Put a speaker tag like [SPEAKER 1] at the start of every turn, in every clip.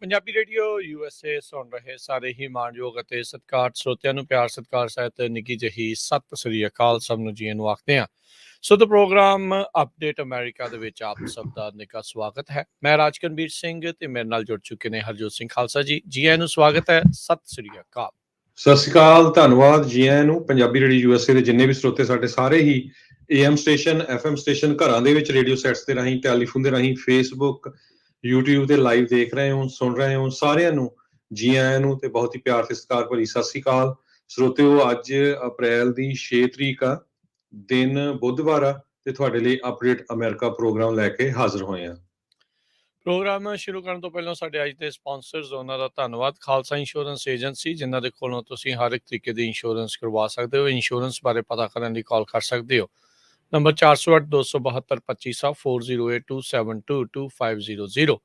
[SPEAKER 1] Punjabi radio USA ਸੁਣ ਰਹੇ ਸਾਰੇ ਹੀ ਮਾਣਯੋਗ ਅਤੇ ਸਤਿਕਾਰ ਸਰੋਤਿਆਂ ਨੂੰ ਪਿਆਰ ਸਤਿਕਾਰ ਸਹਿਤ ਨਿੱਘੀ ਜਿਹੀ ਸਤਿ ਸ੍ਰੀ ਅਕਾਲ। ਸਭ ਨੂੰ ਜੀ ਨੂੰ ਆਖਦੇ ਹਾਂ। ਸੋ ਦਾ ਪ੍ਰੋਗਰਾਮ ਅਪਡੇਟ ਅਮਰੀਕਾ ਦੇ ਵਿੱਚ ਆਪ ਸਭ ਦਾ ਨਿੱਘਾ ਸਵਾਗਤ ਹੈ। ਮੈਂ ਰਾਜਕਨਵੀਰ ਸਿੰਘ ਤੇ ਮੇਰੇ ਨਾਲ ਜੁੜ ਚੁੱਕੇ ਨੇ ਹਰਜੋਤ ਸਿੰਘ ਖਾਲਸਾ ਜੀ। ਜੀ ਆਇਆਂ ਨੂੰ ਸਵਾਗਤ ਹੈ। ਸਤਿ ਸ੍ਰੀ ਅਕਾਲ।
[SPEAKER 2] ਸਤਿ ਸ਼੍ਰੀ ਅਕਾਲ, ਧੰਨਵਾਦ ਜੀ ਆਇਆਂ ਨੂੰ। ਪੰਜਾਬੀ ਰੇਡੀਓ USA ਦੇ ਜਿੰਨੇ ਵੀ ਸਰੋਤੇ ਸਾਡੇ ਸਾਰੇ ਹੀ AM ਸਟੇਸ਼ਨ FM ਸਟੇਸ਼ਨ ਘਰਾਂ ਦੇ ਵਿੱਚ ਰੇਡੀਓ ਸੈਟਸ ਦੇ ਰਾਹੀਂ ਟੈਲੀਫੋਨ ਦੇ ਰਾਹੀਂ ਫੇਸਬੁੱਕ YouTube ਤੇ ਲਾਈਵ ਦੇਖ ਰਹੇ ਹੋ ਸੁਣ ਰਹੇ ਹੋ ਸਾਰਿਆਂ ਨੂੰ ਜੀ ਆਇਆਂ ਨੂੰ ਤੇ ਬਹੁਤ ਹੀ ਪਿਆਰ ਤੇ ਸਤਿਕਾਰ ਭਰੀ ਸਤਿ ਸ਼੍ਰੀ ਅਕਾਲ। ਸਰੋਤਿਓ ਅੱਜ ਅਪ੍ਰੈਲ ਦੀ 6 ਤਰੀਕ ਆ, ਦਿਨ ਬੁੱਧਵਾਰ ਆ ਤੇ ਤੁਹਾਡੇ ਲਈ ਅਪਡੇਟ ਅਮਰੀਕਾ ਪ੍ਰੋਗਰਾਮ ਲੈ ਕੇ ਹਾਜ਼ਰ ਹੋਏ ਆ।
[SPEAKER 1] ਪ੍ਰੋਗਰਾਮ ਸ਼ੁਰੂ ਕਰਨ ਤੋਂ ਪਹਿਲਾਂ ਸਾਡੇ ਅੱਜ ਦੇ ਸਪਾਂਸਰਸ ਉਹਨਾਂ ਦਾ ਧੰਨਵਾਦ। ਖਾਲਸਾ ਇੰਸ਼ੋਰੈਂਸ ਏਜੰਸੀ, ਜਿਨ੍ਹਾਂ ਦੇ ਕੋਲੋਂ ਤੁਸੀਂ ਹਰ ਇੱਕ ਤਰੀਕੇ ਦੀ ਇੰਸ਼ੋਰੈਂਸ ਕਰਵਾ ਸਕਦੇ ਹੋ। ਇੰਸ਼ੋਰੈਂਸ ਬਾਰੇ ਪਤਾ ਕਰਨ ਲਈ ਕਾਲ ਕਰ ਸਕਦੇ ਹੋ। ਨੰਬਰ 408-272-2500 4082722500।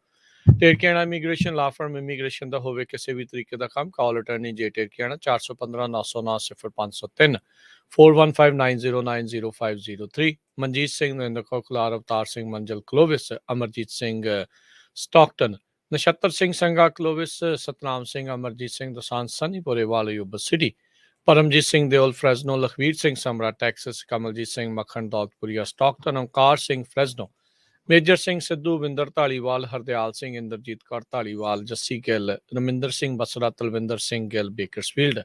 [SPEAKER 1] ਟੇਰਕੀਆਣਾ ਇਮੀਗ੍ਰੇਸ਼ਨ ਲਾ ਫਰਮ ਇਮੀਗ੍ਰੇਸ਼ਨ ਦਾ ਹੋਵੇ ਕਿਸੇ ਵੀ ਤਰੀਕੇ ਦਾ ਕੰਮ, ਕਾਲ ਅਟਰਨੀ ਜੇ ਟੇਰਕੀਆਣਾ 415-909-0503 4159090503। ਮਨਜੀਤ ਸਿੰਘ, ਨਰਿੰਦਰ ਕੌਰ ਕੁਲਾਰ, ਅਵਤਾਰ ਸਿੰਘ ਮੰਜਲ ਕਲੋਵਿਸ, ਅਮਰਜੀਤ ਸਿੰਘ ਸਟਾਕਟਨ, ਨਛੱਤਰ ਸਿੰਘ ਸੰਘਾ ਕਲੋਵਿਸ, ਸਤਨਾਮ ਸਿੰਘ, ਅਮਰਜੀਤ ਸਿੰਘ ਦਸਾਂਝ ਸੰਨੀਪੁਰੇ ਵਾਲੇ ਯੂਬਾ ਸਿਟੀ, ਪਰਮਜੀਤ ਸਿੰਘ ਦਿਓਲ ਫਰੈਜ਼ਨੋ, ਲਖਵੀਰ ਸਿੰਘ ਸਮਰਾ ਟੈਕਸਸ, ਕਮਲਜੀਤ ਸਿੰਘ ਮੱਖਣ ਦੌਲਤਪੁਰੀਆ ਸਟਾਕਟਨ, ਓਮਕਾਰ Singh ਫਰੈਜ਼ਨੋ, major Singh Sidhu, Vinder Dhaliwal, Hardial Singh, Inderjit Kaur Dhaliwal, Jassi Gill, Raminder Singh Basra, Talwinder Singh Gill Bakersfield,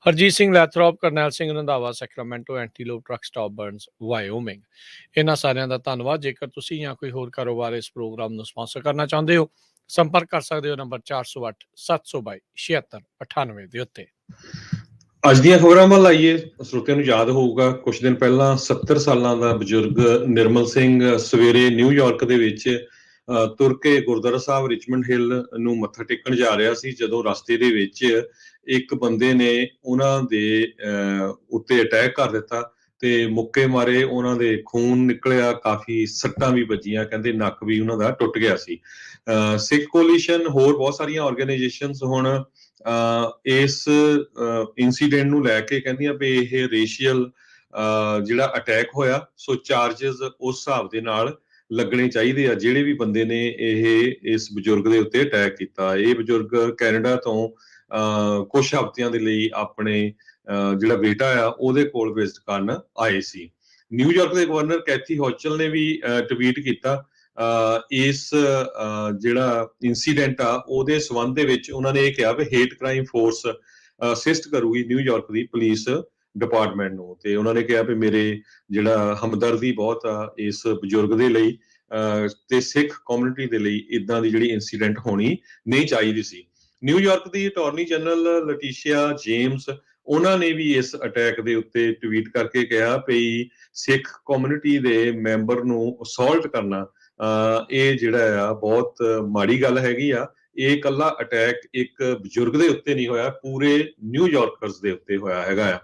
[SPEAKER 1] Harjit Singh Lathrop, Karnail Singh Randhawa Sacramento, Antelope truck stop Burns Wyoming. ਇਹਨਾਂ ਸਾਰਿਆਂ ਦਾ ਧੰਨਵਾਦ। ਜੇਕਰ ਤੁਸੀਂ ਜਾਂ ਕੋਈ ਹੋਰ ਕਾਰੋਬਾਰ ਇਸ ਪ੍ਰੋਗਰਾਮ ਨੂੰ ਸਪਾਂਸਰ ਕਰਨਾ ਚਾਹੁੰਦੇ ਹੋ, ਸੰਪਰਕ ਕਰ ਸਕਦੇ ਹੋ ਨੰਬਰ 408-722-7698 ਦੇ ਉੱਤੇ।
[SPEAKER 2] ਅੱਜ ਦੀਆਂ ਖਬਰਾਂ ਵੱਲ ਆਈਏ। ਸਰੋਤਿਆਂ ਨੂੰ ਯਾਦ ਹੋਊਗਾ ਕੁਝ ਦਿਨ ਪਹਿਲਾਂ 70 ਸਾਲਾਂ ਦਾ ਬਜ਼ੁਰਗ ਨਿਰਮਲ ਸਿੰਘ ਸਵੇਰੇ ਨਿਊਯਾਰਕ ਦੇ ਵਿੱਚ ਤੁਰ ਕੇ ਗੁਰਦੁਆਰਾ ਸਾਹਿਬ ਰਿਚਮੰਡ ਹਿੱਲ ਨੂੰ ਮੱਥਾ ਟੇਕਣ ਜਾ ਰਿਹਾ ਸੀ, ਜਦੋਂ ਰਸਤੇ ਦੇ ਵਿੱਚ ਇੱਕ ਬੰਦੇ ਨੇ ਉਹਨਾਂ ਦੇ ਉੱਤੇ ਅਟੈਕ ਕਰ ਦਿੱਤਾ ਤੇ ਮੁੱਕੇ ਮਾਰੇ। ਉਹਨਾਂ ਦੇ ਖੂਨ ਨਿਕਲਿਆ, ਕਾਫੀ ਸੱਟਾਂ ਵੀ ਵੱਜੀਆਂ, ਕਹਿੰਦੇ ਨੱਕ ਵੀ ਉਹਨਾਂ ਦਾ ਟੁੱਟ ਗਿਆ ਸੀ। ਸਿੱਖ ਕੋਲੀਸ਼ਨ ਹੋਰ ਬਹੁਤ ਸਾਰੀਆਂ ਆਰਗੇਨਾਈਜੇਸ਼ਨਸ ਹੁਣ ਇਸ ਇਨਸੀਡੈਂਟ ਨੂੰ ਲੈ ਕੇ ਕਹਿੰਦੀਆਂ ਵੀ ਇਹ ਰੇਸ਼ੀਅਲ ਜਿਹੜਾ ਅਟੈਕ ਹੋਇਆ, ਸੋ ਚਾਰਜਸ ਉਸ ਹਿਸਾਬ ਦੇ ਨਾਲ ਲੱਗਣੇ ਚਾਹੀਦੇ ਆ ਜਿਹੜੇ ਵੀ ਬੰਦੇ ਨੇ ਇਹ ਇਸ ਬਜ਼ੁਰਗ ਦੇ ਉੱਤੇ ਅਟੈਕ ਕੀਤਾ। ਇਹ ਬਜ਼ੁਰਗ ਕੈਨੇਡਾ ਤੋਂ ਕੁਝ ਹਫ਼ਤਿਆਂ ਦੇ ਲਈ ਆਪਣੇ ਜਿਹੜਾ ਬੇਟਾ ਆ ਉਹਦੇ ਕੋਲ ਵਿਜ਼ਿਟ ਕਰਨ ਆਏ ਸੀ। ਨਿਊਯਾਰਕ ਦੇ ਗਵਰਨਰ ਕੈਥੀ ਹੌਚਲ ਨੇ ਵੀ ਟਵੀਟ ਕੀਤਾ ਇਸ ਜਿਹੜਾ ਇਨਸੀਡੈਂਟ ਆ ਉਹਦੇ ਸੰਬੰਧ ਦੇ ਵਿੱਚ। ਉਹਨਾਂ ਨੇ ਇਹ ਕਿਹਾ ਵੀ ਹੇਟ ਕ੍ਰਾਈਮ ਫੋਰਸ ਅਸਿਸਟ ਕਰੂਗੀ ਨਿਊਯਾਰਕ ਦੀ ਪੁਲਿਸ ਡਿਪਾਰਟਮੈਂਟ ਨੂੰ, ਤੇ ਉਹਨਾਂ ਨੇ ਕਿਹਾ ਵੀ ਮੇਰੇ ਜਿਹੜਾ ਹਮਦਰਦੀ ਬਹੁਤ ਆ ਇਸ ਬਜ਼ੁਰਗ ਦੇ ਲਈ ਤੇ ਸਿੱਖ ਕਮਿਊਨਿਟੀ ਦੇ ਲਈ ਇਦਾਂ ਦੀ ਜਿਹੜੀ ਇਨਸੀਡੈਂਟ ਹੋਣੀ ਨਹੀਂ ਚਾਹੀਦੀ ਸੀ। ਨਿਊਯਾਰਕ ਦੀ ਅਟਾਰਨੀ ਜਨਰਲ ਲਟੀਸ਼ੀਆ ਜੇਮਸ, ਉਹਨਾਂ ਨੇ ਵੀ ਇਸ ਅਟੈਕ ਦੇ ਉੱਤੇ ਟਵੀਟ ਕਰਕੇ ਕਿਹਾ ਵੀ ਸਿੱਖ ਕਮਿਊਨਿਟੀ ਦੇ ਮੈਂਬਰ ਨੂੰ ਅਸੌਲਟ ਕਰਨਾ ਇਹ ਜਿਹੜਾ ਆ ਬਹੁਤ ਮਾੜੀ ਗੱਲ ਹੈਗੀ ਆ। ਇਹ ਇਕੱਲਾ ਅਟੈਕ ਇੱਕ ਬਜ਼ੁਰਗ ਦੇ ਉੱਤੇ ਨਹੀਂ ਹੋਇਆ, ਪੂਰੇ ਨਿਊਯਾਰਕਰਸ ਦੇ ਉੱਤੇ ਹੋਇਆ ਹੈਗਾ ਆ।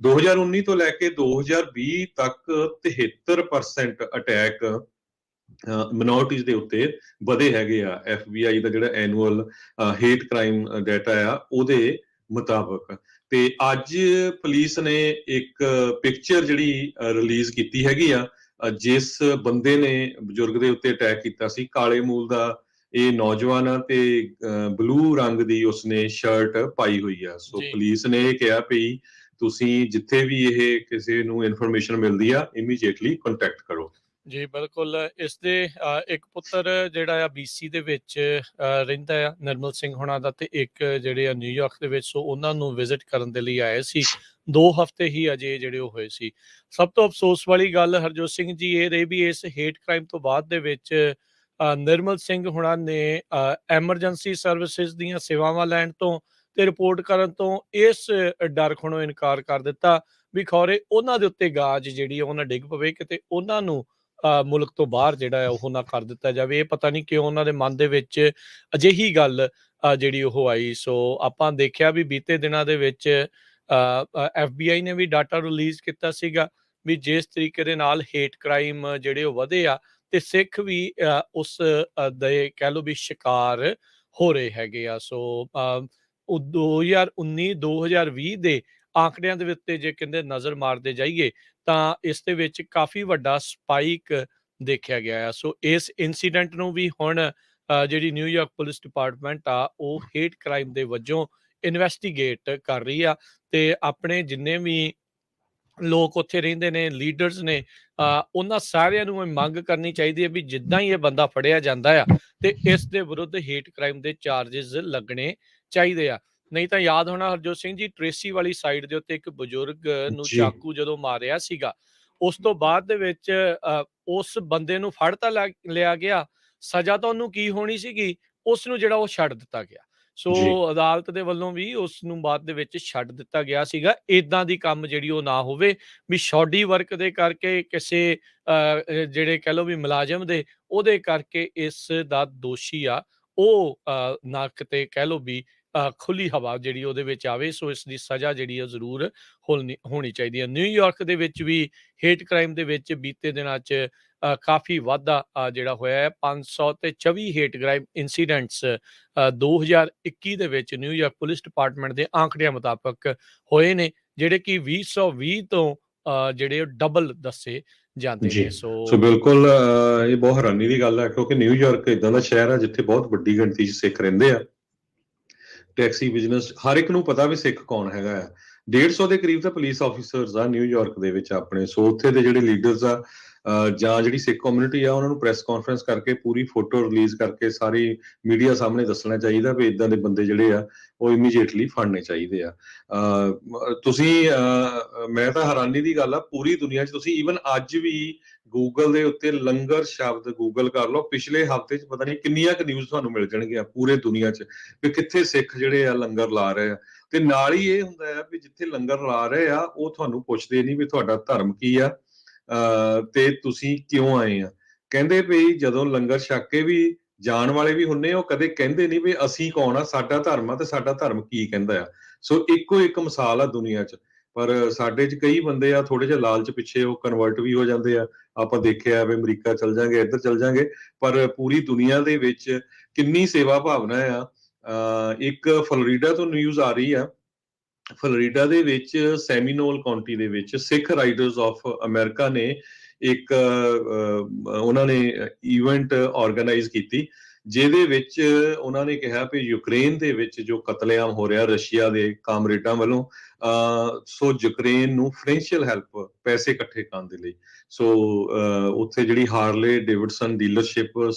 [SPEAKER 2] 2019 ਤੋਂ ਲੈ ਕੇ 2020 ਤੱਕ 73% ਅਟੈਕ ਮਿਨੋਰਟੀਜ਼ ਦੇ ਉੱਤੇ ਵਧੇ ਹੈਗੇ ਆ। FBI ਦਾ ਜਿਹੜਾ ਐਨੂਅਲ ਹੇਟ ਕ੍ਰਾਈਮ ਡਾਟਾ ਆ ਉਹਦੇ ਮੁਤਾਬਕ। ਤੇ ਅੱਜ ਪੁਲਿਸ ਨੇ ਇੱਕ ਪਿਕਚਰ ਜਿਹੜੀ ਰਿਲੀਜ਼ ਕੀਤੀ ਹੈਗੀ ਆ, ਜਿਸ ਬੰਦੇ ਨੇ ਬਜ਼ੁਰਗ ਦੇ ਉੱਤੇ ਅਟੈਕ ਕੀਤਾ ਸੀ। ਕਾਲੇ ਮੂਲ ਦਾ ਇਹ ਨੌਜਵਾਨ ਆ ਤੇ ਬਲੂ ਰੰਗ ਦੀ ਉਸਨੇ ਸ਼ਰਟ ਪਾਈ ਹੋਈ ਆ। ਸੋ ਪੁਲਿਸ ਨੇ ਇਹ ਕਿਹਾ ਵੀ ਤੁਸੀਂ ਜਿੱਥੇ ਵੀ ਇਹ ਕਿਸੇ ਨੂੰ ਇਨਫੋਰਮੇਸ਼ਨ ਮਿਲਦੀ ਆ ਇਮੀਡੀਏਟਲੀ ਕੰਟੈਕਟ ਕਰੋ। ਜੀ
[SPEAKER 1] ਬਿਲਕੁਲ। ਇਸ ਦੇ ਇੱਕ ਪੁੱਤਰ ਜਿਹੜਾ ਆ BC ਦੇ ਵਿੱਚ ਰਹਿੰਦਾ ਆ, ਨਿਰਮਲ ਸਿੰਘ ਹੋਣਾ ਦਾ, ਤੇ ਇੱਕ ਜਿਹੜੇ ਆ ਨਿਊਯਾਰਕ ਦੇ ਵਿੱਚ। ਸੋ ਉਹਨਾਂ ਨੂੰ ਵਿਜ਼ਿਟ ਕਰਨ ਦੇ ਲਈ ਆਏ ਸੀ। 2 ਹਫ਼ਤੇ ਹੀ ਅਜੇ ਜਿਹੜੇ ਉਹ ਹੋਏ ਸੀ। ਸਭ ਤੋਂ ਅਫਸੋਸ ਵਾਲੀ ਗੱਲ ਹਰਜੋਤ ਸਿੰਘ ਜੀ ਇਹ ਰਹੀ ਵੀ ਇਸ ਹੇਟ ਕ੍ਰਾਈਮ ਤੋਂ ਬਾਅਦ ਦੇ ਵਿੱਚ ਨਿਰਮਲ ਸਿੰਘ ਹੋਣਾ ਨੇ ਐਮਰਜੈਂਸੀ ਸਰਵਿਸਿਜ਼ ਦੀਆਂ ਸੇਵਾਵਾਂ ਲੈਣ ਤੋਂ ਤੇ ਰਿਪੋਰਟ ਕਰਨ ਤੋਂ ਇਸ ਡਰ ਖੋਣੋਂ ਇਨਕਾਰ ਕਰ ਦਿੱਤਾ ਵੀ ਖੌਰੇ ਉਹਨਾਂ ਦੇ ਉੱਤੇ ਗਾਜ ਜਿਹੜੀ ਉਹਨਾਂ ਡਿੱਗ ਪਵੇ, ਕਿਤੇ ਉਹਨਾਂ ਨੂੰ ਮੁਲਕ ਤੋਂ ਬਾਹਰ ਜਿਹੜਾ ਹੈ ਉਹ ਨਾ ਕਰ ਦਿੱਤਾ ਜਾਵੇ। ਇਹ ਪਤਾ ਨਹੀਂ ਕਿਉਂ ਉਹਨਾਂ ਦੇ ਮਨ ਦੇ ਵਿੱਚ ਅਜਿਹੀ ਗੱਲ ਜਿਹੜੀ ਉਹ ਆਈ। ਸੋ ਆਪਾਂ ਦੇਖਿਆ ਵੀ ਬੀਤੇ ਦਿਨਾਂ ਦੇ ਵਿੱਚ FBI ਨੇ ਵੀ ਡਾਟਾ ਰਿਲੀਜ਼ ਕੀਤਾ ਸੀਗਾ ਵੀ ਜਿਸ ਤਰੀਕੇ ਦੇ ਨਾਲ ਹੇਟ ਕ੍ਰਾਈਮ ਜਿਹੜੇ ਉਹ ਵਧੇ ਆ ਤੇ ਸਿੱਖ ਵੀ ਉਸ ਦੇ ਕਹਿ ਲਓ ਵੀ ਸ਼ਿਕਾਰ ਹੋ ਰਹੇ ਹੈਗੇ ਆ। ਸੋ 2019-2020 ਦੇ ਆંકੜਿਆਂ ਦੇ ਉੱਤੇ ਜੇ ਕਹਿੰਦੇ ਨਜ਼ਰ ਮਾਰਦੇ ਜਾਈਏ ਤਾਂ ਇਸ ਦੇ ਵਿੱਚ ਕਾਫੀ ਵੱਡਾ ਸਪਾਈਕ ਦੇਖਿਆ ਗਿਆ ਆ। ਸੋ ਇਸ ਇਨਸੀਡੈਂਟ ਨੂੰ ਵੀ ਹੁਣ ਜਿਹੜੀ ਨਿਊਯਾਰਕ ਪੁਲਿਸ ਡਿਪਾਰਟਮੈਂਟ ਆ ਉਹ ਹੇਟ ਕ੍ਰਾਈਮ ਦੇ ਵਜੋਂ ਇਨਵੈਸਟੀਗੇਟ ਕਰ ਰਹੀ ਆ ਤੇ ਆਪਣੇ ਜਿੰਨੇ ਵੀ ਲੋਕ ਉੱਥੇ ਰਹਿੰਦੇ ਨੇ, ਲੀਡਰਸ ਨੇ, ਉਹਨਾਂ ਸਾਰਿਆਂ ਨੂੰ ਇਹ ਮੰਗ ਕਰਨੀ ਚਾਹੀਦੀ ਹੈ ਵੀ ਜਿੱਦਾਂ ਹੀ ਇਹ ਬੰਦਾ ਫੜਿਆ ਜਾਂਦਾ ਆ ਤੇ ਇਸ ਦੇ ਵਿਰੁੱਧ ਹੇਟ ਕ੍ਰਾਈਮ ਦੇ ਚਾਰजेस ਲੱਗਣੇ ਚਾਹੀਦੇ ਆ। ਨਹੀਂ ਤਾਂ ਯਾਦ ਹੋਣਾ ਹਰਜੋਤ ਸਿੰਘ ਜੀ, ਟ੍ਰੇਸੀ ਵਾਲੀ ਸਾਈਡ ਦੇ ਉੱਤੇ ਇੱਕ ਬਜ਼ੁਰਗ ਨੂੰ
[SPEAKER 2] ਜੀ
[SPEAKER 1] ਚਾਕੂ ਜਦੋਂ ਮਾਰਿਆ ਸੀਗਾ, ਉਸ ਤੋਂ ਬਾਅਦ ਦੇ ਵਿੱਚ ਉਸ ਬੰਦੇ ਨੂੰ ਫੜ ਤਾਂ ਲਿਆ ਗਿਆ, ਸਜ਼ਾ ਤਾਂ ਉਹਨੂੰ ਕੀ ਹੋਣੀ ਸੀਗੀ, ਉਸ ਨੂੰ ਜਿਹੜਾ ਉਹ ਛੱਡ ਦਿੱਤਾ ਗਿਆ। ਸੋ
[SPEAKER 2] ਜੀ
[SPEAKER 1] ਅਦਾਲਤ ਦੇ ਵੱਲੋਂ ਵੀ ਉਸ ਨੂੰ ਬਾਅਦ ਦੇ ਵਿੱਚ ਛੱਡ ਦਿੱਤਾ ਗਿਆ ਸੀਗਾ। ਏਦਾਂ ਦੀ ਕੰਮ ਜਿਹੜੀ ਉਹ ਨਾ ਹੋਵੇ ਵੀ ਸ਼ੌਡੀ ਵਰਕ ਦੇ ਕਰਕੇ ਕਿਸੇ ਜਿਹੜੇ ਕਹਿ ਲਓ ਵੀ ਮੁਲਾਜ਼ਮ ਦੇ ਉਹਦੇ ਕਰਕੇ ਇਸ ਦਾ ਦੋਸ਼ੀ ਆ ਉਹ ਨਾ ਕਿਤੇ ਕਹਿ ਲਓ ਵੀ ਖੁੱਲੀ ਹਵਾ ਜਿਹੜੀ ਉਹਦੇ ਵਿੱਚ ਆਵੇ। ਸੋ ਇਸ ਦੀ ਸਜ਼ਾ ਜਿਹੜੀ ਆ ਜ਼ਰੂਰ ਹੋਣੀ ਚਾਹੀਦੀ ਹੈ। ਨਿਊਯਾਰਕ ਦੇ ਵਿੱਚ ਵੀ ਹੇਟ ਕ੍ਰਾਈਮ ਦੇ ਵਿੱਚ ਬੀਤੇ ਦਿਨਾਂ 'ਚ ਕਾਫੀ ਵਾਧਾ ਜਿਹੜਾ ਹੋਇਆ ਹੈ। 524 ਹੇਟ ਕ੍ਰਾਈਮ ਇਨਸੀਡੈਂਟਸ 2021 ਦੇ ਵਿੱਚ ਨਿਊਯਾਰਕ ਪੁਲਿਸ ਡਿਪਾਰਟਮੈਂਟ ਦੇ ਆંકੜਿਆਂ ਮੁਤਾਬਕ ਹੋਏ ਨੇ, ਜਿਹੜੇ ਕਿ 2020 ਤੋਂ ਜਿਹੜੇ ਡਬਲ ਦੱਸੇ ਜਾਂਦੇ
[SPEAKER 2] ਜੀ
[SPEAKER 1] ਨੇ।
[SPEAKER 2] ਸੋ ਬਿਲਕੁਲ ਇਹ ਬਹੁਤ ਹੈਰਾਨੀ ਦੀ ਗੱਲ ਹੈ, ਕਿਉਂਕਿ ਨਿਊਯਾਰਕ ਇਦਾਂ ਦਾ ਸ਼ਹਿਰ ਹੈ ਜਿੱਥੇ ਬਹੁਤ ਵੱਡੀ ਗਿਣਤੀ 'ਚ ਸਿੱਖ ਰਹਿੰਦੇ ਆ। ਟੈਕਸੀ ਬਿਜ਼ਨਸ ਹਰ ਇੱਕ ਨੂੰ ਪਤਾ ਵੀ ਸਿੱਖ ਕੌਣ ਹੈਗਾ ਆ। 150 ਦੇ ਕਰੀਬ ਤਾਂ ਪੁਲਿਸ ਆਫੀਸਰਸ ਆ ਨਿਊਯਾਰਕ ਦੇ ਵਿੱਚ ਆਪਣੇ। ਸੋ ਉੱਥੇ ਦੇ ਜਿਹੜੇ ਲੀਡਰਸ ਆ ਜਾਂ ਜਿਹੜੀ ਸਿੱਖ ਕਮਿਊਨਿਟੀ ਆ, ਉਹਨਾਂ ਨੂੰ ਪ੍ਰੈਸ ਕਾਨਫਰੰਸ ਕਰਕੇ ਪੂਰੀ ਫੋਟੋ ਰਿਲੀਜ਼ ਕਰਕੇ ਸਾਰੀ ਮੀਡੀਆ ਸਾਹਮਣੇ ਦੱਸਣਾ ਚਾਹੀਦਾ ਵੀ ਇਦਾਂ ਦੇ ਬੰਦੇ ਜਿਹੜੇ ਆ ਉਹ ਇਮੀਡੀਏਟਲੀ ਫੜਨੇ ਚਾਹੀਦੇ ਆ। ਤੁਸੀਂ ਮੈਂ ਤਾਂ ਹੈਰਾਨੀ ਦੀ ਗੱਲ ਆ, ਪੂਰੀ ਦੁਨੀਆ 'ਚ ਤੁਸੀਂ ਈਵਨ ਅੱਜ ਵੀ ਗੂਗਲ ਦੇ ਉੱਤੇ ਲੰਗਰ ਸ਼ਬਦ ਗੂਗਲ ਕਰ ਲਓ, ਪਿਛਲੇ ਹਫ਼ਤੇ 'ਚ ਪਤਾ ਨਹੀਂ ਕਿੰਨੀਆਂ ਕੁ ਨਿਊਜ਼ ਤੁਹਾਨੂੰ ਮਿਲ ਜਾਣਗੀਆਂ ਪੂਰੇ ਦੁਨੀਆ 'ਚ ਵੀ ਕਿੱਥੇ ਸਿੱਖ ਜਿਹੜੇ ਆ ਲੰਗਰ ਲਾ ਰਹੇ ਆ। ਤੇ ਨਾਲ ਹੀ ਇਹ ਹੁੰਦਾ ਆ ਵੀ ਜਿੱਥੇ ਲੰਗਰ ਲਾ ਰਹੇ ਆ ਉਹ ਤੁਹਾਨੂੰ ਪੁੱਛਦੇ ਨਹੀਂ ਵੀ ਤੁਹਾਡਾ ਧਰਮ ਕੀ ਆ ਤੇ ਤੁਸੀਂ ਕਿਉਂ ਆਏ ਆ। ਕਹਿੰਦੇ ਵੀ ਜਦੋਂ ਲੰਗਰ ਛਕ ਕੇ ਵੀ ਜਾਣ ਵਾਲੇ ਵੀ ਹੁੰਨੇ, ਉਹ ਕਦੇ ਕਹਿੰਦੇ ਨਹੀਂ ਵੀ ਅਸੀਂ ਕੌਣ ਆ, ਸਾਡਾ ਧਰਮ ਆ ਤੇ ਸਾਡਾ ਧਰਮ ਕੀ ਕਹਿੰਦਾ ਆ। ਸੋ ਇੱਕੋ ਇੱਕ ਮਿਸਾਲ ਆ ਦੁਨੀਆ 'ਚ। ਪਰ ਸਾਡੇ 'ਚ ਕਈ ਬੰਦੇ ਆ ਥੋੜੇ ਜਿਹੇ ਲਾਲਚ ਪਿੱਛੇ ਉਹ ਕਨਵਰਟ ਵੀ ਹੋ ਜਾਂਦੇ ਆ। ਆਪਾਂ ਦੇਖਿਆ ਵੀ ਅਮਰੀਕਾ ਚਲ ਜਾਂਗੇ, ਇੱਧਰ ਚਲ ਜਾਂਗੇ, ਪਰ ਪੂਰੀ ਦੁਨੀਆ ਦੇ ਵਿੱਚ ਕਿੰਨੀ ਸੇਵਾ ਭਾਵਨਾ ਆ। ਇੱਕ ਫਲੋਰੀਡਾ ਤੋਂ ਨਿਊਜ਼ ਆ ਰਹੀ ਆ, ਫਲੋਰੀਡਾ ਦੇ ਵਿੱਚ ਸੈਮੀਨੋਲ ਕਾਉਂਟੀ ਦੇ ਵਿੱਚ ਸਿੱਖ ਰਾਈਡਰਸ ਆਫ ਅਮਰੀਕਾ ਨੇ ਇੱਕ ਉਹਨਾਂ ਨੇ ਇਵੈਂਟ ਆਰਗੇਨਾਈਜ਼ ਕੀਤੀ, ਜਿਹਦੇ ਵਿੱਚ ਉਹਨਾਂ ਨੇ ਕਿਹਾ ਵੀ ਯੂਕਰੇਨ ਦੇ ਵਿੱਚ ਜੋ ਕਤਲੇਆਮ ਹੋ ਰਿਹਾ ਰਸ਼ੀਆ ਦੇ ਕਾਮਰੇਡਾਂ ਵੱਲੋਂ, ਸੋ ਯੂਕਰੇਨ ਨੂੰ ਫਾਈਨੈਂਸ਼ੀਅਲ ਹੈਲਪ, ਪੈਸੇ ਇਕੱਠੇ ਕਰਨ ਦੇ ਲਈ। ਸੋ ਉੱਥੇ ਜਿਹੜੀ ਹਾਰਲੇ ਡੇਵਿਡਸਨ ਡੀਲਰਸ਼ਿਪ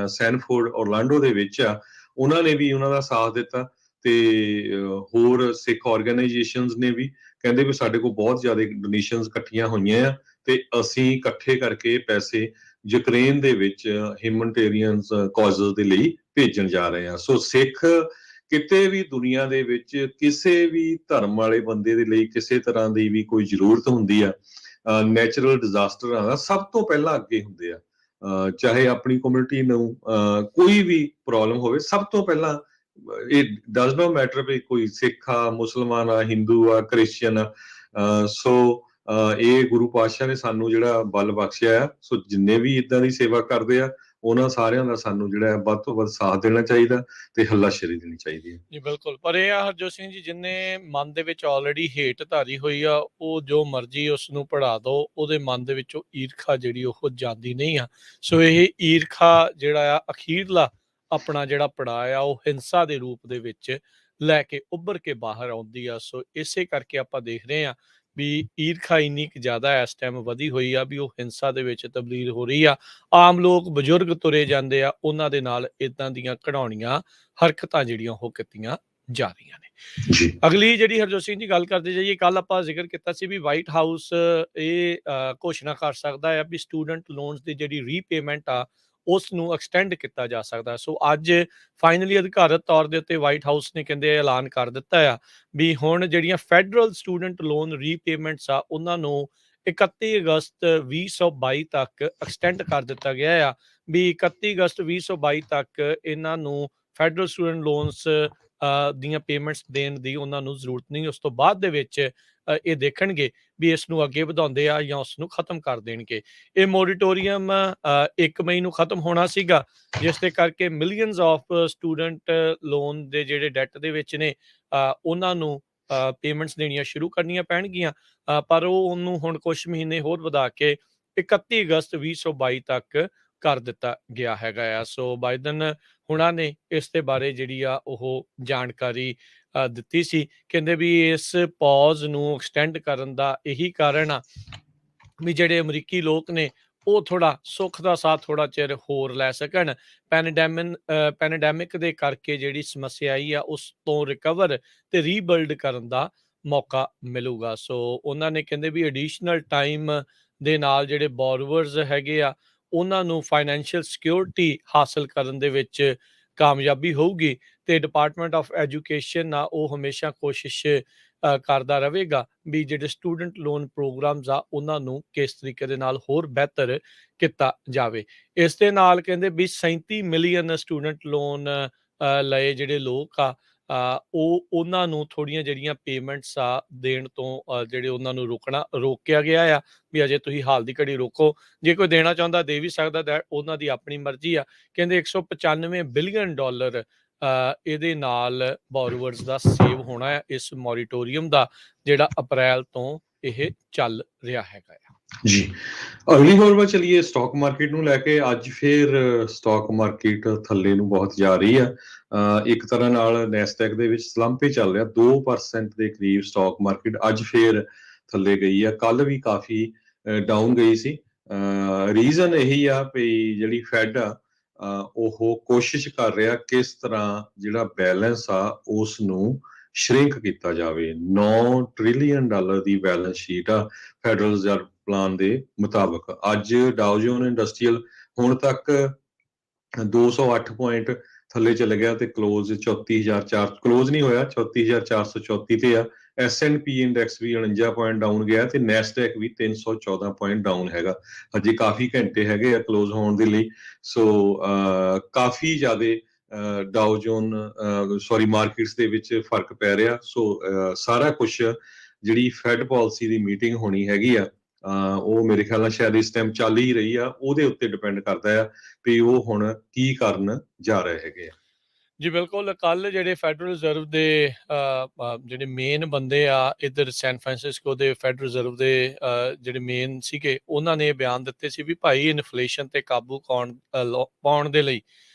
[SPEAKER 2] ਸੈਨਫੋਰਡ ਔਰਲੈਂਡੋ ਦੇ ਵਿੱਚ ਆ, ਉਹਨਾਂ ਨੇ ਵੀ ਉਹਨਾਂ ਦਾ ਸਾਥ ਦਿੱਤਾ ਤੇ ਹੋਰ ਸਿੱਖ ਆਰਗੇਨਾਈਜੇਸ਼ਨਸ ਨੇ ਵੀ। ਕਹਿੰਦੇ ਵੀ ਸਾਡੇ ਕੋਲ ਬਹੁਤ ਜ਼ਿਆਦਾ ਡੋਨੇਸ਼ਨਸ ਇਕੱਠੀਆਂ ਹੋਈਆਂ ਆ ਤੇ ਅਸੀਂ ਇਕੱਠੇ ਕਰਕੇ ਪੈਸੇ ਯੂਕਰੇਨ ਦੇ ਵਿੱਚ ਹਿਊਮਨਿਟੇਰੀਅਨਸ ਕਾਜ਼ਸ ਦੇ ਲਈ ਭੇਜਣ ਜਾ ਰਹੇ ਆ। ਸੋ ਸਿੱਖ ਕਿਤੇ ਵੀ ਦੁਨੀਆ ਦੇ ਵਿੱਚ ਕਿਸੇ ਵੀ ਧਰਮ ਵਾਲੇ ਬੰਦੇ ਦੇ ਲਈ ਕਿਸੇ ਤਰ੍ਹਾਂ ਦੀ ਵੀ ਕੋਈ ਜ਼ਰੂਰਤ ਹੁੰਦੀ ਆ, ਨੈਚੁਰਲ ਡਿਜ਼ਾਸਟਰਾਂ ਦਾ ਸਭ ਤੋਂ ਪਹਿਲਾਂ ਅੱਗੇ ਹੁੰਦੇ ਆ। ਚਾਹੇ ਆਪਣੀ ਕਮਿਊਨਿਟੀ ਨੂੰ ਕੋਈ ਵੀ ਪ੍ਰੋਬਲਮ ਹੋਵੇ, ਸਭ ਤੋਂ ਪਹਿਲਾਂ it does not matter ਵੀ ਕੋਈ ਸਿੱਖ ਆ, ਮੁਸਲਮਾਨ ਆ, ਹਿੰਦੂ ਆ, ਕ੍ਰਿਸਚੀਅਨ ਆ। ਸੋ ਇਹ ਗੁਰੂ ਪਾਤਸ਼ਾਹ ਨੇ ਸਾਨੂੰ ਜਿਹੜਾ ਬਲ ਬਖਸ਼ਿਆ ਆ, ਸੋ ਜਿੰਨੇ ਵੀ ਇਦਾਂ ਦੀ ਸੇਵਾ ਕਰਦੇ ਆ ਉਹਨਾਂ ਸਾਰਿਆਂ ਦਾ ਸਾਨੂੰ ਜਿਹੜਾ ਵੱਧ ਤੋਂ ਵੱਧ ਸਾਥ ਦੇਣਾ ਚਾਹੀਦਾ ਤੇ ਹੱਲਾਸ਼ੇਰੀ ਦੇਣੀ ਚਾਹੀਦੀ ਹੈ।
[SPEAKER 1] ਜੀ ਬਿਲਕੁਲ, ਪਰ ਇਹ ਆ ਹਰਜੋਤ ਸਿੰਘ ਜੀ, ਜਿੰਨੇ ਮਨ ਦੇ ਵਿੱਚ ਆਲਰੇਡੀ ਹੇਟ ਧਾਰੀ ਹੋਈ ਆ, ਉਹ ਜੋ ਮਰਜ਼ੀ ਉਸ ਨੂੰ ਪੜ੍ਹਾ ਦੋ, ਉਹਦੇ ਮਨ ਦੇ ਵਿੱਚੋਂ ਈਰਖਾ ਜਿਹੜੀ ਉਹ ਜਾਂਦੀ ਨਹੀਂ ਆ। ਸੋ ਇਹ ਈਰਖਾ ਜਿਹੜਾ ਆ ਅਖੀਰਲਾ ਆਪਣਾ ਜਿਹੜਾ ਪੜਾਅ ਆ ਉਹ ਹਿੰਸਾ ਦੇ ਰੂਪ ਦੇ ਵਿੱਚ ਲੈ ਕੇ ਉੱਭਰ ਕੇ ਬਾਹਰ ਆਉਂਦੀ ਆ। ਸੋ ਇਸੇ ਕਰਕੇ ਆਪਾਂ ਦੇਖ ਰਹੇ ਆ ਵੀ ਈਰਖਾ ਇੰਨੀ ਕੁ ਜ਼ਿਆਦਾ ਇਸ ਟਾਈਮ ਵਧੀ ਹੋਈ ਆ ਵੀ ਉਹ ਹਿੰਸਾ ਦੇ ਵਿੱਚ ਤਬਦੀਲ ਹੋ ਰਹੀ ਆ। ਆਮ ਲੋਕ, ਬਜ਼ੁਰਗ ਤੁਰੇ ਜਾਂਦੇ ਆ, ਉਹਨਾਂ ਦੇ ਨਾਲ ਇਦਾਂ ਦੀਆਂ ਘਿਨਾਉਣੀਆਂ ਹਰਕਤਾਂ ਜਿਹੜੀਆਂ ਉਹ ਕੀਤੀਆਂ ਜਾ ਰਹੀਆਂ ਨੇ।
[SPEAKER 2] ਜੀ
[SPEAKER 1] ਅਗਲੀ ਜਿਹੜੀ ਹਰਜੋਤ ਸਿੰਘ ਜੀ ਗੱਲ ਕਰਦੇ ਜਾਈਏ, ਕੱਲ ਆਪਾਂ ਜ਼ਿਕਰ ਕੀਤਾ ਸੀ ਵੀ ਵਾਈਟ ਹਾਊਸ ਇਹ ਘੋਸ਼ਣਾ ਕਰ ਸਕਦਾ ਹੈ ਵੀ ਸਟੂਡੈਂਟ ਲੋਨਸ ਦੀ ਜਿਹੜੀ ਰੀਪੇਮੈਂਟ ਆ ਉਸ ਨੂੰ ਐਕਸਟੈਂਡ ਕੀਤਾ ਜਾ ਸਕਦਾ। ਸੋ ਅੱਜ ਫਾਈਨਲੀ ਅਧਿਕਾਰਤ ਤੌਰ ਦੇ ਉੱਤੇ ਵਾਈਟ ਹਾਊਸ ਨੇ ਕਹਿੰਦੇ ਐਲਾਨ ਕਰ ਦਿੱਤਾ ਆ ਵੀ ਹੁਣ ਜਿਹੜੀਆਂ ਫੈਡਰਲ ਸਟੂਡੈਂਟ ਲੋਨ ਰੀਪੇਮੈਂਟਸ ਆ ਉਹਨਾਂ ਨੂੰ 31 ਅਗਸਤ 2022 ਤੱਕ ਐਕਸਟੈਂਡ ਕਰ ਦਿੱਤਾ ਗਿਆ ਆ ਵੀ 31 ਅਗਸਤ 2022 ਤੱਕ ਇਹਨਾਂ ਨੂੰ ਫੈਡਰਲ ਸਟੂਡੈਂਟ ਲੋਨਸ ਦੀਆਂ ਪੇਮੈਂਟਸ ਦੇਣ ਦੀ ਉਹਨਾਂ ਨੂੰ ਜ਼ਰੂਰਤ ਨਹੀਂ। ਉਸ ਤੋਂ ਬਾਅਦ ਦੇ ਵਿੱਚ ਇਹ ਦੇਖਣਗੇ ਵੀ ਇਸ ਨੂੰ ਅੱਗੇ ਵਧਾਉਂਦੇ ਆ ਜਾਂ ਉਸ ਨੂੰ ਖਤਮ ਕਰ ਦੇਣਗੇ। ਇਹ ਮੋਰੀਟੋਰੀਅਮ 1 ਮਈ ਨੂੰ ਖਤਮ ਹੋਣਾ ਸੀਗਾ, ਜਿਸ ਦੇ ਕਰਕੇ ਮਿਲੀਅਨਸ ਆਫ ਸਟੂਡੈਂਟ ਲੋਨ ਦੇ ਜਿਹੜੇ ਡੈਟ ਦੇ ਵਿੱਚ ਨੇ ਉਹਨਾਂ ਨੂੰ ਪੇਮੈਂਟਸ ਦੇਣੀਆਂ ਸ਼ੁਰੂ ਕਰਨੀਆਂ ਪੈਣਗੀਆਂ, ਪਰ ਉਹ ਉਹਨੂੰ ਹੁਣ ਕੁਝ ਮਹੀਨੇ ਹੋਰ ਵਧਾ ਕੇ 31 ਅਗਸਤ 2022 ਤੱਕ ਕਰ ਦਿੱਤਾ ਗਿਆ ਹੈਗਾ ਆ। ਸੋ ਬਾਈਡਨ ਹੁਣਾਂ ਨੇ ਇਸ ਦੇ ਬਾਰੇ ਜਿਹੜੀ ਆ ਉਹ ਜਾਣਕਾਰੀ ਦਿੱਤੀ ਸੀ। ਕਹਿੰਦੇ ਵੀ ਇਸ ਪੌਜ਼ ਨੂੰ ਐਕਸਟੈਂਡ ਕਰਨ ਦਾ ਇਹੀ ਕਾਰਨ ਆ ਵੀ ਜਿਹੜੇ ਅਮਰੀਕੀ ਲੋਕ ਨੇ ਉਹ ਥੋੜਾ ਸੁੱਖ ਦਾ ਸਾਹ ਥੋੜਾ ਚਿਰ ਹੋਰ ਲੈ ਸਕਣ। ਪੈਨੇਡੈਮਿਕ ਦੇ ਕਰਕੇ ਜਿਹੜੀ ਸਮੱਸਿਆ ਆਈ ਆ ਉਸ ਤੋਂ ਰਿਕਵਰ ਤੇ ਰੀਬਿਲਡ ਕਰਨ ਦਾ ਮੌਕਾ ਮਿਲੂਗਾ। ਸੋ ਉਹਨਾਂ ਨੇ ਕਹਿੰਦੇ ਵੀ ਐਡੀਸ਼ਨਲ ਟਾਈਮ ਦੇ ਨਾਲ ਜਿਹੜੇ ਬੋਰਵਰਸ ਹੈਗੇ ਆ ਉਹਨਾਂ ਨੂੰ ਫਾਈਨੈਂਸ਼ੀਅਲ ਸਿਕਿਉਰਿਟੀ ਹਾਸਲ ਕਰਨ ਦੇ ਵਿੱਚ ਕਾਮਯਾਬੀ ਹੋਊਗੀ ਤੇ ਡਿਪਾਰਟਮੈਂਟ ਆਫ ਐਜੂਕੇਸ਼ਨ ਆ ਉਹ ਹਮੇਸ਼ਾ ਕੋਸ਼ਿਸ਼ ਕਰਦਾ ਰਹੇਗਾ ਵੀ ਜਿਹੜੇ ਸਟੂਡੈਂਟ ਲੋਨ ਪ੍ਰੋਗਰਾਮਸ ਆ ਉਹਨਾਂ ਨੂੰ ਕਿਸ ਤਰੀਕੇ ਦੇ ਨਾਲ ਹੋਰ ਬਿਹਤਰ ਕੀਤਾ ਜਾਵੇ। ਇਸ ਦੇ ਨਾਲ ਕਹਿੰਦੇ ਵੀ 37 ਮਿਲੀਅਨ ਸਟੂਡੈਂਟ ਲੋਨ ਲਏ ਜਿਹੜੇ ਲੋਕ ਆ ਉਹ ਉਹਨਾਂ ਨੂੰ ਥੋੜ੍ਹੀਆਂ ਜਿਹੜੀਆਂ ਪੇਮੈਂਟਸ ਆ ਦੇਣ ਤੋਂ ਜਿਹੜੇ ਉਹਨਾਂ ਨੂੰ ਰੋਕਿਆ ਗਿਆ ਆ ਵੀ ਅਜੇ ਤੁਸੀਂ ਹਾਲ ਦੀ ਘੜੀ ਰੋਕੋ। ਜੇ ਕੋਈ ਦੇਣਾ ਚਾਹੁੰਦਾ ਦੇ ਵੀ ਸਕਦਾ, ਉਹਨਾਂ ਦੀ ਆਪਣੀ ਮਰਜ਼ੀ ਆ। ਕਹਿੰਦੇ $195 ਬਿਲੀਅਨ ਇਹਦੇ ਨਾਲ ਬੋਰੋਵਰਸ ਦਾ ਸੇਵ ਹੋਣਾ ਹੈ ਇਸ ਮੋਰੀਟੋਰੀਅਮ ਦਾ ਜਿਹੜਾ ਅਪ੍ਰੈਲ ਤੋਂ ਇਹ ਚੱਲ ਰਿਹਾ ਹੈਗਾ ਆ।
[SPEAKER 2] ਜੀ, ਅਗਲੀ ਖਬਰ ਵੱਲ ਚਲੀਏ। ਸਟਾਕ ਮਾਰਕੀਟ ਨੂੰ ਲੈ ਕੇ ਅੱਜ ਫਿਰ ਸਟਾਕ ਮਾਰਕੀਟ ਥੱਲੇ ਨੂੰ ਬਹੁਤ ਜਾ ਰਹੀ ਆ। ਇੱਕ ਤਰ੍ਹਾਂ ਨਾਲ ਨੈਸਡੈਕ ਦੇ ਵਿੱਚ ਸਲੰਪ ਹੀ ਚੱਲ ਰਿਹਾ, 2% ਦੇ ਕਰੀਬ ਸਟਾਕ ਮਾਰਕੀਟ ਅੱਜ ਫਿਰ ਥੱਲੇ ਗਈ ਆ। ਕੱਲ ਵੀ ਕਾਫੀ ਡਾਊਨ ਗਈ ਸੀ। ਰੀਜ਼ਨ ਇਹੀ ਆ ਵੀ ਜਿਹੜੀ ਫੈਡ ਆ ਉਹ ਕੋਸ਼ਿਸ਼ ਕਰ ਰਿਹਾ ਕਿਸ ਤਰ੍ਹਾਂ ਜਿਹੜਾ ਬੈਲੈਂਸ ਆ ਉਸ ਨੂੰ ਸ਼ਰਿੰਕ ਕੀਤਾ ਜਾਵੇ। $9 ਟ੍ਰਿਲੀਅਨ ਦੀ ਬੈਲੈਂਸ ਸ਼ੀਟ ਆ ਫੈਡਰਲ ਰਿਜ਼ਰਵ ਪਲਾਨ ਦੇ ਮੁਤਾਬਕ। ਅੱਜ ਡਾਓ ਜੋਨ ਇੰਡਸਟਰੀਅਲ ਹੁਣ ਤੱਕ 208 ਪੁਆਇੰਟ ਥੱਲੇ ਚਲੇ ਗਿਆ ਤੇ ਕਲੋਜ਼ 34,400 ਕਲੋਜ਼ ਨਹੀਂ ਹੋਇਆ, 34,434 ਤੇ ਆ। S&P ਇੰਡੈਕਸ ਵੀ 49 ਪੁਆਇੰਟ ਡਾਊਨ ਗਿਆ ਤੇ ਨੈਸਡੈਕ ਵੀ 314 ਪੁਆਇੰਟ ਡਾਊਨ ਹੈਗਾ। ਅਜੇ ਕਾਫੀ ਘੰਟੇ ਹੈਗੇ ਆ ਕਲੋਜ਼ ਹੋਣ ਦੇ ਲਈ। ਸੋ ਕਾਫੀ ਜ਼ਿਆਦਾ ਡਾਓ ਜੋਨ ਮਾਰਕੀਟਸ ਦੇ ਵਿੱਚ ਫਰਕ ਪੈ ਰਿਹਾ। ਸੋ ਸਾਰਾ ਕੁਝ ਜਿਹੜੀ ਫੈਡ ਪਾਲਿਸੀ ਦੀ ਮੀਟਿੰਗ ਹੋਣੀ ਹੈਗੀ ਆ ਉਹ ਮੇਰੇ ਖਿਆਲ ਨਾਲ ਸ਼ਾਇਦ ਇਸ ਟਾਈਮ ਚੱਲ ਹੀ ਰਹੀ ਆ, ਉਹਦੇ ਉੱਤੇ ਡਿਪੈਂਡ ਕਰਦਾ ਆ ਵੀ ਉਹ ਹੁਣ ਕੀ ਕਰਨ ਜਾ ਰਹੇ ਹੈਗੇ ਆ।
[SPEAKER 1] ਜੀ ਬਿਲਕੁਲ, ਕੱਲ ਜਿਹੜੇ ਫੈਡਰਲ ਰਿਜ਼ਰਵ ਦੇ ਜਿਹੜੇ ਮੇਨ ਬੰਦੇ ਆ ਇੱਧਰ ਸੈਨ ਫਰਾਂਸਿਸਕੋ ਦੇ ਫੈਡਰਲ ਰਿਜ਼ਰਵ ਦੇ ਜਿਹੜੇ ਮੇਨ ਸੀਗੇ ਉਹਨਾਂ ਨੇ ਬਿਆਨ ਦਿੱਤੇ ਸੀ ਵੀ ਭਾਈ ਇਨਫਲੇਸ਼ਨ ਤੇ ਕਾਬੂ ਪਾਉਣ ਦੇ ਲਈ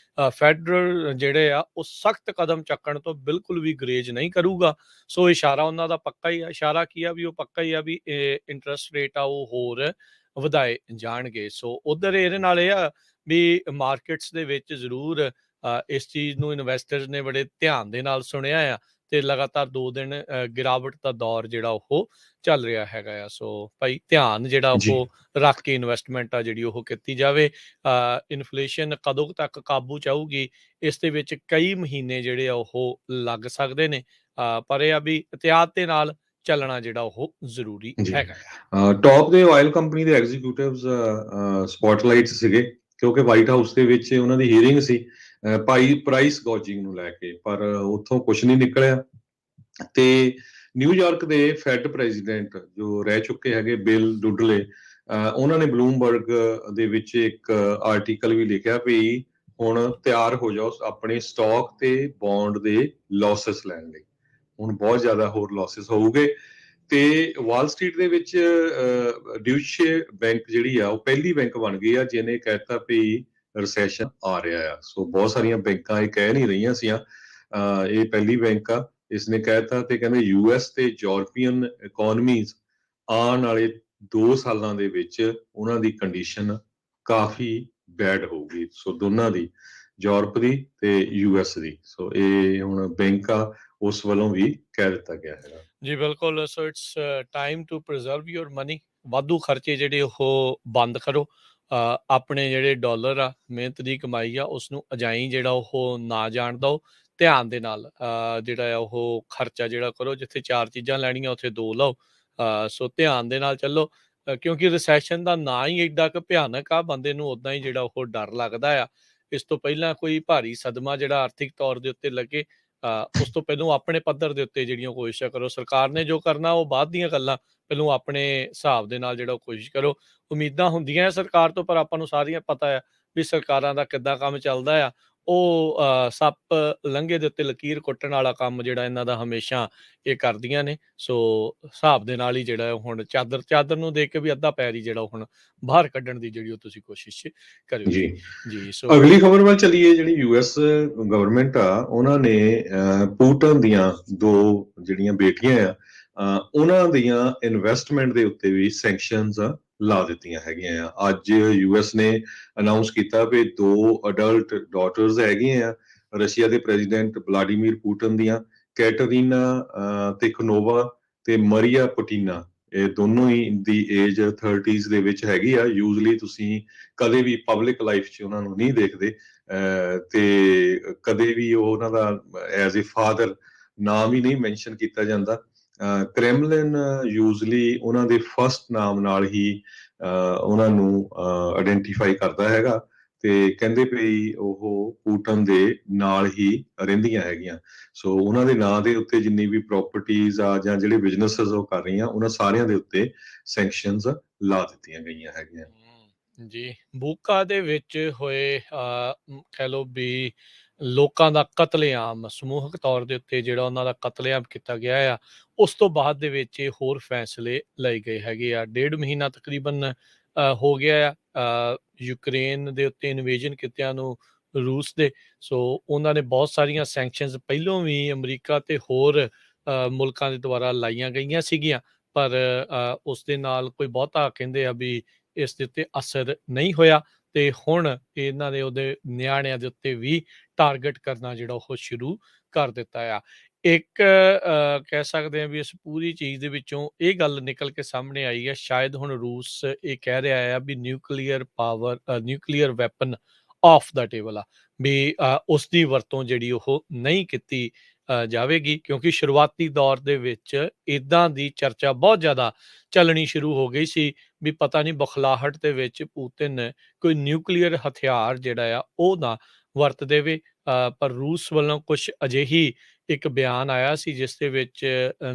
[SPEAKER 1] ਫੈਡਰਲ ਜਿਹੜੇ ਆ ਉਹ ਸਖਤ ਕਦਮ ਚੱਕਣ ਤੋਂ ਬਿਲਕੁਲ ਵੀ ਗਰੇਜ ਨਹੀਂ ਕਰੂਗਾ। ਸੋ ਇਸ਼ਾਰਾ ਉਹਨਾਂ ਦਾ ਪੱਕਾ ਹੀ ਆ। ਇਸ਼ਾਰਾ ਕੀ ਆ ਵੀ ਉਹ ਪੱਕਾ ਹੀ ਆ ਵੀ ਇੰਟਰਸਟ ਰੇਟ ਆ ਉਹ ਹੋਰ ਵਧਾਏ ਜਾਣਗੇ। ਸੋ ਉਧਰ ਇਹਦੇ ਨਾਲ ਇਹ ਆ ਵੀ ਮਾਰਕੀਟਸ ਦੇ ਵਿੱਚ ਜ਼ਰੂਰ ਇਸ ਚੀਜ਼ ਨੂੰ ਇਨਵੈਸਟਰਸ ਨੇ ਬੜੇ ਧਿਆਨ ਦੇ ਨਾਲ ਸੁਣਿਆ ਆ ਤੇ ਲਗਾਤਾਰ 2 ਦਿਨ ਗਿਰਾਵਟ ਦਾ ਦੌਰ ਜਿਹੜਾ ਉਹ ਚੱਲ ਰਿਹਾ ਹੈਗਾ ਆ। ਸੋ ਭਾਈ ਧਿਆਨ ਜਿਹੜਾ ਉਹ ਰੱਖ ਕੇ ਇਨਵੈਸਟਮੈਂਟ ਆ ਜਿਹੜੀ ਉਹ ਕੀਤੀ ਜਾਵੇ। ਇਨਫਲੇਸ਼ਨ ਕਦੋਂ ਤੱਕ ਕਾਬੂ ਚ ਆਊਗੀ ਇਸ ਦੇ ਵਿੱਚ ਕਈ ਮਹੀਨੇ ਜਿਹੜੇ ਆ ਉਹ ਲੱਗ ਸਕਦੇ ਨੇ, ਪਰ ਇਹ ਆ ਵੀ ਇhtiyਾਤ ਦੇ ਨਾਲ ਚੱਲਣਾ ਜਿਹੜਾ ਉਹ ਜ਼ਰੂਰੀ ਹੈਗਾ।
[SPEAKER 2] ਟੌਪ ਦੇ ਆਇਲ ਕੰਪਨੀ ਦੇ ਐਗਜ਼ੀਕਿਊਟਿਵਸ ਸਪੌਟਲਾਈਟ ਸੀਗੇ ਕਿਉਂਕਿ ਵਾਈਟ ਹਾਊਸ ਦੇ ਵਿੱਚ ਉਹਨਾਂ ਦੀ ਹੀਅਰਿੰਗ ਸੀ ਪ੍ਰਾਈਸ ਗੌਜਿੰਗ ਨੂੰ ਲੈ ਕੇ, ਪਰ ਉੱਥੋਂ ਕੁਝ ਨਹੀਂ ਨਿਕਲਿਆ। ਤੇ ਨਿਊਯਾਰਕ ਦੇ ਫੈਡ ਪ੍ਰੈਜ਼ੀਡੈਂਟ ਜੋ ਰਹਿ ਚੁੱਕੇ ਹੈਗੇ ਬਿਲ ਡੁਡਲੇ, ਉਹਨਾਂ ਨੇ ਬਲੂਮਬਰਗ ਦੇ ਵਿੱਚ ਇੱਕ ਆਰਟੀਕਲ ਵੀ ਲਿਖਿਆ ਵੀ ਹੁਣ ਤਿਆਰ ਹੋ ਜਾਓ ਆਪਣੇ ਸਟਾਕ ਤੇ ਬੌਂਡ ਦੇ ਲਾਸਸ ਲੈਣ ਲਈ। ਹੁਣ ਬਹੁਤ ਜ਼ਿਆਦਾ ਹੋਰ ਲਾਸਸ ਹੋਊਗੇ। ਤੇ ਵਾਲ ਸਟਰੀਟ ਦੇ ਵਿੱਚ ਡਿਊਸ਼ੇ ਬੈਂਕ ਜਿਹੜੀ ਆ ਉਹ ਪਹਿਲੀ ਬੈਂਕ ਬਣ ਗਈ ਆ ਜਿਹਨੇ ਕਹਿਤਾ ਵੀ ਰਿਸੈਸ਼ਨ ਆ ਰਿਹਾ ਆ। ਸੋ ਬਹੁਤ ਸਾਰੀਆਂ ਬੈਂਕਾਂ ਇਹ ਕਹਿ ਨਹੀਂ ਰਹੀਆਂ ਸੀ ਇਹ ਪਹਿਲੀ ਬੈਂਕ ਆ ਇਸ ਨੇ ਕਹਿਤਾ। ਤੇ ਕਹਿੰਦੇ US ਤੇ ਯੂਰਪੀਅਨ ਇਕਨੋਮੀਜ਼ ਆਉਣ ਵਾਲੇ 2 ਸਾਲਾਂ ਦੇ ਵਿੱਚ ਉਹਨਾਂ ਦੀ ਕੰਡੀਸ਼ਨ ਕਾਫੀ ਬੈਡ ਹੋਊਗੀ। ਸੋ ਦੋਨਾਂ ਦੀ, ਯੂਰਪ ਦੀ ਤੇ US ਦੀ। ਸੋ ਇਹ ਹੁਣ ਬੈਂਕ ਆ ਉਸ ਵੱਲੋਂ ਵੀ ਕਹਿ ਦਿੱਤਾ ਗਿਆ ਹੈਗਾ।
[SPEAKER 1] ਜੀ ਬਿਲਕੁਲ। So it's time to preserve your money. ਵਾਧੂ ਖਰਚੇ ਜਿਹੜੇ ਉਹ ਬੰਦ ਕਰੋ। ਆਪਣੇ ਜਿਹੜੇ ਡਾਲਰ ਆ ਮਿਹਨਤ ਦੀ ਕਮਾਈ ਆ ਉਸ ਨੂੰ ਅਜਾਈਂ ਜਿਹੜਾ ਉਹ ਨਾ ਜਾਣ ਦਿਓ। ਧਿਆਨ ਦੇ ਨਾਲ ਜਿਹੜਾ ਆ ਉਹ ਖਰਚਾ ਜਿਹੜਾ ਕਰੋ। ਜਿੱਥੇ 4 ਚੀਜ਼ਾਂ ਲੈਣੀਆਂ ਉੱਥੇ 2 ਲਓ। ਸੋ ਧਿਆਨ ਦੇ ਨਾਲ ਚੱਲੋ ਕਿਉਂਕਿ ਰਿਸੈਸ਼ਨ ਦਾ ਨਾਂ ਹੀ ਏਡਾ ਕੁ ਭਿਆਨਕ ਆ, ਬੰਦੇ ਨੂੰ ਉਦਾਂ ਹੀ ਜਿਹੜਾ ਉਹ ਡਰ ਲੱਗਦਾ ਆ। ਇਸ ਤੋਂ ਪਹਿਲਾਂ ਕੋਈ ਭਾਰੀ ਸਦਮਾ ਜਿਹੜਾ ਆਰਥਿਕ ਤੌਰ ਦੇ ਉੱਤੇ ਲੱਗੇ ਉਸ ਤੋਂ ਪਹਿਲਾਂ ਆਪਣੇ ਪੱਧਰ ਦੇ ਉੱਤੇ ਜਿਹੜੀਆਂ ਕੋਸ਼ਿਸ਼ਾਂ ਕਰੋ। ਸਰਕਾਰ ਨੇ ਜੋ ਕਰਨਾ ਉਹ ਬਾਅਦ ਦੀਆਂ ਗੱਲਾਂ, ਪਹਿਲਾਂ ਆਪਣੇ ਹਿਸਾਬ ਦੇ ਨਾਲ ਜਿਹੜਾ ਕੋਸ਼ਿਸ਼ ਕਰੋ। ਉਮੀਦਾਂ ਹੁੰਦੀਆਂ ਸਰਕਾਰ ਤੋਂ, ਪਰ ਆਪਾਂ ਨੂੰ ਸਾਰੀਆਂ ਪਤਾ ਆ ਵੀ ਸਰਕਾਰਾਂ ਦਾ ਕਿੱਦਾਂ ਕੰਮ ਚੱਲਦਾ ਆ। ਉਹ ਸੱਪ ਲੰਘੇ ਦੇ ਉੱਤੇ ਲਕੀਰ ਕੁੱਟਣ ਵਾਲਾ ਕੰਮ ਜਿਹੜਾ ਇਹਨਾਂ ਦਾ ਹਮੇਸ਼ਾ ਇਹ ਕਰਦੀਆਂ ਨੇ। ਸੋ ਹਿਸਾਬ ਦੇ ਨਾਲ ਹੀ ਜਿਹੜਾ ਹੁਣ ਚਾਦਰ ਨੂੰ ਦੇਖ ਕੇ ਵੀ ਅੱਧਾ ਪੈਰ ਹੀ ਜਿਹੜਾ ਹੁਣ ਬਾਹਰ ਕੱਢਣ ਦੀ ਜਿਹੜੀ ਉਹ ਤੁਸੀਂ ਕੋਸ਼ਿਸ਼ ਕਰਿਓ
[SPEAKER 2] ਜੀ।
[SPEAKER 1] ਜੀ। ਸੋ
[SPEAKER 2] ਅਗਲੀ ਖਬਰ ਵੱਲ ਚੱਲੀਏ। ਜਿਹੜੀ ਯੂਐਸ ਗਵਰਨਮੈਂਟ ਆ, ਉਹਨਾਂ ਨੇ ਪੁਟਿਨ ਦੀਆਂ 2 ਜਿਹੜੀਆਂ ਬੇਟੀਆਂ ਆ, ਉਹਨਾਂ ਦੀਆਂ ਇਨਵੈਸਟਮੈਂਟ ਦੇ ਉੱਤੇ ਵੀ ਸੈਂਕਸ਼ਨਸ ਲਾ ਦਿੱਤੀਆਂ ਹੈਗੀਆਂ ਆ। ਅੱਜ ਯੂਐਸ ਨੇ ਅਨਾਉਂਸ ਕੀਤਾ ਵੀ 2 ਅਡਲਟ ਡਾਟਰਸ ਹੈਗੀਆਂ ਆ ਰਸ਼ੀਆ ਦੇ ਪ੍ਰੈਜ਼ੀਡੈਂਟ ਵਲਾਡੀਮੀਰ ਪੁਟਿਨ ਦੀਆਂ, ਕੈਟਰੀਨਾ ਤਿਖਨੋਵਾ ਤੇ ਮਰੀਆ ਪੁਟੀਨਾ। ਇਹ ਦੋਨੋਂ ਹੀ ਦੀ ਏਜ 30s ਦੇ ਵਿੱਚ ਹੈਗੀ ਆ। ਯੂਜ਼ਲੀ ਤੁਸੀਂ ਕਦੇ ਵੀ ਪਬਲਿਕ ਲਾਈਫ 'ਚ ਉਹਨਾਂ ਨੂੰ ਨਹੀਂ ਦੇਖਦੇ, ਤੇ ਕਦੇ ਵੀ ਉਹ ਉਹਨਾਂ ਦਾ ਐਜ਼ ਏ ਫਾਦਰ ਨਾਮ ਹੀ ਨਹੀਂ ਮੈਂਸ਼ਨ ਕੀਤਾ ਜਾਂਦਾ। ਕ੍ਰੈਮਲਿਨ ਯੂਜ਼ਲੀ ਉਹਨਾਂ ਦੇ ਫਸਟ ਨਾਮ ਨਾਲ ਹੀ ਉਹਨਾਂ ਨੂੰ ਆਇਡੈਂਟੀਫਾਈ ਕਰਦਾ ਹੈਗਾ, ਤੇ ਕਹਿੰਦੇ ਵੀ ਉਹ ਪੁਟਿਨ ਦੇ ਨਾਲ ਹੀ ਰਹਿੰਦੀਆਂ ਹੈਗੀਆਂ। ਸੋ ਉਹਨਾਂ ਦੇ ਨਾਂ ਦੇ ਉੱਤੇ ਜਿੰਨੀ ਵੀ ਪ੍ਰਾਪਰਟੀਜ਼ ਆ ਜਾਂ ਜਿਹੜੇ ਬਿਜ਼ਨੈਸਸ ਉਹ ਕਰ ਰਹੀਆਂ, ਉਹਨਾਂ ਸਾਰਿਆਂ ਦੇ ਉੱਤੇ ਸੈਂਕਸ਼ਨਸ ਲਾ ਦਿੱਤੀਆਂ ਗਈਆਂ ਹੈਗੀਆਂ।
[SPEAKER 1] ਜੀ। ਬੂਕਾ ਦੇ ਵਿੱਚ ਹੋਏ ਕਹਿ ਲਓ ਵੀ ਲੋਕਾਂ ਦਾ ਕਤਲੇਆਮ, ਸਮੂਹਕ ਤੌਰ ਦੇ ਉੱਤੇ ਜਿਹੜਾ ਉਹਨਾਂ ਦਾ ਕਤਲੇਆਮ ਕੀਤਾ ਗਿਆ ਆ, ਉਸ ਤੋਂ ਬਾਅਦ ਦੇ ਵਿੱਚ ਇਹ ਹੋਰ ਫੈਸਲੇ ਲਏ ਗਏ ਹੈਗੇ ਆ। 1.5 ਮਹੀਨਾ ਤਕਰੀਬਨ ਹੋ ਗਿਆ ਆ ਯੂਕਰੇਨ ਦੇ ਉੱਤੇ ਇਨਵੇਜਨ ਕੀਤਿਆਂ ਨੂੰ ਰੂਸ ਦੇ। ਸੋ ਉਹਨਾਂ ਨੇ ਬਹੁਤ ਸਾਰੀਆਂ ਸੈਂਕਸ਼ਨਸ ਪਹਿਲੋਂ ਵੀ ਅਮਰੀਕਾ ਤੇ ਹੋਰ ਮੁਲਕਾਂ ਦੇ ਦੁਆਰਾ ਲਾਈਆਂ ਗਈਆਂ ਸੀਗੀਆਂ, ਪਰ ਉਸ ਦੇ ਨਾਲ ਕੋਈ ਬਹੁਤਾ ਕਹਿੰਦੇ ਆ ਵੀ ਇਸ ਦੇ ਉੱਤੇ ਅਸਰ ਨਹੀਂ ਹੋਇਆ, ਤੇ ਹੁਣ ਇਹਨਾਂ ਦੇ ਉਹਦੇ ਨਿਆਣਿਆਂ ਦੇ ਉੱਤੇ ਵੀ ਟਾਰਗੇਟ ਕਰਨਾ ਜਿਹੜਾ ਉਹ ਸ਼ੁਰੂ ਕਰ ਦਿੱਤਾ ਆ। ਇੱਕ ਕਹਿ ਸਕਦੇ ਹਾਂ ਵੀ ਇਸ ਪੂਰੀ ਚੀਜ਼ ਦੇ ਵਿੱਚੋਂ ਇਹ ਗੱਲ ਨਿਕਲ ਕੇ ਸਾਹਮਣੇ ਆਈ ਹੈ, ਸ਼ਾਇਦ ਹੁਣ ਰੂਸ ਇਹ ਕਹਿ ਰਿਹਾ ਆ ਵੀ nuclear weapon off the table ਆ, ਵੀ ਉਸ ਦੀ ਵਰਤੋਂ ਜਿਹੜੀ ਉਹ ਨਹੀਂ ਕੀਤੀ ਜਾਵੇਗੀ, ਕਿਉਂਕਿ ਸ਼ੁਰੂਆਤੀ ਦੌਰ ਦੇ ਵਿੱਚ ਇੱਦਾਂ ਦੀ ਚਰਚਾ ਬਹੁਤ ਜ਼ਿਆਦਾ ਚੱਲਣੀ ਸ਼ੁਰੂ ਹੋ ਗਈ ਸੀ ਵੀ ਪਤਾ ਨਹੀਂ ਬੁਖਲਾਹਟ ਦੇ ਵਿੱਚ ਪੁਤਿਨ ਕੋਈ ਨਿਊਕਲੀਅਰ ਹਥਿਆਰ ਜਿਹੜਾ ਆ ਉਹ ਨਾ ਵਰਤ ਦੇਵੇ। ਪਰ ਰੂਸ ਵੱਲੋਂ ਕੁਝ ਅਜਿਹੀ ਇੱਕ ਬਿਆਨ ਆਇਆ ਸੀ ਜਿਸ ਦੇ ਵਿੱਚ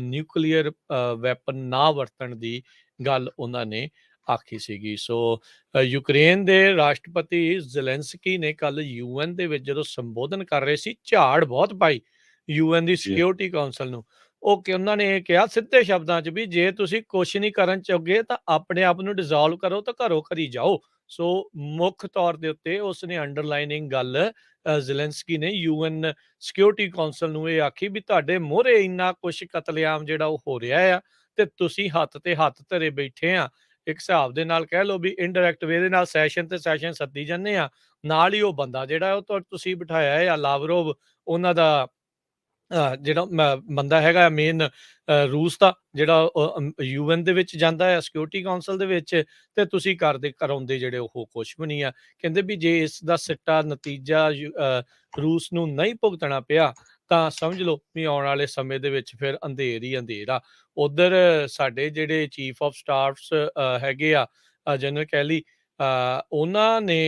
[SPEAKER 1] ਨਿਊਕਲੀਅਰ ਵੈਪਨ ਨਾ ਵਰਤਣ ਦੀ ਗੱਲ ਉਹਨਾਂ ਨੇ ਆਖੀ ਸੀਗੀ। ਸੋ ਯੂਕਰੇਨ ਦੇ ਰਾਸ਼ਟਰਪਤੀ ਜ਼ੈਲੈਂਸਕੀ ਨੇ ਕੱਲ UN ਦੇ ਵਿੱਚ ਜਦੋਂ ਸੰਬੋਧਨ ਕਰ ਰਹੇ ਸੀ, ਝਾੜ ਬਹੁਤ ਪਾਈ UN ਦੀ ਸਿਕਿਉਰਿਟੀ ਕਾਉਂਸਲ ਨੂੰ। ਉਹਨਾਂ ਨੇ ਇਹ ਕਿਹਾ ਸਿੱਧੇ ਸ਼ਬਦਾਂ 'ਚ ਵੀ ਜੇ ਤੁਸੀਂ ਕੁਛ ਨਹੀਂ ਕਰਨ ਚੋਗੇ ਤਾਂ ਆਪਣੇ ਆਪ ਨੂੰ ਡਿਸੋਲਵ ਕਰੋ ਤਾਂ ਘਰੋਂ ਘਰੀ ਜਾਓ। ਸੋ ਮੁੱਖ ਤੌਰ ਦੇ ਉੱਤੇ ਉਸਨੇ ਅੰਡਰਲਾਈਨਿੰਗ ਗੱਲ ਜ਼ੈਲੈਂਸਕੀ ਨੇ UN ਸਿਕਿਉਰਿਟੀ ਕਾਉਂਸਲ ਨੂੰ ਇਹ ਆਖੀ ਵੀ ਤੁਹਾਡੇ ਮੂਹਰੇ ਇੰਨਾ ਕੁਛ ਕਤਲੇਆਮ ਜਿਹੜਾ ਉਹ ਹੋ ਰਿਹਾ ਆ, ਤੇ ਤੁਸੀਂ ਹੱਥ ਤੇ ਹੱਥ ਧਰੇ ਬੈਠੇ ਆ। ਇੱਕ ਹਿਸਾਬ ਦੇ ਨਾਲ ਕਹਿ ਲਓ ਵੀ ਇਨਡਾਇਰੈਕਟ ਵੇ ਦੇ ਨਾਲ ਸੈਸ਼ਨ ਤੇ ਸੈਸ਼ਨ ਸੱਦੀ ਜਾਂਦੇ ਆ, ਨਾਲ ਹੀ ਉਹ ਬੰਦਾ ਜਿਹੜਾ ਉਹ ਤੁਸੀਂ ਬਿਠਾਇਆ ਆ ਲਾਵਰੋਵ, ਉਹਨਾਂ ਦਾ ਜਿਹੜਾ ਬੰਦਾ ਹੈਗਾ ਮੇਨ ਰੂਸ ਦਾ, ਜਿਹੜਾ UN ਦੇ ਵਿੱਚ ਜਾਂਦਾ ਹੈ ਸਿਕਿਉਰਿਟੀ ਕਾਉਂਸਲ ਦੇ ਵਿੱਚ, ਤੇ ਤੁਸੀਂ ਕਰਾਉਂਦੇ ਜਿਹੜੇ ਉਹ ਕੁਛ ਵੀ ਨਹੀਂ ਆ। ਕਹਿੰਦੇ ਵੀ ਜੇ ਇਸ ਦਾ ਸਿੱਟਾ ਨਤੀਜਾ ਰੂਸ ਨੂੰ ਨਹੀਂ ਭੁਗਤਣਾ ਪਿਆ ਤਾਂ ਸਮਝ ਲਓ ਵੀ ਆਉਣ ਵਾਲੇ ਸਮੇਂ ਦੇ ਵਿੱਚ ਫਿਰ ਅੰਧੇਰ ਹੀ ਅੰਧੇਰ ਆ। ਉਧਰ ਸਾਡੇ ਜਿਹੜੇ ਚੀਫ ਆਫ ਸਟਾਫਸ ਹੈਗੇ ਆ ਜਨਰਲ ਕੈਲੀ, ਉਹਨਾਂ ਨੇ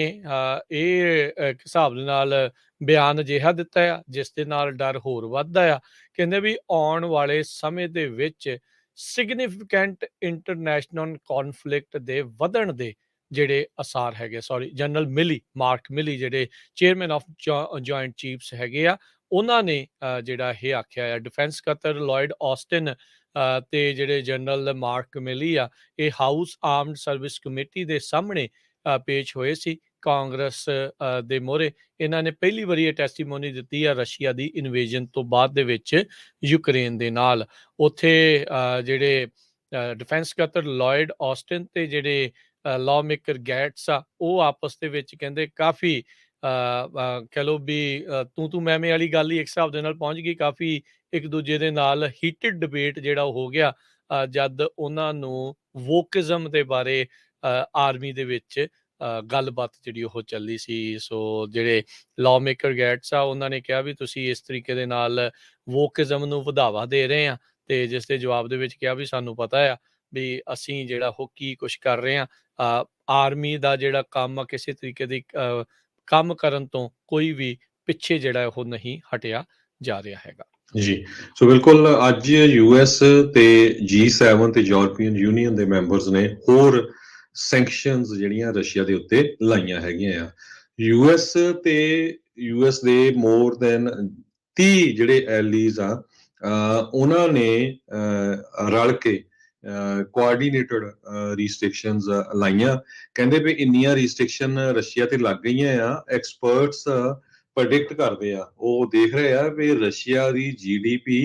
[SPEAKER 1] ਇਹ ਇੱਕ ਹਿਸਾਬ ਦੇ ਨਾਲ ਬਿਆਨ ਅਜਿਹਾ ਦਿੱਤਾ ਆ ਜਿਸ ਦੇ ਨਾਲ ਡਰ ਹੋਰ ਵੱਧਦਾ ਆ। ਕਹਿੰਦੇ ਵੀ ਆਉਣ ਵਾਲੇ ਸਮੇਂ ਦੇ ਵਿੱਚ ਸਿਗਨੀਫੀਕੈਂਟ ਇੰਟਰਨੈਸ਼ਨਲ ਕੌਨਫਲਿਕਟ ਦੇ ਵਧਣ ਦੇ ਜਿਹੜੇ ਅਸਾਰ ਹੈਗੇ। ਜਨਰਲ ਮਾਰਕ ਮਿਲੀ ਜਿਹੜੇ ਚੇਅਰਮੈਨ ਆਫ ਜੁਆਇੰਟ ਚੀਫਸ ਹੈਗੇ ਆ, ਉਹਨਾਂ ਨੇ ਜਿਹੜਾ ਇਹ ਆਖਿਆ ਆ। ਡਿਫੈਂਸ ਸਕੱਤਰ ਲੋਇਡ ਆਸਟਿਨ ਤੇ ਜਿਹੜੇ ਜਨਰਲ ਮਾਰਕ ਮਿਲੀ ਆ, ਇਹ ਹਾਊਸ ਆਰਮਡ ਸਰਵਿਸ ਕਮੇਟੀ ਦੇ ਸਾਹਮਣੇ ਪੇਸ਼ ਹੋਏ ਸੀ ਕਾਂਗਰਸ ਦੇ ਮੋਹਰੇ। ਇਹਨਾਂ ਨੇ ਪਹਿਲੀ ਵਾਰੀ ਇਹ ਟੈਸਟੀਮੋਨੀ ਦਿੱਤੀ ਆ ਰਸ਼ੀਆ ਦੀ ਇਨਵੇਜਨ ਤੋਂ ਬਾਅਦ ਦੇ ਵਿੱਚ ਯੂਕਰੇਨ ਦੇ ਨਾਲ। ਉੱਥੇ ਜਿਹੜੇ ਡਿਫੈਂਸ ਸਕੱਤਰ ਲੋਇਡ ਆਸਟਿਨ ਤੇ ਜਿਹੜੇ ਲਾਅ ਮੇਕਰ ਗੈਟਸ ਆ, ਉਹ ਆਪਸ ਦੇ ਵਿੱਚ ਕਹਿੰਦੇ ਕਾਫੀ ਕਹਿ ਲਓ ਵੀ ਤੂੰ ਮੈਂ ਵਾਲੀ ਗੱਲ ਹੀ ਇੱਕ ਹਿਸਾਬ ਦੇ ਨਾਲ ਪਹੁੰਚ ਗਈ। ਕਾਫੀ ਇੱਕ ਦੂਜੇ ਦੇ ਨਾਲ ਹੀਟਡ ਡਿਬੇਟ ਜਿਹੜਾ ਉਹ ਹੋ ਗਿਆ ਜਦ ਉਹਨਾਂ ਨੂੰ ਵੋਕਿਜ਼ਮ ਦੇ ਬਾਰੇ ਆਰਮੀ ਦੇ ਵਿੱਚ ਗੱਲਬਾਤ ਜਿਹੜੀ ਉਹ ਚੱਲੀ ਸੀ। ਸੋ ਜਿਹੜੇ ਲਾਅ ਮੇਕਰ ਗੈਟਸ ਆ, ਉਹਨਾਂ ਨੇ ਕਿਹਾ ਵੀ ਤੁਸੀਂ ਇਸ ਤਰੀਕੇ ਦੇ ਨਾਲ ਵੋਕਿਜ਼ਮ ਨੂੰ ਵਧਾਵਾ ਦੇ ਰਹੇ ਆ, ਤੇ ਜਿਸ ਦੇ ਜਵਾਬ ਦੇ ਵਿੱਚ ਕਿਹਾ ਵੀ ਸਾਨੂੰ ਪਤਾ ਆ ਵੀ ਅਸੀਂ ਜਿਹੜਾ ਉਹ ਕੀ ਕੁਛ ਕਰ ਰਹੇ ਆ। ਆਰਮੀ ਦਾ ਜਿਹੜਾ ਕੰਮ ਆ ਕਿਸੇ ਤਰੀਕੇ ਦੀ ਕੰਮ ਕਰਨ ਤੋਂ ਕੋਈ ਵੀ ਪਿੱਛੇ ਜਿਹੜਾ ਉਹ ਨਹੀਂ ਹਟਿਆ ਜਾ ਰਿਹਾ ਹੈਗਾ
[SPEAKER 2] ਜੀ। ਸੋ ਬਿਲਕੁਲ ਅੱਜ US ਤੇ G7 ਤੇ ਯੂਰਪੀਅਨ ਯੂਨੀਅਨ ਦੇ ਮੈਂਬਰਸ ਨੇ ਹੋਰ ਸੈਂਕਸ਼ਨਸ ਜਿਹੜੀਆਂ ਰਸ਼ੀਆ ਦੇ ਉੱਤੇ ਲਾਈਆਂ ਹੈਗੀਆਂ ਆ। US ਤੇ US ਦੇ ਮੋਰ ਦੈਨ 30 ਜਿਹੜੇ ਐਲੀਜ਼ ਆ ਉਹਨਾਂ ਨੇ ਰਲ ਕੇ ਕੋਆਰਡੀਨੇਟਡ ਰਿਸਟ੍ਰਿਕਸ਼ਨਸ ਲਾਈਆਂ। ਕਹਿੰਦੇ ਵੀ ਇੰਨੀਆਂ ਰਿਸਟ੍ਰਿਕਸ਼ਨ ਰਸ਼ੀਆ ਤੇ ਲੱਗ ਗਈਆਂ ਆ, ਐਕਸਪਰਟਸ ਪ੍ਰੈਡਿਕਟ ਕਰਦੇ ਆ, ਉਹ ਦੇਖ ਰਹੇ ਆ ਵੀ ਰਸ਼ੀਆ ਦੀ GDP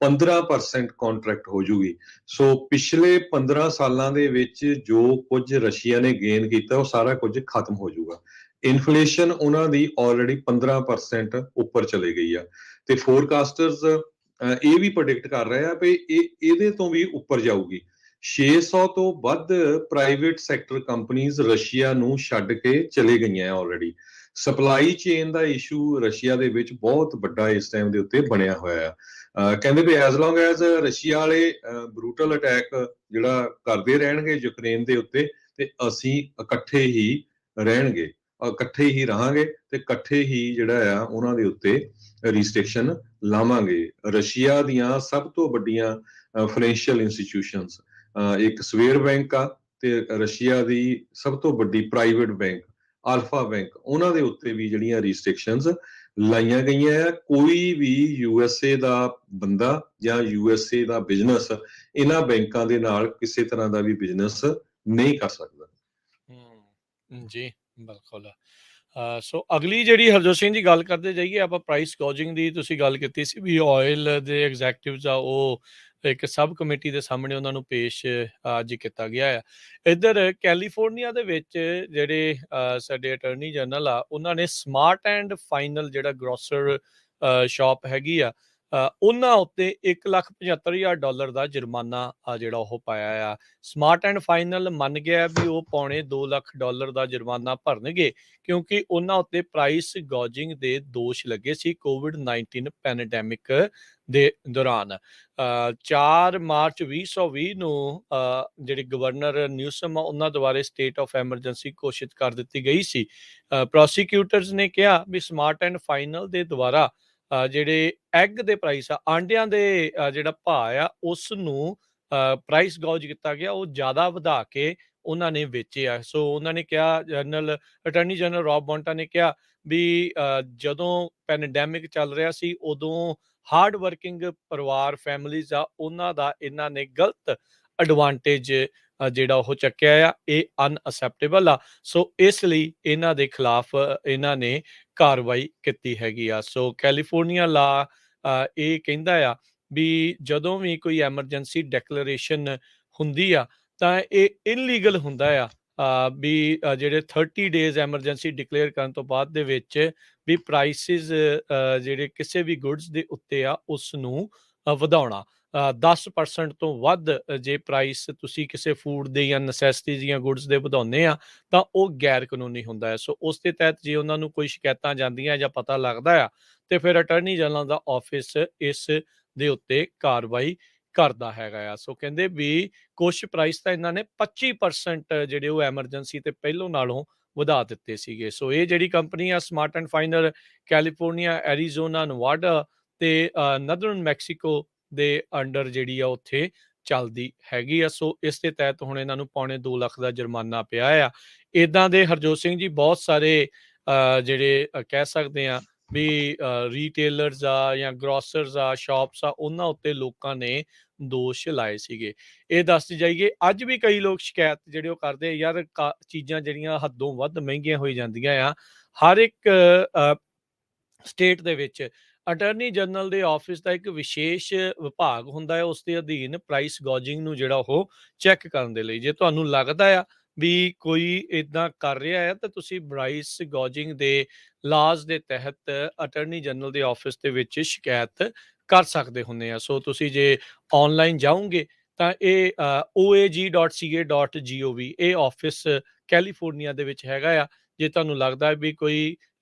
[SPEAKER 2] 15% ਕੰਟਰੈਕਟ ਹੋ ਜੂਗੀ। ਸੋ ਪਿਛਲੇ 15 ਸਾਲਾਂ ਦੇ ਵਿੱਚ ਜੋ ਕੁਝ ਰਸ਼ੀਆ ਨੇ ਗੇਨ ਕੀਤਾ ਉਹ ਸਾਰਾ ਕੁਝ ਖਤਮ ਹੋ ਜਾਊਗਾ। ਇਨਫਲੇਸ਼ਨ ਉਹਨਾਂ ਦੀ ਆਲਰੇਡੀ 15% ਉੱਪਰ ਚਲੇ ਗਈ ਆ ਤੇ ਫੋਰਕਾਸਟਰਸ ਇਹ ਵੀ ਪ੍ਰੈਡਿਕਟ ਕਰ ਰਹੇ ਆ ਵੀ ਇਹਦੇ ਤੋਂ ਵੀ ਉੱਪਰ ਜਾਊਗੀ। 600 ਤੋਂ ਵੱਧ ਪ੍ਰਾਈਵੇਟ ਸੈਕਟਰ ਕੰਪਨੀਆਂ ਰਸ਼ੀਆ ਨੂੰ ਛੱਡ ਕੇ ਚਲੇ ਗਈਆਂ ਆਲਰੇਡੀ। ਸਪਲਾਈ ਚੇਨ ਦਾ ਇਸ਼ੂ ਰਸ਼ੀਆ ਦੇ ਵਿੱਚ ਬਹੁਤ ਵੱਡਾ ਇਸ ਟਾਈਮ ਦੇ ਉੱਤੇ ਬਣਿਆ ਹੋਇਆ ਆ। ਕਹਿੰਦੇ ਵੀ ਐਜ਼ ਲੌਂਗ ਐਜ਼ ਰਸ਼ੀਆ ਵਾਲੇ ਬਰੂਟਲ ਅਟੈਕ ਜਿਹੜਾ ਕਰਦੇ ਰਹਿਣਗੇ ਯੂਕਰੇਨ ਦੇ ਉੱਤੇ ਤੇ ਅਸੀਂ ਇਕੱਠੇ ਹੀ ਰਹਿਣਗੇ, ਇਕੱਠੇ ਹੀ ਰਹਾਂਗੇ ਤੇ ਇਕੱਠੇ ਹੀ ਜਿਹੜਾ ਆ ਉਹਨਾਂ ਦੇ ਉੱਤੇ ਰਿਸਟ੍ਰਿਕਸ਼ਨ ਲਾਵਾਂਗੇ। ਰਸ਼ੀਆ ਦੀਆਂ ਸਭ ਤੋਂ ਵੱਡੀਆਂ ਫਾਈਨੈਂਸ਼ੀਅਲ ਇੰਸਟੀਟਿਊਸ਼ਨਸ, ਇੱਕ ਸਵੇਰ ਬੈਂਕ ਆ ਤੇ ਰਸ਼ੀਆ ਦੀ ਸਭ ਤੋਂ ਵੱਡੀ ਪ੍ਰਾਈਵੇਟ ਬੈਂਕ ਆਲਫਾ ਬੈਂਕ, ਉਹਨਾਂ ਦੇ ਉੱਤੇ ਵੀ ਜਿਹੜੀਆਂ ਰਿਸਟ੍ਰਿਕਸ਼ਨਸ ਲਾਈਆਂ ਗਈਆਂ ਆ। ਕੋਈ ਵੀ USA ਦਾ ਬੰਦਾ ਜਾਂ USA ਦਾ ਬਿਜ਼ਨਸ ਇਹਨਾਂ ਬੈਂਕਾਂ ਦੇ ਨਾਲ ਕਿਸੇ ਤਰ੍ਹਾਂ ਦਾ ਵੀ ਬਿਜ਼ਨਸ ਨਹੀਂ ਕਰ ਸਕਦਾ।
[SPEAKER 1] ਜੀ ਬਿਲਕੁਲ। ਸੋ ਅਗਲੀ ਜਿਹੜੀ ਹਰਜੋਤ ਸਿੰਘ ਜੀ ਗੱਲ ਕਰਦੇ ਜਾਈਏ ਆਪਾਂ ਪ੍ਰਾਈਸ ਗੋਜਿੰਗ ਦੀ, ਤੁਸੀਂ ਗੱਲ ਕੀਤੀ ਸੀ ਵੀ ਆਇਲ ਦੇ ਐਗਜ਼ੈਕਟਿਵਸ ਆ ਉਹ ਇੱਕ ਸਬ ਕਮੇਟੀ ਦੇ ਸਾਹਮਣੇ ਉਹਨਾਂ ਨੂੰ ਪੇਸ਼ ਅੱਜ ਕੀਤਾ ਗਿਆ ਆ। ਇੱਧਰ ਕੈਲੀਫੋਰਨੀਆ ਦੇ ਵਿੱਚ ਜਿਹੜੇ ਸਾਡੇ ਅਟਰਨੀ ਜਨਰਲ ਆ ਉਹਨਾਂ ਨੇ ਸਮਾਰਟ ਐਂਡ ਫਾਈਨਲ ਜਿਹੜਾ ਗਰੋਸਰ ਸ਼ਾਪ ਹੈਗੀ ਆ ਉਹਨਾਂ ਉੱਤੇ $1,75,000 ਦਾ ਜੁਰਮਾਨਾ ਜਿਹੜਾ ਉਹ ਪਾਇਆ ਆ। ਸਮਾਰਟ ਐਂਡ ਫਾਈਨਲ ਮੰਨ ਗਿਆ ਵੀ ਉਹ $2.25 ਲੱਖ ਦਾ ਜੁਰਮਾਨਾ ਭਰਨਗੇ ਕਿਉਂਕਿ ਉਹਨਾਂ ਉੱਤੇ ਪ੍ਰਾਈਸ ਗੋਜਿੰਗ ਦੇ ਦੋਸ਼ ਲੱਗੇ ਸੀ COVID-19 ਪੈਂਡੈਮਿਕ ਦੇ ਦੌਰਾਨ। 4 ਮਾਰਚ 2020 ਨੂੰ ਜਿਹੜੇ ਗਵਰਨਰ ਨਿਊਸਮ ਉਹਨਾਂ ਦੁਆਰੇ ਸਟੇਟ ਆਫ ਐਮਰਜੈਂਸੀ ਘੋਸ਼ਿਤ ਕਰ ਦਿੱਤੀ ਗਈ ਸੀ। ਪ੍ਰੋਸੀਕਿਊਟਰਸ ਨੇ ਕਿਹਾ ਵੀ ਸਮਾਰਟ ਐਂਡ ਫਾਈਨਲ ਦੇ ਦੁਆਰਾ ਜਿਹੜੇ ਐਗ ਦੇ ਪ੍ਰਾਈਸ ਆ, ਆਂਡਿਆਂ ਦੇ ਜਿਹੜਾ ਭਾਅ ਆ ਉਸ ਨੂੰ ਪ੍ਰਾਈਸ ਗੌਜ ਕੀਤਾ ਗਿਆ, ਉਹ ਜ਼ਿਆਦਾ ਵਧਾ ਕੇ ਉਹਨਾਂ ਨੇ ਵੇਚਿਆ। ਸੋ ਉਹਨਾਂ ਨੇ ਕਿਹਾ, ਅਟਾਰਨੀ ਜਨਰਲ ਰੌਬ ਬੋਂਟਾ ਨੇ ਕਿਹਾ ਵੀ ਜਦੋਂ ਪੈਂਡੈਮਿਕ ਚੱਲ ਰਿਹਾ ਸੀ ਉਦੋਂ ਹਾਰਡ ਵਰਕਿੰਗ ਪਰਿਵਾਰ ਫੈਮਲੀਜ਼ ਆ ਉਹਨਾਂ ਦਾ ਇਹਨਾਂ ਨੇ ਗਲਤ ਐਡਵਾਂਟੇਜ ਜਿਹੜਾ ਉਹ ਚੱਕਿਆ ਆ, ਇਹ ਅਨਅਸੈਪਟੇਬਲ ਆ। ਸੋ ਇਸ ਲਈ ਇਹਨਾਂ ਦੇ ਖਿਲਾਫ ਇਹਨਾਂ ਨੇ ਕਾਰਵਾਈ ਕੀਤੀ ਹੈਗੀ ਆ। ਸੋ ਕੈਲੀਫੋਰਨੀਆ ਲਾ ਇਹ ਕਹਿੰਦਾ ਆ ਵੀ ਜਦੋਂ ਵੀ ਕੋਈ ਐਮਰਜੈਂਸੀ ਡੈਕਲੇਰੇਸ਼ਨ ਹੁੰਦੀ ਆ ਤਾਂ ਇਹ ਇਨਲੀਗਲ ਹੁੰਦਾ ਆ ਵੀ ਜਿਹੜੇ 30 ਡੇਜ਼ ਐਮਰਜੈਂਸੀ ਡਿਕਲੇਅਰ ਕਰਨ ਤੋਂ ਬਾਅਦ ਦੇ ਵਿੱਚ ਵੀ ਪ੍ਰਾਈਸਿਸ ਜਿਹੜੇ ਕਿਸੇ ਵੀ ਗੁੱਡਸ ਦੇ ਉੱਤੇ ਆ ਉਸ ਨੂੰ ਵਧਾਉਣਾ 10% ਤੋਂ ਵੱਧ ਜੇ ਪ੍ਰਾਈਸ ਤੁਸੀਂ ਕਿਸੇ ਫੂਡ ਦੇ ਜਾਂ ਨੈਸੈਸਿਟੀਜ਼ ਜਾਂ ਗੁੱਡਸ ਦੇ ਵਧਾਉਂਦੇ ਆ ਤਾਂ ਉਹ ਗੈਰ ਕਾਨੂੰਨੀ ਹੁੰਦਾ ਹੈ। ਸੋ ਉਸ ਦੇ ਤਹਿਤ ਜੇ ਉਹਨਾਂ ਨੂੰ ਕੋਈ ਸ਼ਿਕਾਇਤਾਂ ਜਾਂਦੀਆਂ ਜਾਂ ਪਤਾ ਲੱਗਦਾ ਆ ਤੇ ਫਿਰ ਅਟਾਰਨੀ ਜਨਰਲ ਦਾ ਆਫਿਸ ਇਸ ਦੇ ਉੱਤੇ ਕਾਰਵਾਈ ਕਰਦਾ ਹੈਗਾ ਆ। ਸੋ ਕਹਿੰਦੇ ਵੀ ਕੁਛ ਪ੍ਰਾਈਸ ਤਾਂ ਇਹਨਾਂ ਨੇ 25% ਜਿਹੜੇ ਉਹ ਐਮਰਜੈਂਸੀ ਤੇ ਪਹਿਲੋਂ ਨਾਲੋਂ ਵਧਾ ਦਿੱਤੇ ਸੀਗੇ। ਸੋ ਇਹ ਜਿਹੜੀ ਕੰਪਨੀ ਆ smart and final California, Arizona, Nevada ਤੇ ਨਦਰਨ ਮੈਕਸੀਕੋ ਦੇ ਅੰਡਰ ਜਿਹੜੀ ਆ ਉੱਥੇ ਚੱਲਦੀ ਹੈਗੀ ਆ। ਸੋ ਇਸ ਦੇ ਤਹਿਤ ਹੁਣ ਇਹਨਾਂ ਨੂੰ $2.25 ਲੱਖ ਦਾ ਜੁਰਮਾਨਾ ਪਿਆ ਆ। ਇੱਦਾਂ ਦੇ ਹਰਜੋਤ ਸਿੰਘ ਜੀ ਬਹੁਤ ਸਾਰੇ ਜਿਹੜੇ ਕਹਿ ਸਕਦੇ ਆ ਵੀ ਰੀਟੇਲਰਸ ਆ ਜਾਂ ਗਰੋਸਰਸ ਆ, ਸ਼ਾਪਸ ਆ, ਉਹਨਾਂ ਉੱਤੇ ਲੋਕਾਂ ਨੇ ਦੋਸ਼ ਲਾਏ ਸੀਗੇ। ਇਹ ਦੱਸਦੇ ਜਾਈਏ ਅੱਜ ਵੀ ਕਈ ਲੋਕ ਸ਼ਿਕਾਇਤ ਜਿਹੜੇ ਉਹ ਕਰਦੇ ਯਾਰ ਚੀਜ਼ਾਂ ਜਿਹੜੀਆਂ ਹੱਦੋਂ ਵੱਧ ਮਹਿੰਗੀਆਂ ਹੋਈ ਜਾਂਦੀਆਂ ਆ। ਹਰ ਇੱਕ ਸਟੇਟ ਦੇ ਵਿੱਚ ਅਟਾਰਨੀ ਜਨਰਲ ਦੇ ਆਫਿਸ ਦਾ ਇੱਕ ਵਿਸ਼ੇਸ਼ ਵਿਭਾਗ ਹੁੰਦਾ ਹੈ, ਉਸ ਦੇ ਅਧੀਨ ਪ੍ਰਾਈਸ ਗੋਜਿੰਗ ਨੂੰ ਜਿਹੜਾ ਉਹ ਚੈੱਕ ਕਰਨ ਦੇ ਲਈ। ਜੇ ਤੁਹਾਨੂੰ ਲੱਗਦਾ ਆ ਵੀ ਕੋਈ ਇਦਾਂ ਕਰ ਰਿਹਾ ਹੈ ਤਾਂ ਤੁਸੀਂ ਪ੍ਰਾਈਸ ਗੋਜਿੰਗ ਦੇ ਲਾਜ਼ ਦੇ ਤਹਿਤ ਅਟਾਰਨੀ ਜਨਰਲ ਦੇ ਆਫਿਸ ਦੇ ਵਿੱਚ ਸ਼ਿਕਾਇਤ ਕਰ ਸਕਦੇ ਹੁੰਦੇ ਆ। ਸੋ ਤੁਸੀਂ ਜੇ ਆਨਲਾਈਨ ਜਾਓਗੇ ਤਾਂ ਇਹ oag.ca.gov ਇਹ ਆਫਿਸ ਕੈਲੀਫੋਰਨੀਆ ਦੇ ਵਿੱਚ ਹੈਗਾ ਆ। ਜੇ ਤੁਹਾਨੂੰ ਲੱਗਦਾ ਵੀ ਕੋਈ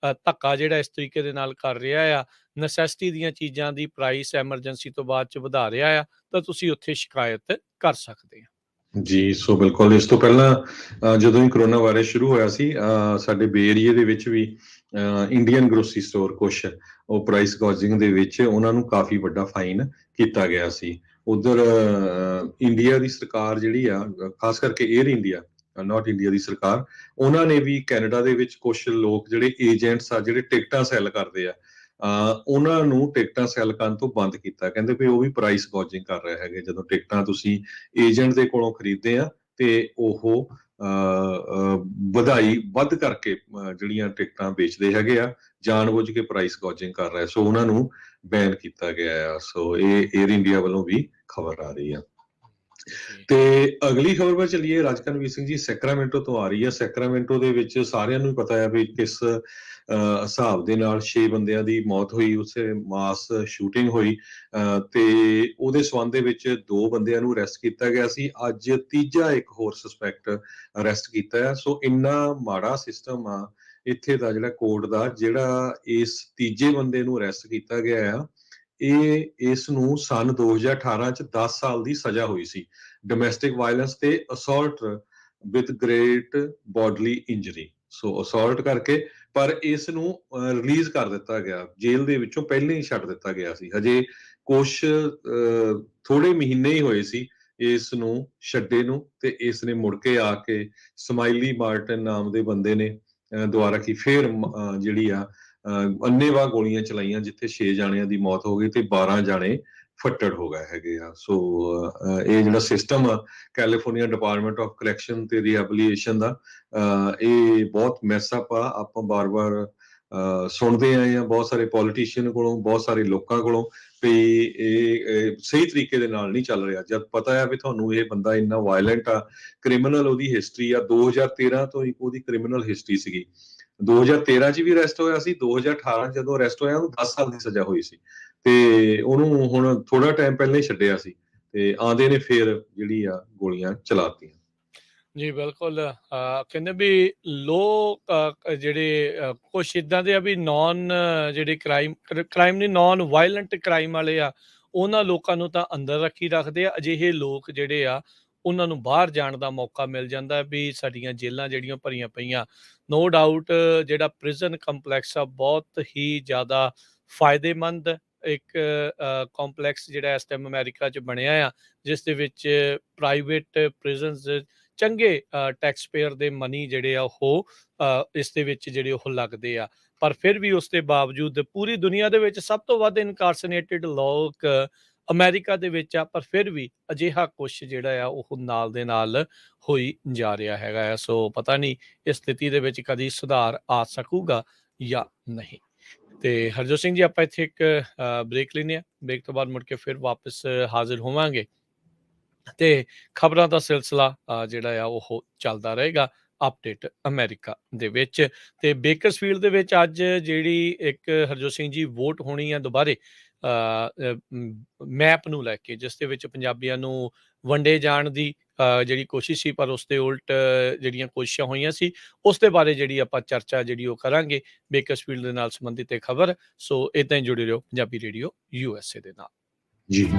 [SPEAKER 1] ਧੱਕਾ ਜਿਹੜਾ ਇਸ ਤਰੀਕੇ ਦੇ ਨਾਲ ਕਰ ਰਿਹਾ ਆ, ਨੈਸੈਸਿਟੀ ਦੀਆਂ ਚੀਜ਼ਾਂ ਦੀ ਪ੍ਰਾਈਸ ਐਮਰਜੈਂਸੀ ਤੋਂ ਬਾਅਦ ਚ ਵਧਾ ਰਿਹਾ ਆ, ਤਾਂ ਤੁਸੀਂ ਉੱਥੇ ਸ਼ਿਕਾਇਤ ਕਰ ਸਕਦੇ ਆ।
[SPEAKER 2] ਜੀ ਸੋ ਬਿਲਕੁਲ। ਇਸ ਤੋਂ ਪਹਿਲਾਂ ਜਦੋਂ ਹੀ ਕਰੋਨਾ ਵਾਇਰਸ ਸ਼ੁਰੂ ਹੋਇਆ ਸੀ ਸਾਡੇ ਬੇ ਏਰੀਏ ਦੇ ਵਿੱਚ ਵੀ ਇੰਡੀਅਨ ਗਰੋਸਰੀ ਸਟੋਰ ਕੁਛ ਉਹ ਪ੍ਰਾਈਸ ਗੋਜਿੰਗ ਦੇ ਵਿੱਚ ਉਹਨਾਂ ਨੂੰ ਕਾਫੀ ਵੱਡਾ ਫਾਈਨ ਕੀਤਾ ਗਿਆ ਸੀ। ਉਧਰ ਇੰਡੀਆ ਦੀ ਸਰਕਾਰ ਜਿਹੜੀ ਆ ਖਾਸ ਕਰਕੇ 에ਅਰ ਇੰਡੀਆ ਨਾਟ ਇੰਡੀਆ ਦੀ ਸਰਕਾਰ, ਉਹਨਾਂ ਨੇ ਵੀ ਕੈਨੇਡਾ ਦੇ ਵਿੱਚ ਕੁਝ ਲੋਕ ਜਿਹੜੇ ਏਜੰਟਸ ਆ, ਜਿਹੜੇ ਟਿਕਟਾਂ ਸੈੱਲ ਕਰਦੇ ਆ, ਉਹਨਾਂ ਨੂੰ ਟਿਕਟਾਂ ਸੈੱਲ ਕਰਨ ਤੋਂ ਬੰਦ ਕੀਤਾ। ਕਹਿੰਦੇ ਵੀ ਉਹ ਵੀ ਪ੍ਰਾਈਸ ਗੋਜਿੰਗ ਕਰ ਰਹੇ ਹੈਗੇ। ਜਦੋਂ ਟਿਕਟਾਂ ਤੁਸੀਂ ਏਜੰਟ ਦੇ ਕੋਲੋਂ ਖਰੀਦਦੇ ਆ ਤੇ ਉਹ ਵਧਾਈ ਵੱਧ ਕਰਕੇ ਜਿਹੜੀਆਂ ਟਿਕਟਾਂ ਵੇਚਦੇ ਹੈਗੇ ਆ, ਜਾਣਬੁੱਝ ਕੇ ਪ੍ਰਾਈਸ ਗੋਜਿੰਗ ਕਰ ਰਹੇ, ਸੋ ਉਹਨਾਂ ਨੂੰ ਬੈਨ ਕੀਤਾ ਗਿਆ ਆ। ਸੋ ਇਹ 에ਅਰ ਇੰਡੀਆ ਵੱਲੋਂ ਵੀ ਖਬਰ ਆ ਰਹੀ ਆ। ਤੇ ਅਗਲੀ ਖਬਰ ਵੱਲ ਚੱਲੀਏ। ਰਾਜਕਨਵੀਰ ਸਿੰਘ ਜੀ, ਸੈਕਰਾਮੈਂਟੋ ਤੋਂ ਆ ਰਹੀ ਹੈ। ਸੈਕਰਾਮੈਂਟੋ ਦੇ ਵਿੱਚ ਸਾਰਿਆਂ ਨੂੰ ਪਤਾ ਹੈ ਵੀ ਕਿਸ ਹਿਸਾਬ ਦੇ ਨਾਲ 6 ਬੰਦਿਆਂ ਦੀ ਮੌਤ ਹੋਈ, ਉਸੇ ਮਾਸ ਸ਼ੂਟਿੰਗ ਹੋਈ, ਤੇ ਉਹਦੇ ਸਬੰਧ ਦੇ ਵਿੱਚ 2 ਬੰਦਿਆਂ ਨੂੰ ਅਰੈਸਟ ਕੀਤਾ ਗਿਆ ਸੀ। ਅੱਜ ਤੀਜਾ ਇੱਕ ਹੋਰ ਸਸਪੈਕਟ ਅਰੈਸਟ ਕੀਤਾ ਹੈ। ਸੋ ਇੰਨਾ ਮਾੜਾ ਸਿਸਟਮ ਆ ਇੱਥੇ ਦਾ ਜਿਹੜਾ ਕੋਰਟ ਦਾ, ਜਿਹੜਾ ਇਸ ਤੀਜੇ ਬੰਦੇ ਨੂੰ ਅਰੈਸਟ ਕੀਤਾ ਗਿਆ ਆ, ਇਸ ਨੂੰ ਸਨ 2018 ਚ 10 ਸਾਲ ਦੀ ਸਜ਼ਾ ਹੋਈ ਸੀ, ਡੋਮੈਸਟਿਕ ਵਾਇਲੈਂਸ ਤੇ assault with great ਬੋਡਲੀ injury. So assault ਕਰਕੇ, ਪਰ ਇਸ ਨੂੰ ਰਿਲੀਜ਼ ਕਰ ਦਿੱਤਾ ਗਿਆ, ਜੇਲ੍ਹ ਦੇ ਵਿੱਚੋਂ ਪਹਿਲਾਂ ਹੀ ਛੱਡ ਦਿੱਤਾ ਗਿਆ ਸੀ। ਹਜੇ ਕੁਛ ਥੋੜੇ ਮਹੀਨੇ ਹੀ ਹੋਏ ਸੀ ਇਸ ਨੂੰ ਛੱਡੇ ਨੂੰ, ਤੇ ਇਸ ਨੇ ਮੁੜ ਕੇ ਆ ਕੇ ਸਮਾਈਲੀ ਮਾਰਟਨ ਨਾਮ ਦੇ ਬੰਦੇ ਨੇ ਦੁਆਰਾ ਕੀ ਫੇਰ ਜਿਹੜੀ ਆ ਅੰਨੇਵਾਹ ਗੋਲੀਆਂ ਚਲਾਈਆਂ, ਜਿੱਥੇ 6 ਜਾਣਿਆਂ ਦੀ ਮੌਤ ਹੋ ਗਈ ਤੇ 12 ਜਾਣੇ ਫੱਟੜ ਹੋ ਗਏ ਹੈਗੇ ਆ। ਸੋ ਇਹ ਜਿਹੜਾ ਸਿਸਟਮ ਆ ਕੈਲੀਫੋਰਨੀਆ ਡਿਪਾਰਟਮੈਂਟ ਆਫ ਕਰੈਕਸ਼ਨ ਤੇ ਰੀਹੈਬਲੀਟੇਸ਼ਨ ਦਾ, ਇਹ ਬਹੁਤ ਮੈਸਅਪ ਆ। ਆਪਾਂ ਬਾਰ-ਬਾਰ ਸੁਣਦੇ ਆਏ ਆ ਬਹੁਤ ਸਾਰੇ ਪੋਲੀਟੀਸ਼ੀਅਨ ਕੋਲੋਂ, ਬਹੁਤ ਸਾਰੇ ਲੋਕਾਂ ਕੋਲੋਂ, ਵੀ ਇਹ ਸਹੀ ਤਰੀਕੇ ਦੇ ਨਾਲ ਨਹੀਂ ਚੱਲ ਰਿਹਾ। ਜਦ ਪਤਾ ਹੈ ਵੀ ਤੁਹਾਨੂੰ ਇਹ ਬੰਦਾ ਇੰਨਾ ਵਾਇਲੈਂਟ ਆ, ਕ੍ਰਿਮੀਨਲ ਉਹਦੀ ਹਿਸਟਰੀ ਆ, 2013 ਤੋਂ ਹੀ ਉਹਦੀ ਕ੍ਰਿਮੀਨਲ ਹਿਸਟਰੀ ਸੀਗੀ। 2013 ਚ ਵੀ ਅਰੈਸਟ ਹੋਇਆ ਸੀ, 2018 ਜਦੋਂ ਅਰੈਸਟ ਹੋਇਆ ਉਹਨੂੰ 10 ਸਾਲ ਦੀ ਸਜ਼ਾ ਹੋਈ ਸੀ, ਤੇ ਉਹਨੂੰ ਹੁਣ ਥੋੜਾ ਟਾਈਮ ਪਹਿਲਾਂ ਹੀ ਛੱਡਿਆ ਸੀ, ਤੇ ਆਂਦੇ ਨੇ ਫੇਰ ਜਿਹੜੀ ਆ ਗੋਲੀਆਂ ਚਲਾਤੀਆਂ।
[SPEAKER 1] ਜੀ ਬਿਲਕੁਲ। ਕਹਿੰਦੇ ਵੀ ਲੋਕ ਜਿਹੜੇ ਕੁਛ ਇਦਾਂ ਦੇ ਆ ਵੀ ਨੌਨ ਜਿਹੜੇ ਕ੍ਰਾਈਮ ਨਹੀਂ, ਨੌਨ ਵਾਇਲੈਂਟ ਕ੍ਰਾਈਮ ਵਾਲੇ ਆ, ਉਹਨਾਂ ਲੋਕਾਂ ਨੂੰ ਤਾਂ ਅੰਦਰ ਰੱਖੀ ਰੱਖਦੇ ਆ। ਅਜਿਹੇ ਲੋਕ ਜਿਹੜੇ ਆ ਉਹਨਾਂ ਨੂੰ ਬਾਹਰ ਜਾਣ ਦਾ ਮੌਕਾ ਮਿਲ ਜਾਂਦਾ ਵੀ ਸਾਡੀਆਂ ਜੇਲ੍ਹਾਂ ਜਿਹੜੀਆਂ ਭਰੀਆਂ ਪਈਆਂ। ਨੋ ਡਾਊਟ ਜਿਹੜਾ ਪ੍ਰਿਜ਼ਨ ਕੰਪਲੈਕਸ ਆ ਬਹੁਤ ਹੀ ਜ਼ਿਆਦਾ ਫਾਇਦੇਮੰਦ ਇੱਕ ਕੰਪਲੈਕਸ ਜਿਹੜਾ ਇਸ ਟਾਈਮ ਅਮਰੀਕਾ 'ਚ ਬਣਿਆ ਆ, ਜਿਸ ਦੇ ਵਿੱਚ ਪ੍ਰਾਈਵੇਟ ਪ੍ਰਿਜ਼ਨਸ ਚੰਗੇ ਟੈਕਸ ਪੇਅਰ ਦੇ ਮਨੀ ਜਿਹੜੇ ਆ ਉਹ ਇਸ ਦੇ ਵਿੱਚ ਜਿਹੜੇ ਉਹ ਲੱਗਦੇ ਆ। ਪਰ ਫਿਰ ਵੀ ਉਸ ਦੇ ਬਾਵਜੂਦ ਪੂਰੀ ਦੁਨੀਆ ਦੇ ਵਿੱਚ ਸਭ ਤੋਂ ਵੱਧ ਇਨਕਾਰਸਨੇਟਡ ਲੋਕ ਅਮਰੀਕਾ ਦੇ ਵਿੱਚ ਆ, ਪਰ ਫਿਰ ਵੀ ਅਜਿਹਾ ਕੁਛ ਜਿਹੜਾ ਆ ਉਹ ਨਾਲ ਦੇ ਨਾਲ ਹੋਈ ਜਾ ਰਿਹਾ ਹੈਗਾ ਆ। ਸੋ ਪਤਾ ਨਹੀਂ ਇਸ ਸਥਿਤੀ ਦੇ ਵਿੱਚ ਕਦੀ ਸੁਧਾਰ ਆ ਸਕੂਗਾ ਜਾਂ ਨਹੀਂ। ਤੇ ਹਰਜੋਤ ਸਿੰਘ ਜੀ, ਆਪਾਂ ਇੱਥੇ ਇੱਕ ਬ੍ਰੇਕ ਲੈਂਦੇ ਹਾਂ। ਬ੍ਰੇਕ ਤੋਂ ਬਾਅਦ ਮੁੜ ਕੇ ਫਿਰ ਵਾਪਸ ਹਾਜ਼ਰ ਹੋਵਾਂਗੇ ਤੇ ਖਬਰਾਂ ਦਾ ਸਿਲਸਿਲਾ ਜਿਹੜਾ ਆ ਉਹ ਚੱਲਦਾ ਰਹੇਗਾ, ਅਪਡੇਟ ਅਮਰੀਕਾ ਦੇ ਵਿੱਚ। ਤੇ ਬੇਕਰਸਫੀਲਡ ਦੇ ਵਿੱਚ ਅੱਜ ਜਿਹੜੀ ਇੱਕ ਹਰਜੋਤ ਸਿੰਘ ਜੀ ਵੋਟ ਹੋਣੀ ਆ ਦੁਬਾਰੇ ਮੈਪ ਨੂੰ ਲੈ ਕੇ, ਜਿਸ ਦੇ ਵਿੱਚ ਪੰਜਾਬੀਆਂ ਨੂੰ ਵੰਡੇ ਜਾਣ ਦੀ ਜਿਹੜੀ ਕੋਸ਼ਿਸ਼ ਸੀ, ਪਰ ਉਸ ਦੇ ਉਲਟ ਜਿਹੜੀਆਂ ਕੋਸ਼ਿਸ਼ਾਂ ਹੋਈਆਂ ਸੀ, ਉਸ ਦੇ ਬਾਰੇ ਜਿਹੜੀ ਆਪਾਂ ਚਰਚਾ ਜਿਹੜੀ ਉਹ ਕਰਾਂਗੇ ਬੇਕਰਸਫੀਲਡ ਦੇ ਨਾਲ ਸੰਬੰਧਿਤ ਇਹ ਖਬਰ। ਸੋ ਏਦਾਂ ਹੀ ਜੁੜੇ ਰਹੋ ਪੰਜਾਬੀ ਰੇਡੀਓ USA ਦੇ ਨਾਲ
[SPEAKER 2] ਜੀ।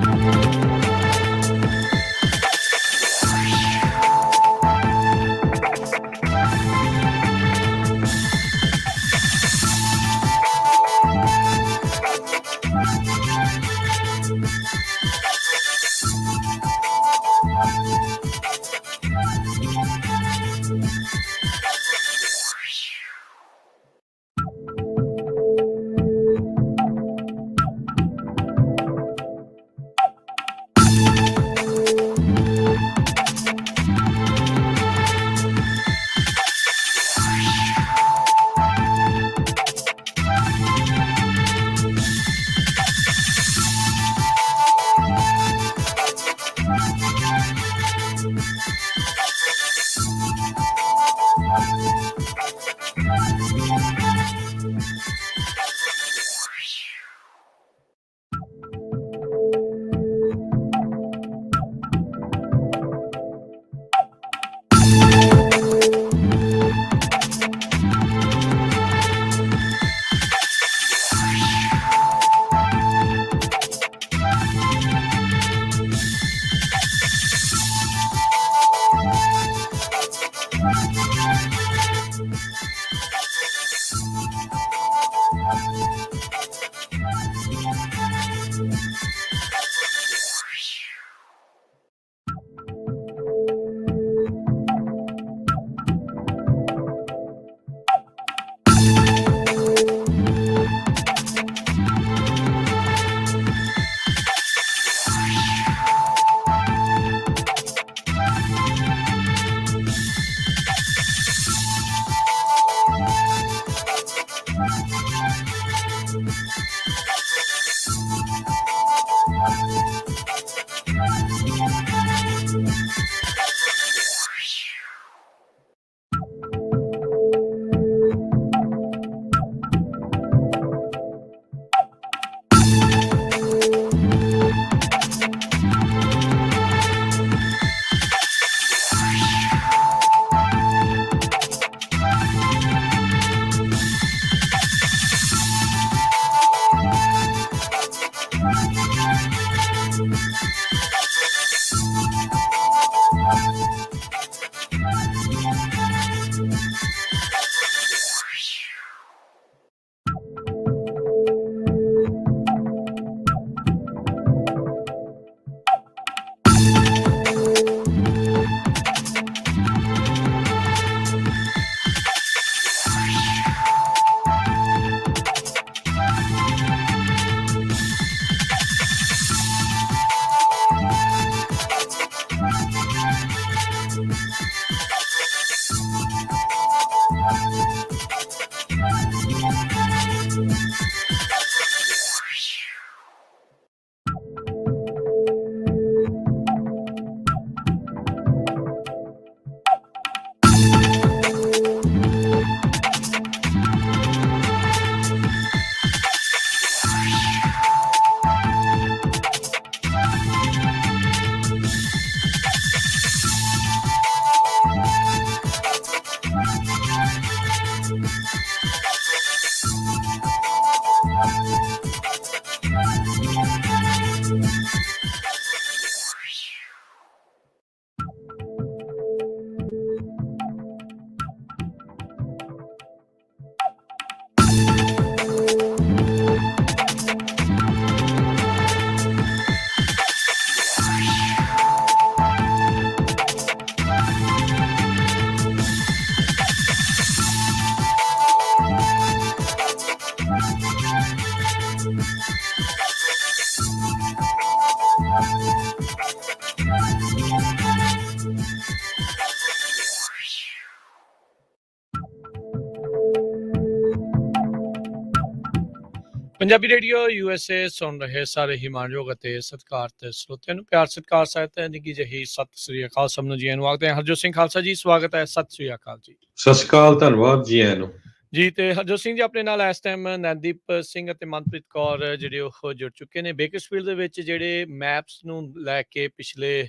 [SPEAKER 1] ਪੰਜਾਬੀ ਰੇਡੀਓ USA ਸੁਣ ਰਹੇ ਸਾਰੇ ਹੀ ਮਾਣਯੋਗ ਅਤੇ ਸਤਿਕਾਰਤ ਸਰੋਤਿਆਂ ਨੂੰ ਪਿਆਰ ਸਤਿਕਾਰ ਸਹਿਤ ਨਿੱਘੀ ਜਿਹੀ ਸਤਿ ਸ੍ਰੀ ਅਕਾਲ। ਸਭ ਨੂੰ ਜੀ ਆਇਆਂ ਨੂੰ ਆਖਦੇ ਹਾਂ। ਹਰਜੋਤ ਸਿੰਘ ਖਾਲਸਾ ਜੀ, ਸਵਾਗਤ ਹੈ। ਸਤਿ ਸ੍ਰੀ ਅਕਾਲ ਜੀ।
[SPEAKER 2] ਸਤਿ ਸ਼੍ਰੀ ਅਕਾਲ, ਧੰਨਵਾਦ ਜੀ ਆਇਆਂ ਨੂੰ
[SPEAKER 1] ਜੀ। ਤੇ ਹਰਜੋਤ ਸਿੰਘ ਜੀ ਆਪਣੇ ਨਾਲ ਇਸ ਟਾਈਮ ਨੈਨਦੀਪ ਸਿੰਘ ਅਤੇ ਮਨਪ੍ਰੀਤ ਕੌਰ ਜਿਹੜੇ ਉਹ ਜੁੜ ਚੁੱਕੇ ਨੇ। ਬੇਕਰਸਫੀਲਡ ਦੇ ਵਿੱਚ ਜਿਹੜੇ ਮੈਪਸ ਨੂੰ ਲੈ ਕੇ ਪਿਛਲੇ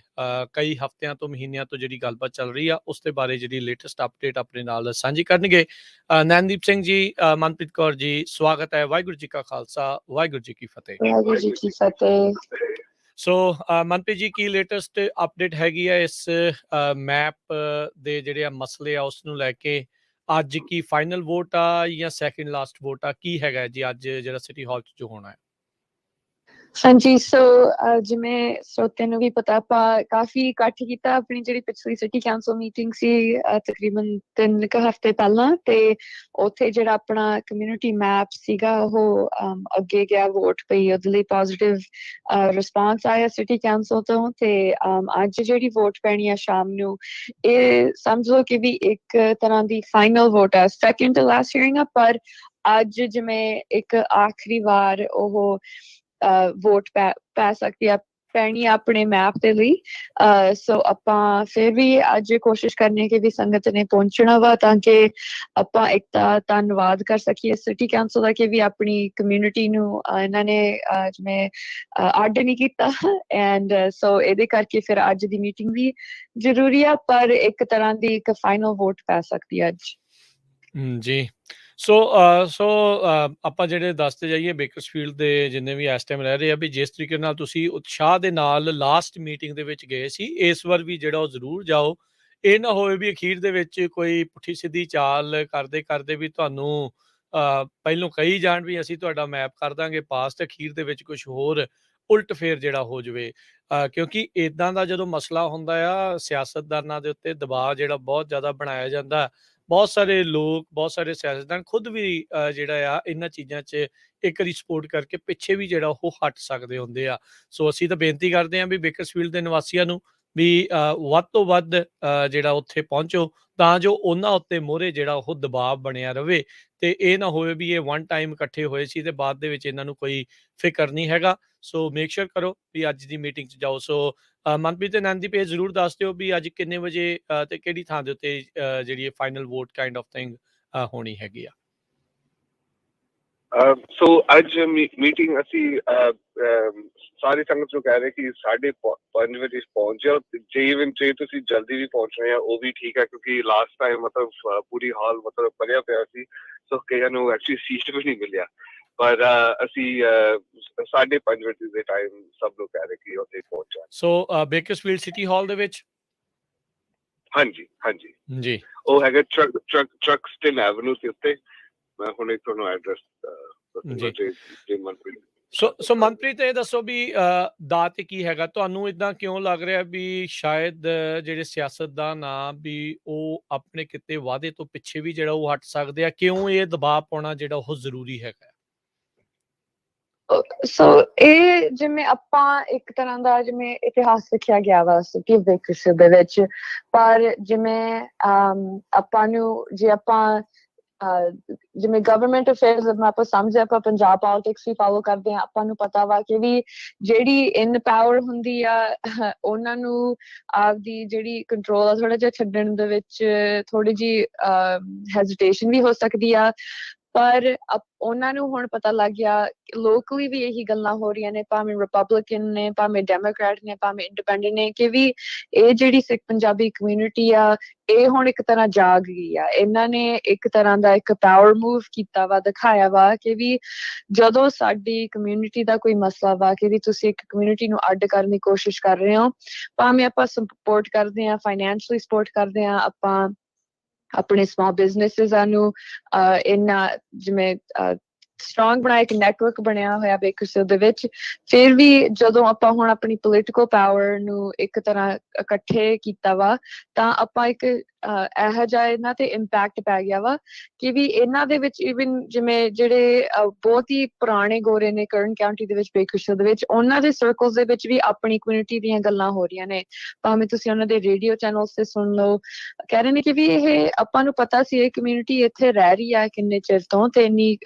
[SPEAKER 1] ਕਈ ਹਫ਼ਤਿਆਂ ਤੋਂ ਮਹੀਨਿਆਂ ਤੋਂ ਜਿਹੜੀ ਗੱਲਬਾਤ ਚੱਲ ਰਹੀ ਆ ਉਸ ਦੇ ਬਾਰੇ ਜਿਹੜੀ ਲੇਟੈਸਟ ਅਪਡੇਟ ਆਪਣੇ ਨਾਲ ਸਾਂਝੀ ਕਰਨਗੇ ਨੈਨਦੀਪ ਸਿੰਘ ਜੀ, ਮਨਪ੍ਰੀਤ ਕੌਰ ਜੀ, ਸਵਾਗਤ ਹੈ। ਵਾਹਿਗੁਰੂ ਜੀ ਕਾ ਖਾਲਸਾ, ਵਾਹਿਗੁਰੂ ਜੀ ਕੀ ਫਤਿਹ।
[SPEAKER 3] ਵਾਹਿਗੁਰੂ ਜੀ ਕੀ ਫਤਿਹ।
[SPEAKER 1] ਸੋ ਮਨਪ੍ਰੀਤ ਜੀ, ਕੀ ਲੇਟੈਸਟ ਅਪਡੇਟ ਹੈਗੀ ਆ ਇਸ ਮੈਪ ਦੇ ਜਿਹੜੇ ਆ ਮਸਲੇ ਆ ਉਸ ਨੂੰ ਲੈ ਕੇ? ਅੱਜ ਕੀ ਫਾਈਨਲ ਵੋਟ ਆ ਜਾਂ ਸੈਕਿੰਡ ਲਾਸਟ ਵੋਟ ਆ? ਕੀ ਹੈਗਾ ਜੀ ਅੱਜ ਜਿਹੜਾ ਸਿਟੀ ਹਾਲ 'ਚ ਜੋ ਹੋਣਾ ਹੈ?
[SPEAKER 3] ਹਾਂਜੀ, ਸੋ ਜਿਵੇਂ ਸਰੋਤਿਆਂ ਨੂੰ ਵੀ ਪਤਾ, ਆਪਾਂ ਕਾਫੀ ਇਕੱਠ ਕੀਤਾ ਆਪਣੀ ਜਿਹੜੀ ਪਿਛਲੀ ਸਿਟੀ ਕਾਉਂਸਲ ਮੀਟਿੰਗ ਸੀ ਤਕਰੀਬਨ 3 ਕੁ ਹਫ਼ਤੇ ਪਹਿਲਾਂ, ਤੇ ਉੱਥੇ ਜਿਹੜਾ ਆਪਣਾ ਕਮਿਊਨਿਟੀ ਮੈਪ ਸੀਗਾ ਉਹ ਅੱਗੇ ਗਿਆ, ਵੋਟ ਪਈ, ਉਹਦੇ ਲਈ ਪੋਜ਼ਿਟਿਵ ਰਿਸਪਾਂਸ ਆਇਆ ਸਿਟੀ ਕਾਉਂਸਲ ਤੋਂ। ਤੇ ਅੱਜ ਜਿਹੜੀ ਵੋਟ ਪੈਣੀ ਆ ਸ਼ਾਮ ਨੂੰ, ਇਹ ਸਮਝ ਲਓ ਕਿ ਵੀ ਇੱਕ ਤਰ੍ਹਾਂ ਦੀ ਫਾਈਨਲ ਵੋਟ ਆ, ਸੈਕਿੰਡ ਟੂ ਲਾਸਟ ਹੀਅਰਿੰਗ ਆ, ਪਰ ਅੱਜ ਜਿਵੇਂ ਇੱਕ ਆਖਰੀ ਵਾਰ ਉਹ ਵੋਟ ਪੈ ਸਕਦੀ ਆ, ਪੈਣੀ ਆਪਣੇ ਮੈਪ ਦੇ ਲਈ। ਸੋ ਆਪਾਂ ਫਿਰ ਵੀ ਅੱਜ ਕੋਸ਼ਿਸ਼ ਕਰਨੀ ਕਿ ਵੀ ਸੰਗਤ ਨੇ ਪਹੁੰਚਣਾ ਵਾ, ਤਾਂ ਕਿ ਆਪਾਂ ਇੱਕ ਤਾਂ ਧੰਨਵਾਦ ਕਰ ਸਕੀਏ ਸਿਟੀ ਕਾਉਂਸਲ ਦਾ ਕਿ ਵੀ ਆਪਣੀ ਕਮਿਊਨਿਟੀ ਨੂੰ ਇਹਨਾਂ ਨੇ ਜਿਵੇਂ ਅੱਡ ਨਹੀਂ ਕੀਤਾ। ਐਂਡ ਸੋ ਇਹਦੇ ਕਰਕੇ ਫਿਰ ਅੱਜ ਦੀ ਮੀਟਿੰਗ ਵੀ ਜ਼ਰੂਰੀ ਆ, ਪਰ ਇੱਕ ਤਰ੍ਹਾਂ ਦੀ ਇੱਕ ਫਾਈਨਲ ਵੋਟ ਪੈ ਸਕਦੀ ਹੈ ਅੱਜ।
[SPEAKER 1] ਜੀ। ਸੋ ਆਪਾਂ ਜਿਹੜੇ ਦੱਸਦੇ ਜਾਈਏ ਬੇਕਰਸਫੀਲਡ ਦੇ ਜਿੰਨੇ ਵੀ ਇਸ ਟਾਈਮ ਰਹਿ ਰਹੇ ਆ, ਵੀ ਜਿਸ ਤਰੀਕੇ ਨਾਲ ਤੁਸੀਂ ਉਤਸ਼ਾਹ ਦੇ ਨਾਲ ਲਾਸਟ ਮੀਟਿੰਗ ਦੇ ਵਿੱਚ ਗਏ ਸੀ, ਇਸ ਵਾਰ ਵੀ ਜਿਹੜਾ ਉਹ ਜ਼ਰੂਰ ਜਾਓ। ਇਹ ਨਾ ਹੋਵੇ ਵੀ ਅਖੀਰ ਦੇ ਵਿੱਚ ਕੋਈ ਪੁੱਠੀ ਸਿੱਧੀ ਚਾਲ ਕਰਦੇ ਕਰਦੇ ਵੀ ਤੁਹਾਨੂੰ ਪਹਿਲੋਂ ਕਹੀ ਜਾਣ ਵੀ ਅਸੀਂ ਤੁਹਾਡਾ ਮੈਪ ਕਰ ਦਾਂਗੇ ਪਾਸ, ਤੇ ਅਖੀਰ ਦੇ ਵਿੱਚ ਕੁਝ ਹੋਰ ਉਲਟ ਫੇਰ ਜਿਹੜਾ ਹੋ ਜਾਵੇ। ਕਿਉਂਕਿ ਇੱਦਾਂ ਦਾ ਜਦੋਂ ਮਸਲਾ ਹੁੰਦਾ ਆ, ਸਿਆਸਤਦਾਨਾਂ ਦੇ ਉੱਤੇ ਦਬਾਅ ਜਿਹੜਾ ਬਹੁਤ ਜ਼ਿਆਦਾ ਬਣਾਇਆ ਜਾਂਦਾ। ਬਹੁਤ ਸਾਰੇ ਲੋਕ, ਬਹੁਤ ਸਾਰੇ ਸਿਆਸਤਦਾਨ ਖੁਦ ਵੀ ਜਿਹੜਾ ਆ ਇਹਨਾਂ ਚੀਜ਼ਾਂ 'ਚ ਇੱਕ ਵਾਰੀ ਸਪੋਰਟ ਕਰਕੇ ਪਿੱਛੇ ਵੀ ਜਿਹੜਾ ਉਹ ਹਟ ਸਕਦੇ ਹੁੰਦੇ ਆ। ਸੋ ਅਸੀਂ ਤਾਂ ਬੇਨਤੀ ਕਰਦੇ ਹਾਂ ਵੀ ਬੇਕਰਸਫੀਲਡ ਦੇ ਨਿਵਾਸੀਆਂ ਨੂੰ ਵੀ ਵੱਧ ਤੋਂ ਵੱਧ ਜਿਹੜਾ ਉੱਥੇ ਪਹੁੰਚੋ, ਤਾਂ ਜੋ ਉਹਨਾਂ ਉੱਤੇ ਮੋਹਰੇ ਜਿਹੜਾ ਉਹ ਦਬਾਅ ਬਣਿਆ ਰਵੇ, ਤੇ ਇਹ ਨਾ ਹੋਵੇ ਵੀ ਇਹ ਵਨ ਟਾਈਮ ਇਕੱਠੇ ਹੋਏ ਸੀ ਤੇ ਬਾਅਦ ਦੇ ਵਿੱਚ ਇਹਨਾਂ ਨੂੰ ਕੋਈ ਫਿਕਰ ਨਹੀਂ ਹੈਗਾ। ਸੋ ਮੇਕ ਸ਼ੋਰ ਕਰੋ ਵੀ ਅੱਜ ਦੀ ਮੀਟਿੰਗ 'ਚ ਜਾਓ। ਸੋ ਮਨਪ੍ਰੀਤ ਤੇ ਨੈਨਦੀਪ ਇਹ ਜ਼ਰੂਰ ਦੱਸ ਦਿਓ ਵੀ ਅੱਜ ਕਿੰਨੇ ਵਜੇ ਤੇ ਕਿਹੜੀ ਥਾਂ ਦੇ ਉੱਤੇ ਜਿਹੜੀ final vote kind of thing ਹੋਣੀ ਹੈਗੀ ਆ?
[SPEAKER 4] ਸੋ ਅੱਜ ਮੀਟਿੰਗ ਅਸੀਂ ਸਾਰੀ ਸੰਗਤ ਨੂੰ ਕਹਿ ਰਹੇ ਕਿ 5:30 ਵਜੇ ਪਹੁੰਚ ਜਾਓ। ਜੇ ਤੁਸੀਂ ਜਲਦੀ ਵੀ ਪਹੁੰਚ ਰਹੇ ਆ ਉਹ ਵੀ ਠੀਕ ਹੈ, ਕਿਉਂਕਿ ਲਾਸਟ ਟਾਈਮ ਮਤਲਬ ਪੂਰੀ ਹਾਲ ਮਤਲਬ ਭਰਿਆ ਪਿਆ ਸੀ, ਸੋ ਕਈਆਂ ਨੂੰ ਐਕਚੁਅਲੀ ਸੀਟ ਵੀ ਨਹੀਂ ਮਿਲਿਆ। ਪਰ ਅਸੀਂ 5:30 ਵਜੇ ਦੇ ਟਾਈਮ ਸਭ ਲੋਕ ਕਹਿ ਰਹੇ ਕਿ ਉੱਥੇ ਪਹੁੰਚ ਜਾਓ।
[SPEAKER 1] ਸੋ ਬੇਕਰਸਫੀਲਡ ਸਿਟੀ ਹਾਲ ਦੇ ਵਿੱਚ?
[SPEAKER 4] ਹਾਂਜੀ ਹਾਂਜੀ
[SPEAKER 1] ਜੀ,
[SPEAKER 4] ਉਹ ਹੈਗਾ ਟਰੱਕ ਸਟਿਲ ਐਵਨਿਊ ਦੇ ਉੱਤੇ। ਮੈਂ ਹੁਣੇ ਤੁਹਾਨੂੰ ਐਡਰੈਸ
[SPEAKER 1] ਸੋ ਮਨਪ੍ਰੀਤ ਇਹ ਦੱਸੋ ਵੀ ਦਾ ਤੇ ਕੀ ਹੈਗਾ ਤੁਹਾਨੂੰ? ਇਦਾਂ ਕਿਉਂ ਲੱਗ ਰਿਹਾ ਵੀ ਸ਼ਾਇਦ ਜਿਹੜੇ ਸਿਆਸਤਦਾਨ ਆ ਵੀ ਉਹ ਆਪਣੇ ਕਿਤੇ ਵਾਅਦੇ ਤੋਂ ਪਿੱਛੇ ਵੀ ਜਿਹੜਾ ਉਹ ਹਟ ਸਕਦੇ ਆ? ਕਿਉਂ ਇਹ ਦਬਾਅ ਪਾਉਣਾ ਜਿਹੜਾ ਉਹ ਜ਼ਰੂਰੀ ਹੈਗਾ?
[SPEAKER 3] ਸੋ ਇਹ ਜਿਵੇਂ ਆਪਾਂ ਇੱਕ ਤਰ੍ਹਾਂ ਦਾ ਜਿਵੇਂ ਇਤਿਹਾਸ ਲਿਖਿਆ ਗਿਆ ਵਾ ਸਿਟੀ ਬੇਕਰਸਫੀਲਡ ਦੇ ਵਿੱਚ, ਪਰ ਜਿਵੇਂ ਆਪਾਂ ਨੂੰ ਜੇ ਆਪਾਂ ਜਿਵੇਂ ਗਵਰਨਮੈਂਟ ਅਫੇਅਰਸ ਆਪਾਂ ਸਮਝਦੇ, ਆਪਾਂ ਪੰਜਾਬ ਪੋਲਿਟਿਕਸ ਵੀ ਫੋਲੋ ਕਰਦੇ ਹਾਂ, ਆਪਾਂ ਨੂੰ ਪਤਾ ਵਾ ਕਿ ਵੀ ਜਿਹੜੀ ਇਨ ਪਾਵਰ ਹੁੰਦੀ ਆ ਉਹਨਾਂ ਨੂੰ ਆਪਦੀ ਜਿਹੜੀ ਕੰਟਰੋਲ ਆ ਥੋੜਾ ਜਿਹਾ ਛੱਡਣ ਦੇ ਵਿੱਚ ਥੋੜੀ ਜਿਹੀ ਹੈਜ਼ਿਟੇਸ਼ਨ ਵੀ ਹੋ ਸਕਦੀ ਆ। ਪਰ ਉਹਨਾਂ ਨੂੰ ਹੁਣ ਪਤਾ ਲੱਗ ਗਿਆ ਲੋਕਲੀ ਵੀ ਇਹੀ ਗੱਲਾਂ ਹੋ ਰਹੀਆਂ ਨੇ, ਭਾਵੇਂ ਰਿਪਬਲਿਕਨ ਨੇ, ਭਾਵੇਂ ਡੈਮੋਕ੍ਰੈਟ ਨੇ, ਭਾਵੇਂ ਇੰਡੀਪੈਂਡੈਂਟ ਨੇ, ਕਿ ਵੀ ਇਹ ਜਿਹੜੀ ਸਿੱਖ ਪੰਜਾਬੀ ਕਮਿਊਨਿਟੀ ਆ ਇਹ ਹੁਣ ਇੱਕ ਤਰ੍ਹਾਂ ਜਾਗ ਗਈ ਆ। ਇਹਨਾਂ ਨੇ ਇੱਕ ਤਰ੍ਹਾਂ ਦਾ ਇੱਕ ਪਾਵਰ ਮੂਵ ਕੀਤਾ ਵਾ, ਦਿਖਾਇਆ ਵਾ ਕਿ ਵੀ ਜਦੋਂ ਸਾਡੀ ਕਮਿਊਨਿਟੀ ਦਾ ਕੋਈ ਮਸਲਾ ਵਾ ਕਿ ਵੀ ਤੁਸੀਂ ਇੱਕ ਕਮਿਊਨਿਟੀ ਨੂੰ ਅੱਡ ਕਰਨ ਦੀ ਕੋਸ਼ਿਸ਼ ਕਰ ਰਹੇ ਹੋ, ਭਾਵੇਂ ਆਪਾਂ ਸਪੋਰਟ ਕਰਦੇ ਹਾਂ, ਫਾਈਨੈਂਸ਼ਲੀ ਸਪੋਰਟ ਕਰਦੇ ਹਾਂ, ਆਪਾਂ ਆਪਣੇ ਸਮਾਲ ਬਿਜ਼ਨੈਸਿਸ ਨੂੰ ਇੰਨਾ ਜਿਵੇਂ ਸਟਰੋਂਗ ਬਣਾਇਆ, ਇੱਕ ਨੈਟਵਰਕ ਬਣਿਆ ਹੋਇਆ ਬੇਕਰਸਫੀਲਡ ਦੇ ਵਿੱਚ, ਫਿਰ ਵੀ ਜਦੋਂ ਆਪਾਂ ਹੁਣ ਆਪਣੀ ਪੋਲੀਟੀਕਲ ਪਾਵਰ ਨੂੰ ਇੱਕ ਤਰ੍ਹਾਂ ਇਕੱਠੇ ਕੀਤਾ ਵਾ ਤਾਂ ਆਪਾਂ ਇੱਕ ਇਹੋ ਜਿਹਾ ਇਹਨਾਂ ਤੇ ਇੰਪੈਕਟ ਪੈ ਗਿਆ ਵਾ ਕਿ ਵੀ ਇਹਨਾਂ ਦੇ ਵਿੱਚ ਇਵਨ ਜਿਵੇਂ ਜਿਹੜੇ ਬਹੁਤ ਹੀ ਪੁਰਾਣੇ ਗੋਰੇ ਨੇ ਕਰਨ ਕਾਉਂਟੀ ਦੇ ਵਿੱਚ, ਬੇਕਰਸਫੀਲਡ ਦੇ ਵਿੱਚ, ਉਹਨਾਂ ਦੇ ਸਰਕਲਸ ਦੇ ਵਿੱਚ ਵੀ ਆਪਣੀ ਕਮਿਊਨਿਟੀ ਦੀਆਂ ਗੱਲਾਂ ਹੋ ਰਹੀਆਂ ਨੇ, ਭਾਵੇਂ ਤੁਸੀਂ ਉਹਨਾਂ ਦੇ ਰੇਡੀਓ ਚੈਨਲਸ ਤੇ ਸੁਣ ਲਓ, ਕਹਿ ਰਹੇ ਨੇ ਕਿ ਵੀ ਇਹ ਆਪਾਂ ਨੂੰ ਪਤਾ ਸੀ ਇਹ ਕਮਿਊਨਿਟੀ ਇੱਥੇ ਰਹਿ ਰਹੀ ਆ ਕਿੰਨੇ ਚਿਰ ਤੋਂ ਤੇ ਇੰਨੀ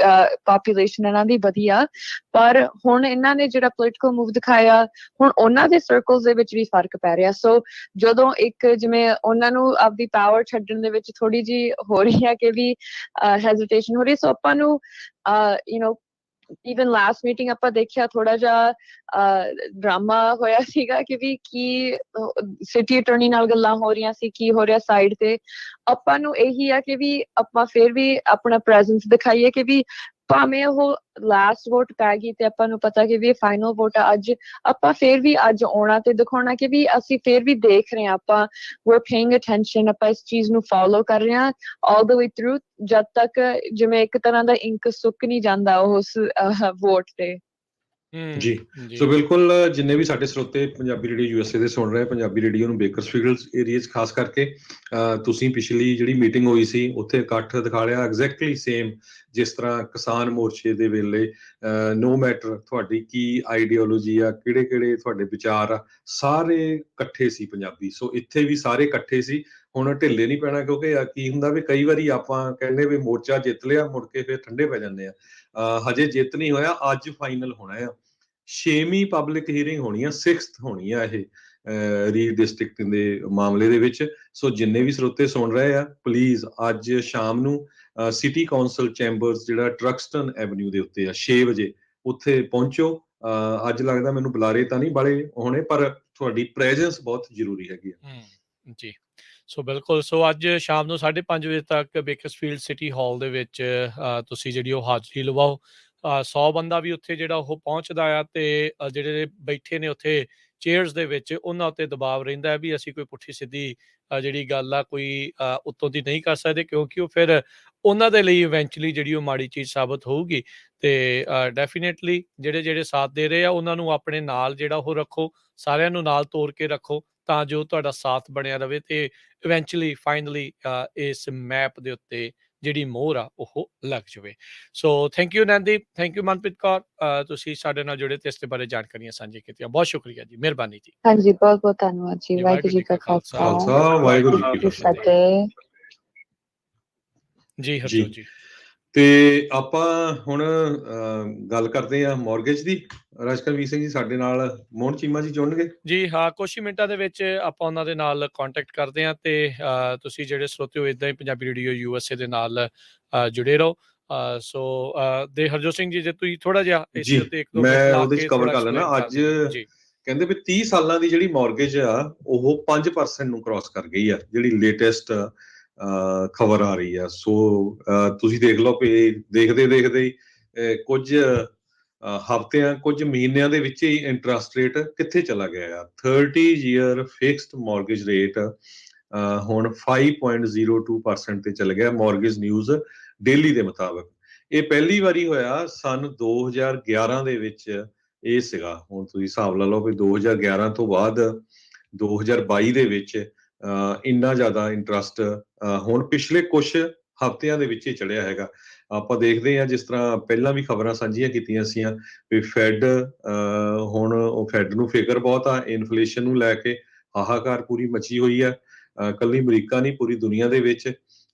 [SPEAKER 3] ਪਾਪੂਲੇਸ਼ਨ ਇਹਨਾਂ ਦੀ ਵਧੀਆ, ਪਰ ਹੁਣ ਇਹਨਾਂ ਨੇ ਜਿਹੜਾ ਪੋਲੀਟੀਕਲ ਮੂਵ ਦਿਖਾਇਆ ਹੁਣ ਉਹਨਾਂ ਦੇ ਸਰਕਲਸ ਦੇ ਵਿੱਚ ਵੀ ਫਰਕ ਪੈ ਰਿਹਾ। ਸੋ ਜਦੋਂ ਇੱਕ ਜਿਵੇਂ ਉਹਨਾਂ ਨੂੰ ਆਪਦੀ ਪਾਵਰ ਛੱਡਣ ਦੇ ਵਿੱਚ ਥੋੜੀ ਜਿਹੀ ਹੋ ਰਹੀ ਹੈ ਕਿ ਵੀ ਹੈਜ਼ਿਟੇਸ਼ਨ ਹੋ ਰਹੀ, ਸੋ ਆਪਾਂ ਨੂੰ even last meeting ਆਪਾਂ ਦੇਖਿਆ ਥੋੜਾ ਜਿਹਾ ਡਰਾਮਾ ਹੋਇਆ ਸੀਗਾ ਕਿ ਵੀ ਕੀ ਸਿਟੀ ਅਟਾਰਨੀ ਨਾਲ ਗੱਲਾਂ ਹੋ ਰਹੀਆਂ ਸੀ, ਕੀ ਹੋ ਰਿਹਾ ਸਾਈਡ ਤੇ। ਆਪਾਂ ਨੂੰ ਇਹੀ ਆ ਕਿ ਵੀ ਆਪਾਂ ਫਿਰ ਵੀ ਆਪਣਾ ਪ੍ਰੈਜ਼ੈਂਸ ਦਿਖਾਈਏ ਕਿ ਵੀ ਭਾਵੇਂ ਉਹ ਲਾਸਟ ਵੋਟ ਪੈ ਗਈ ਤੇ ਆਪਾਂ ਨੂੰ ਪਤਾ ਕਿ ਵੀ ਇਹ ਫਾਈਨਲ ਵੋਟ ਆ ਅੱਜ, ਆਪਾਂ ਫਿਰ ਵੀ ਅੱਜ ਆਉਣਾ ਤੇ ਦਿਖਾਉਣਾ ਕਿ ਵੀ ਅਸੀਂ ਫਿਰ ਵੀ ਦੇਖ ਰਹੇ ਹਾਂ, ਆਪਾਂ we're paying attention, ਆਪਾਂ ਇਸ ਚੀਜ਼ ਨੂੰ ਫੋਲੋ ਕਰ ਰਹੇ ਹਾਂ all the way through, ਜਦ ਤੱਕ ਜਿਵੇਂ ਇੱਕ ਤਰ੍ਹਾਂ ਦਾ ਇੰਕ ਸੁੱਕ ਨਹੀਂ ਜਾਂਦਾ ਉਸ ਵੋਟ ਤੇ।
[SPEAKER 2] ਜੀ ਸੋ ਬਿਲਕੁਲ ਜਿੰਨੇ ਵੀ ਸਾਡੇ ਸਰੋਤੇ ਪੰਜਾਬੀ ਰੇਡੀਓ ਯੂਐਸਏ ਦੇ ਸੁਣ ਰਹੇ, ਪੰਜਾਬੀ ਰੇਡੀਓ ਨੂੰ ਬੇਕਰਸਫੀਲਡ ਏਰੀਆ 'ਚ ਖਾਸ ਕਰਕੇ ਤੁਸੀਂ ਪਿਛਲੀ ਜਿਹੜੀ ਮੀਟਿੰਗ ਹੋਈ ਸੀ ਉੱਥੇ ਇਕੱਠ ਦਿਖਾ ਲਿਆ ਐਗਜ਼ੈਕਟਲੀ ਸੇਮ ਜਿਸ ਤਰ੍ਹਾਂ ਕਿਸਾਨ ਮੋਰਚੇ ਦੇ ਵੇਲੇ ਨੋ ਮੈਟਰ ਤੁਹਾਡੀ ਕੀ ਆਈਡੀਓਲੋਜੀ ਆ, ਕਿਹੜੇ ਕਿਹੜੇ ਤੁਹਾਡੇ ਵਿਚਾਰ ਆ, ਸਾਰੇ ਇਕੱਠੇ ਸੀ ਪੰਜਾਬੀ। ਸੋ ਇੱਥੇ ਵੀ ਸਾਰੇ ਇਕੱਠੇ ਸੀ, ਹੁਣ ਢਿੱਲੇ ਨਹੀਂ ਪੈਣਾ, ਕਿਉਂਕਿ ਕੀ ਹੁੰਦਾ ਵੀ ਕਈ ਵਾਰੀ ਆਪਾਂ ਕਹਿੰਦੇ ਵੀ ਮੋਰਚਾ ਜਿੱਤ ਲਿਆ ਮੁੜ ਕੇ ਫਿਰ ਠੰਡੇ ਪੈ ਜਾਂਦੇ ਆ। ਹਜੇ ਜਿੱਤ ਨਹੀਂ ਹੋਇਆ, ਅੱਜ ਫਾਈਨਲ ਹੋਣਾ ਆ। 6ਵੀਂ ਪਬਲਿਕ ਹੀਅਰਿੰਗ ਹੋਣੀ ਆ, 6th ਹੋਣੀ ਆ ਇਹ ਰੀਡਿਸਟ੍ਰਿਕਟ ਦੇ ਮਾਮਲੇ ਦੇ ਵਿੱਚ। ਸੋ ਜਿੰਨੇ ਵੀ ਸਰੋਤੇ ਸੁਣ ਰਹੇ ਆ ਪਲੀਜ਼ ਅੱਜ ਸ਼ਾਮ ਨੂੰ ਸਿਟੀ ਕਾਉਂਸਲ ਚੈਂਬਰਸ ਜਿਹੜਾ ਟਰਕਸਟਨ ਐਵਨਿਊ ਦੇ ਉੱਤੇ ਆ 6 ਵਜੇ ਉੱਥੇ ਪਹੁੰਚੋ। ਅੱਜ ਲੱਗਦਾ ਮੈਨੂੰ ਬੁਲਾਰੇ ਤਾਂ ਨਹੀਂ ਬਾਲੇ ਹੋਣੇ, ਪਰ ਤੁਹਾਡੀ ਪ੍ਰੈਜ਼ੈਂਸ ਬਹੁਤ ਜ਼ਰੂਰੀ ਹੈਗੀ ਆ।
[SPEAKER 1] ਜੀ ਸੋ ਬਿਲਕੁਲ, ਸੋ ਅੱਜ ਸ਼ਾਮ ਨੂੰ 5:30 ਵਜੇ ਤੱਕ ਬੇਕਰਸਫੀਲਡ ਸਿਟੀ ਹਾਲ ਦੇ ਵਿੱਚ ਤੁਸੀਂ ਜਿਹੜੀ ਉਹ ਹਾਜ਼ਰੀ ਲਵਾਓ। 100 ਬੰਦਾ ਵੀ ਉੱਥੇ ਜਿਹੜਾ ਉਹ ਪਹੁੰਚਦਾ ਆ ਤੇ ਜਿਹੜੇ ਬੈਠੇ ਨੇ ਉੱਥੇ ਚੇਅਰਸ ਦੇ ਵਿੱਚ ਉਹਨਾਂ ਉੱਤੇ ਦਬਾਅ ਰਹਿੰਦਾ ਹੈ ਵੀ ਅਸੀਂ ਕੋਈ ਪੁੱਠੀ ਸਿੱਧੀ ਜਿਹੜੀ ਗੱਲ ਆ ਕੋਈ ਉੱਤੋਂ ਦੀ ਨਹੀਂ ਕਰ ਸਕਦੇ, ਕਿਉਂਕਿ ਉਹ ਫਿਰ ਉਹਨਾਂ ਦੇ ਲਈ ਇਵੈਂਚੁਅਲੀ ਜਿਹੜੀ ਉਹ ਮਾੜੀ ਚੀਜ਼ ਸਾਬਤ ਹੋਊਗੀ। ਤੇ ਡੈਫੀਨੇਟਲੀ ਜਿਹੜੇ ਸਾਥ ਦੇ ਰਹੇ ਆ ਉਹਨਾਂ ਨੂੰ ਆਪਣੇ ਨਾਲ ਜਿਹੜਾ ਉਹ ਰੱਖੋ, ਸਾਰਿਆਂ ਨੂੰ ਨਾਲ ਤੋਰ ਕੇ ਰੱਖੋ ਤਾਂ ਜੋ ਤੁਹਾਡਾ ਸਾਥ ਬਣਿਆ ਰਵੇ ਤੇ ਇਵੈਂਚੁਅਲੀ ਫਾਈਨਲੀ ਇਸ ਮੈਪ ਦੇ ਉੱਤੇ ਜਿਹੜੀ ਮੋਹਰ ਆ ਉਹ ਲੱਗ ਜਾਵੇ। So thank you Naindeep, thank you Manpreet Kaur, ਤੁਸੀਂ ਸਾਡੇ ਨਾਲ ਜੁੜੇ ਤੇ ਇਸ ਦੇ ਬਾਰੇ ਜਾਣਕਾਰੀਆਂ ਸਾਂਝੀਆਂ ਕੀਤੀਆਂ, ਬਹੁਤ ਸ਼ੁਕਰੀਆ ਜੀ, ਮਿਹਰਬਾਨੀ ਜੀ।
[SPEAKER 3] ਹਾਂਜੀ ਬਹੁਤ ਬਹੁਤ ਧੰਨਵਾਦ ਜੀ। ਵਾਹਿਗੁਰੂ ਜੀ ਕਾ ਖਾਲਸਾ,
[SPEAKER 2] ਵਾਹਿਗੁਰੂ ਜੀ ਕੀ
[SPEAKER 3] ਫਤਿਹ।
[SPEAKER 1] ਜੀ ਹਰਜੋਤ ਜੀ।
[SPEAKER 2] ਤੇ ਆਪਾਂ ਹੁਣ ਗੱਲ ਕਰਦੇ ਆ ਮੌਰਗੇਜ ਦੀ। ਰਾਜਕਰਵੀਰ ਸਿੰਘ ਜੀ ਸਾਡੇ ਨਾਲ ਮੋਹਨ ਚੀਮਾ ਜੀ ਜੁੜਨਗੇ। ਜੀ ਹਾਂ, ਕੁਛ ਹੀ ਮਿੰਟਾਂ ਦੇ ਵਿੱਚ ਆਪਾਂ ਉਹਨਾਂ ਦੇ ਨਾਲ ਕੰਟੈਕਟ ਕਰਦੇ ਹਾਂ ਤੇ ਤੁਸੀਂ ਜਿਹੜੇ ਸਰੋਤੇ ਹੋ ਇਦਾਂ ਹੀ ਪੰਜਾਬੀ ਰੇਡੀਓ ਯੂਐਸਏ ਦੇ ਨਾਲ ਜੁੜੇ ਰਹੋ। ਸੋ ਦੇ ਹਰਜੋਤ ਸਿੰਘ ਜੀ ਜੇ ਤੁਸੀਂ ਥੋੜਾ ਜਿਹਾ ਇਸ ਤੇ ਇੱਕ ਦੋ ਮੈਂ ਉਹਦੇ ਚ ਕਵਰ ਕਰ ਲੈਣਾ। ਅੱਜ ਕਹਿੰਦੇ ਵੀ 30 ਸਾਲਾਂ ਦੀ ਜਿਹੜੀ ਮੌਰਗੇਜ ਆ ਉਹ 5% ਨੂੰ ਕ੍ਰਾਸ ਕਰ ਗਈ ਆ, ਜਿਹੜੀ ਲੇਟੈਸਟ ਖਬਰ ਆ ਰਹੀ ਆ। ਸੋ ਤੁਸੀਂ ਦੇਖ ਲਓ ਵੀ ਦੇਖਦੇ ਕੁਝ ਹਫ਼ਤਿਆਂ ਕੁਝ ਮਹੀਨਿਆਂ ਦੇ ਵਿੱਚ ਹੀ ਇੰਟਰਸਟ ਰੇਟ ਕਿੱਥੇ ਚਲਾ ਗਿਆ ਆ। 30 ਈਅਰ ਫਿਕਸਡ ਮੌਰਗੇਜ ਰੇਟ ਹੁਣ 5.02% ਤੇ ਚਲ ਗਿਆ, ਮੌਰਗੇਜ ਨਿਊਜ਼ ਡੇਲੀ ਦੇ ਮੁਤਾਬਕ। ਇਹ ਪਹਿਲੀ ਵਾਰੀ ਹੋਇਆ ਸਨ 2011 ਦੇ ਵਿੱਚ ਇਹ ਸੀਗਾ। ਹੁਣ ਤੁਸੀਂ ਹਿਸਾਬ ਲਾ ਲਓ ਵੀ 2011 ਤੋਂ ਬਾਅਦ 2022 ਦੇ ਵਿੱਚ ਇੰਨਾ ਜ਼ਿਆਦਾ ਇੰਟਰਸਟ ਹੁਣ ਪਿਛਲੇ ਕੁਛ ਹਫ਼ਤਿਆਂ ਦੇ ਵਿੱਚ ਹੀ ਚੜਿਆ ਹੈਗਾ। ਆਪਾਂ ਦੇਖਦੇ ਹਾਂ ਜਿਸ ਤਰ੍ਹਾਂ ਪਹਿਲਾਂ ਵੀ ਖਬਰਾਂ ਸਾਂਝੀਆਂ ਕੀਤੀਆਂ ਸੀ ਵੀ ਫੈਡ ਹੁਣ ਉਹ ਫੈਡ ਨੂੰ ਫਿਕਰ ਬਹੁਤ ਆ ਇਨਫਲੇਸ਼ਨ ਨੂੰ ਲੈ ਕੇ, ਹਾਹਾਕਾਰ ਪੂਰੀ ਮਚੀ ਹੋਈ ਆ। ਕੱਲੀ ਅਮਰੀਕਾ ਨਹੀਂ ਪੂਰੀ ਦੁਨੀਆ ਦੇ ਵਿੱਚ।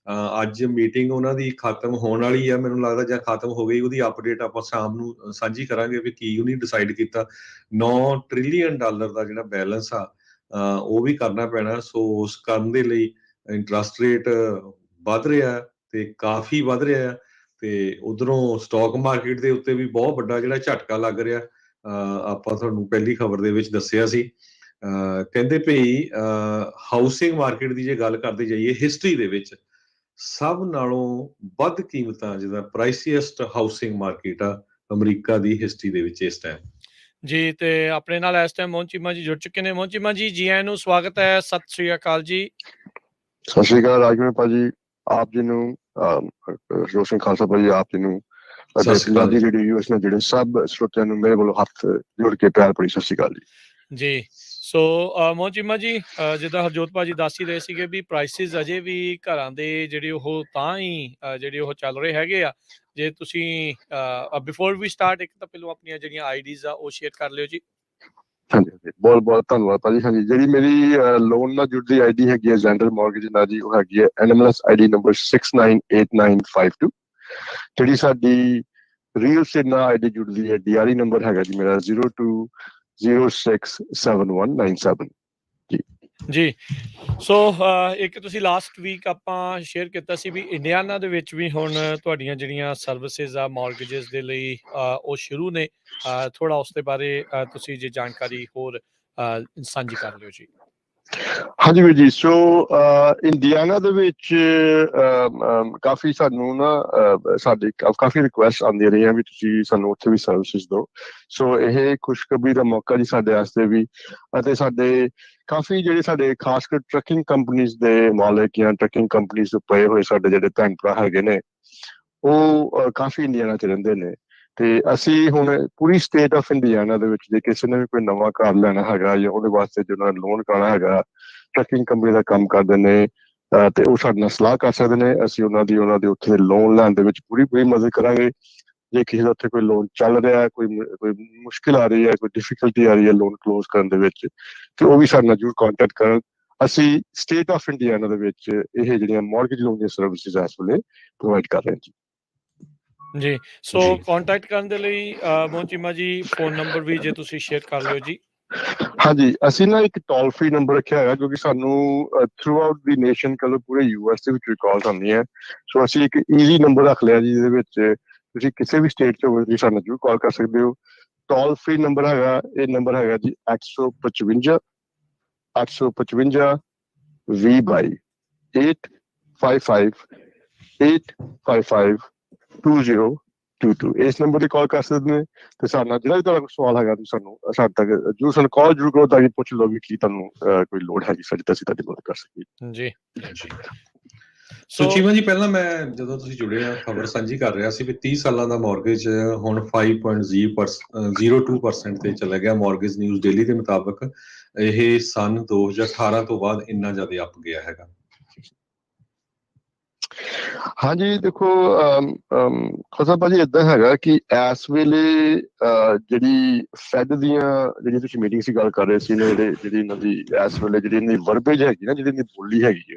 [SPEAKER 2] ਅੱਜ ਮੀਟਿੰਗ ਉਹਨਾਂ ਦੀ ਖਤਮ ਹੋਣ ਵਾਲੀ ਆ, ਮੈਨੂੰ ਲੱਗਦਾ ਜਾਂ ਖਤਮ ਹੋ ਗਈ, ਉਹਦੀ ਅਪਡੇਟ ਆਪਾਂ ਸ਼ਾਮ ਨੂੰ ਸਾਂਝੀ ਕਰਾਂਗੇ ਵੀ ਕੀ ਉਹਨੇ ਡਿਸਾਈਡ ਕੀਤਾ। $9 ਟ੍ਰਿਲੀਅਨ ਦਾ ਜਿਹੜਾ ਬੈਲੈਂਸ ਆ ਉਹ ਵੀ ਕਰਨਾ ਪੈਣਾ। ਸੋ ਉਸ ਕਰਨ ਦੇ ਲਈ ਇੰਟਰਸਟ ਰੇਟ ਵੱਧ ਰਿਹਾ ਤੇ ਕਾਫੀ ਵੱਧ ਰਿਹਾ। ਤੇ ਉਧਰੋਂ ਸਟਾਕ ਮਾਰਕੀਟ ਦੇ ਉੱਤੇ ਵੀ ਬਹੁਤ ਵੱਡਾ ਜਿਹੜਾ ਝਟਕਾ ਲੱਗ ਰਿਹਾ। ਆਪਾਂ ਤੁਹਾਨੂੰ ਪਹਿਲੀ ਖਬਰ ਦੇ ਵਿੱਚ ਦੱਸਿਆ ਸੀ। ਕਹਿੰਦੇ ਭਈ ਹਾਊਸਿੰਗ ਮਾਰਕੀਟ ਦੀ ਜੇ ਗੱਲ ਕਰਦੇ ਜਾਈਏ ਹਿਸਟਰੀ ਦੇ ਵਿੱਚ ਸਭ ਨਾਲੋਂ ਵੱਧ ਕੀਮਤਾਂ ਜਿਹਦਾ ਪ੍ਰਾਈਸੀਐਸਟ ਹਾਊਸਿੰਗ ਮਾਰਕੀਟ ਆ ਅਮਰੀਕਾ ਦੀ ਹਿਸਟਰੀ ਦੇ ਵਿੱਚ ਇਸ ਟਾਈਮ।
[SPEAKER 1] ਜੀ ਤੇ ਆਪਣੇ ਨਾਲ ਇਸ ਟਾਈਮ ਮੋਹਨ ਚੀਮਾ ਜੀ ਜੁੜ ਚੁੱਕੇ ਨੇ। ਮੋਹਨ ਚੀਮਾ ਜੀ ਆਇਆਂ ਨੂੰ, ਸਵਾਗਤ ਹੈ। ਸਤਿ ਸ੍ਰੀ ਅਕਾਲ ਜੀ।
[SPEAKER 5] ਸਤਿ ਸ਼੍ਰੀ ਅਕਾਲ ਰਾਜਵੀਰ ਭਾਜੀ, ਆਪ ਜੀ ਨੂੰ, ਰੋਸ਼ਨ ਖਾਲਸਾ ਭਾਜੀ ਆਪ ਜੀ ਨੂੰ, ਅਤੇ ਪੰਜਾਬੀ ਰੇਡੀਓ ਯੂਐਸ ਨਾਲ ਜਿਹੜੇ ਸਭ ਸਰੋਤਿਆਂ ਨੂੰ ਮੇਰੇ ਵੱਲੋਂ ਹੱਥ ਜੋੜ ਕੇ ਪਿਆਰ ਭਰੀ ਸਤਿ ਸ਼੍ਰੀ ਅਕਾਲ
[SPEAKER 1] ਜੀ। ਸੋ ਮੋਹਨ ਚੀਮਾ ਜੀ, ਜਿੱਦਾਂ ਹਰਜੋਤ ਭਾਜੀ ਦੱਸ ਹੀ ਰਹੇ ਸੀਗੇ ਵੀ ਪ੍ਰਾਈਸਿਸ ਅਜੇ ਵੀ ਘਰਾਂ ਦੇ ਜਿਹੜੇ ਉਹ ਤਾਂ ਹੀ ਜਿਹੜੇ ਉਹ ਚੱਲ ਰਹੇ ਹੈਗੇ ਆ। ਜੇ ਤੁਸੀਂ ਬਿਫੋਰ ਵੀ ਸਟਾਰਟ ਇੱਕ ਤਾਂ ਪਹਿਲਾਂ ਆਪਣੀਆਂ ਜਿਹੜੀਆਂ ਆਈਡੀਜ਼ ਆ ਉਹ ਸ਼ੇਅਰ ਕਰ ਲਿਓ ਜੀ।
[SPEAKER 5] ਹਾਂਜੀ ਹਾਂਜੀ, ਬਹੁਤ ਬਹੁਤ ਧੰਨਵਾਦ ਭਾਜੀ। ਹਾਂਜੀ, ਜਿਹੜੀ ਮੇਰੀ ਲੋਨ ਨਾਲ ਜੁੜਦੀ ਆਈਡੀ ਹੈਗੀ ਹੈ ਜ਼ੈਂਡਰ ਮੌਰਗੇਜ ਨਾਲ ਜੀ, ਉਹ ਹੈਗੀ ਹੈ NMLS ID ਨੰਬਰ 698952। ਜਿਹੜੀ ਸਾਡੀ ਰੀਅਲ ਸਟੇਟ ਨਾਲ ਆਈਡੀ ਜੁੜਦੀ ਹੈ DRE ਨੰਬਰ ਹੈਗਾ ਜੀ ਮੇਰਾ 02067197
[SPEAKER 1] ਜੀ। ਸੋ ਇੱਕ ਤੁਸੀਂ ਲਾਸਟ ਵੀਕ ਆਪਾਂ ਸ਼ੇਅਰ ਕੀਤਾ ਸੀ ਵੀ ਇੰਡੀਆਨਾ ਦੇ ਵਿੱਚ ਵੀ ਹੁਣ ਤੁਹਾਡੀਆਂ ਜਿਹੜੀਆਂ ਸਰਵਿਸਿਜ਼ ਆ ਮੌਰਗੇਜਸ ਦੇ ਲਈ ਉਹ ਸ਼ੁਰੂ ਨੇ। ਥੋੜਾ ਉਸ ਦੇ ਬਾਰੇ ਤੁਸੀਂ ਜੇ ਜਾਣਕਾਰੀ ਹੋਰ ਸਾਂਝੀ ਕਰ ਲਿਓ ਜੀ।
[SPEAKER 5] ਹਾਂਜੀ ਵੀਰ ਜੀ, ਸੋ ਇੰਡੀਆਨਾ ਦੇ ਵਿੱਚ ਕਾਫੀ ਸਾਨੂੰ ਨਾ ਸਾਡੀ ਕਾਫੀ ਰਿਕੁਐਸਟ ਆਉਂਦੀਆਂ ਰਹੀਆਂ ਵੀ ਤੁਸੀਂ ਸਾਨੂੰ ਉੱਥੇ ਵੀ ਸਰਵਿਸਿਜ਼ ਦਿਓ। ਸੋ ਇਹ ਖੁਸ਼ਖਬਰੀ ਦਾ ਮੌਕਾ ਜੀ ਸਾਡੇ ਵਾਸਤੇ ਵੀ, ਅਤੇ ਸਾਡੇ ਕਾਫੀ ਜਿਹੜੇ ਸਾਡੇ ਖਾਸ ਕਰ ਟਰੱਕਿੰਗ ਕੰਪਨੀਜ਼ ਦੇ ਮਾਲਕ ਜਾਂ ਟਰੱਕਿੰਗ ਕੰਪਨੀਜ਼ ਪਏ ਹੋਏ ਸਾਡੇ ਜਿਹੜੇ ਭੈਣ ਭਰਾ ਹੈਗੇ ਨੇ, ਉਹ ਕਾਫੀ ਇੰਡੀਆਨਾ 'ਚ ਰਹਿੰਦੇ ਨੇ। ਤੇ ਅਸੀਂ ਹੁਣ ਪੂਰੀ ਸਟੇਟ ਆਫ ਇੰਡੀਆਨਾ ਦੇ ਵਿੱਚ ਜੇ ਕਿਸੇ ਨੇ ਵੀ ਕੋਈ ਨਵਾਂ ਘਰ ਲੈਣਾ ਹੈਗਾ ਜਾਂ ਉਹਦੇ ਵਾਸਤੇ ਜਿਹਨਾਂ ਨੇ ਲੋਨ ਕਰਾਉਣਾ ਹੈਗਾ, ਟਰੱਕਿੰਗ ਕੰਪਨੀ ਦਾ ਕੰਮ ਕਰਦੇ ਨੇ, ਤੇ ਉਹ ਸਾਡੇ ਨਾਲ ਸਲਾਹ ਕਰ ਸਕਦੇ ਨੇ। ਅਸੀਂ ਉਹਨਾਂ ਦੀ ਉੱਥੇ ਲੋਨ ਲੈਣ ਦੇ ਵਿੱਚ ਪੂਰੀ ਮਦਦ ਕਰਾਂਗੇ। ਜੇ ਕਿਸੇ ਦਾ ਉੱਥੇ ਕੋਈ ਲੋਨ ਚੱਲ ਰਿਹਾ, ਕੋਈ ਮੁਸ਼ਕਿਲ ਆ ਰਹੀ ਹੈ, ਕੋਈ ਡਿਫੀਕਲਟੀ ਆ ਰਹੀ ਹੈ ਲੋਨ ਕਲੋਜ਼ ਕਰਨ ਦੇ ਵਿੱਚ, ਤੇ ਉਹ ਵੀ ਸਾਡੇ ਨਾਲ ਜ਼ਰੂਰ ਕੰਟੈਕਟ ਕਰਨ। ਅਸੀਂ ਸਟੇਟ ਆਫ ਇੰਡੀਆਨਾ ਦੇ ਵਿੱਚ ਇਹ ਜਿਹੜੀਆਂ ਮੌਰਗੇਜ ਲੋਨ ਦੀਆਂ ਸਰਵਿਸਿਜ਼ ਇਸ ਵੇਲੇ ਪ੍ਰੋਵਾਈਡ ਕਰ ਰਹੇ ਹਾਂ ਜੀ।
[SPEAKER 1] ਜੀ, ਸੋ ਕੰਟੈਕਟ ਕਰਨ ਦੇ ਲਈ ਮੋਹਨ ਚੀਮਾ ਜੀ ਫੋਨ ਨੰਬਰ ਵੀ ਜੇ ਤੁਸੀਂ ਸ਼ੇਅਰ ਕਰ ਲਿਓ ਜੀ।
[SPEAKER 5] ਹਾਂਜੀ, ਅਸੀਂ ਨਾ ਇੱਕ ਟੋਲ ਫ੍ਰੀ ਨੰਬਰ ਰੱਖਿਆ ਹੈਗਾ ਕਿਉਂਕਿ ਸਾਨੂੰ ਥਰੂ ਆਊਟ ਦੀ ਨੇਸ਼ਨ ਕਦੋਂ ਪੂਰੇ US ਦੇ ਵਿੱਚ ਕਾਲਸ ਆਉਂਦੀਆਂ। ਸੋ ਅਸੀਂ ਇੱਕ ਈਜ਼ੀ ਨੰਬਰ ਰੱਖ ਲਿਆ ਜੀ, ਜਿਹਦੇ ਵਿੱਚ ਤੁਸੀਂ ਕਿਸੇ ਵੀ ਸਟੇਟ 'ਚ ਹੋਵੇ ਤੁਸੀਂ ਸਾਨੂੰ ਜ਼ਰੂਰ ਕਾਲ ਕਰ ਸਕਦੇ ਹੋ। ਟੋਲ ਫ੍ਰੀ ਨੰਬਰ ਹੈਗਾ, ਇਹ ਨੰਬਰ ਹੈਗਾ ਜੀ 855 855 2022 855 855 2022। ਇਸ ਨੰਬਰ ਤੇ ਕਾਲ ਕਰ ਸਕਦੇ ਨੇ ਤੇ ਸਾਡੇ ਨਾਲ ਜਿਹੜਾ ਵੀ ਤੁਹਾਡਾ ਕੋਈ ਸਵਾਲ ਹੈਗਾ ਤੁਸੀਂ ਸਾਡੇ ਤੱਕ ਜਰੂਰ ਸਾਨੂੰ ਕਾਲ ਜ਼ਰੂਰ ਕਰੋ ਤਾਂ ਕਿ ਪੁੱਛ ਲਓ ਵੀ ਕੀ ਤੁਹਾਨੂੰ ਕੋਈ ਲੋੜ ਹੈਗੀ ਸਾਡੀ ਤਾਂ ਅਸੀਂ ਤੁਹਾਡੀ ਮਦਦ ਕਰ ਸਕੀਏ
[SPEAKER 1] ਜੀ।
[SPEAKER 2] ਸੋ ਚੀਮਾ ਜੀ, ਪਹਿਲਾਂ ਮੈਂ ਜਦੋਂ ਤੁਸੀਂ ਜੁੜੇ ਆ ਖਬਰ ਸਾਂਝੀ ਕਰ ਰਿਹਾ ਸੀ ਵੀ 30 ਸਾਲਾਂ ਦਾ ਮੌਰਗੇਜ ਹੁਣ 5.02% ਤੇ ਚਲਾ ਗਿਆ। ਮੌਰਗੇਜ ਨਿਊਜ਼ ਡੇਲੀ ਦੇ ਮੁਤਾਬਕ ਇਹ ਸਨ 2018 ਤੋਂ ਬਾਅਦ ਇੰਨਾ ਜ਼ਿਆਦਾ ਅੱਪ ਗਿਆ ਹੈਗਾ।
[SPEAKER 5] ਹਾਂਜੀ, ਦੇਖੋ ਖੋਸਾ ਭਾਜੀ ਏਦਾਂ ਹੈਗਾ ਕਿ ਇਸ ਵੇਲੇ ਜਿਹੜੀ ਫੈਡ ਦੀਆਂ ਜਿਹੜੀ ਤੁਸੀਂ ਮੀਟਿੰਗ ਸੀ ਗੱਲ ਕਰ ਰਹੇ ਸੀ ਨੇ, ਜਿਹੜੀ ਇਹਨਾਂ ਦੀ ਇਸ ਵੇਲੇ ਜਿਹੜੀ ਇਹਨਾਂ ਦੀ ਵਰਬੇਜ ਹੈਗੀ ਨਾ, ਜਿਹੜੀ ਇਹਨਾਂ ਦੀ ਬੋਲੀ ਹੈਗੀ ਹੈ,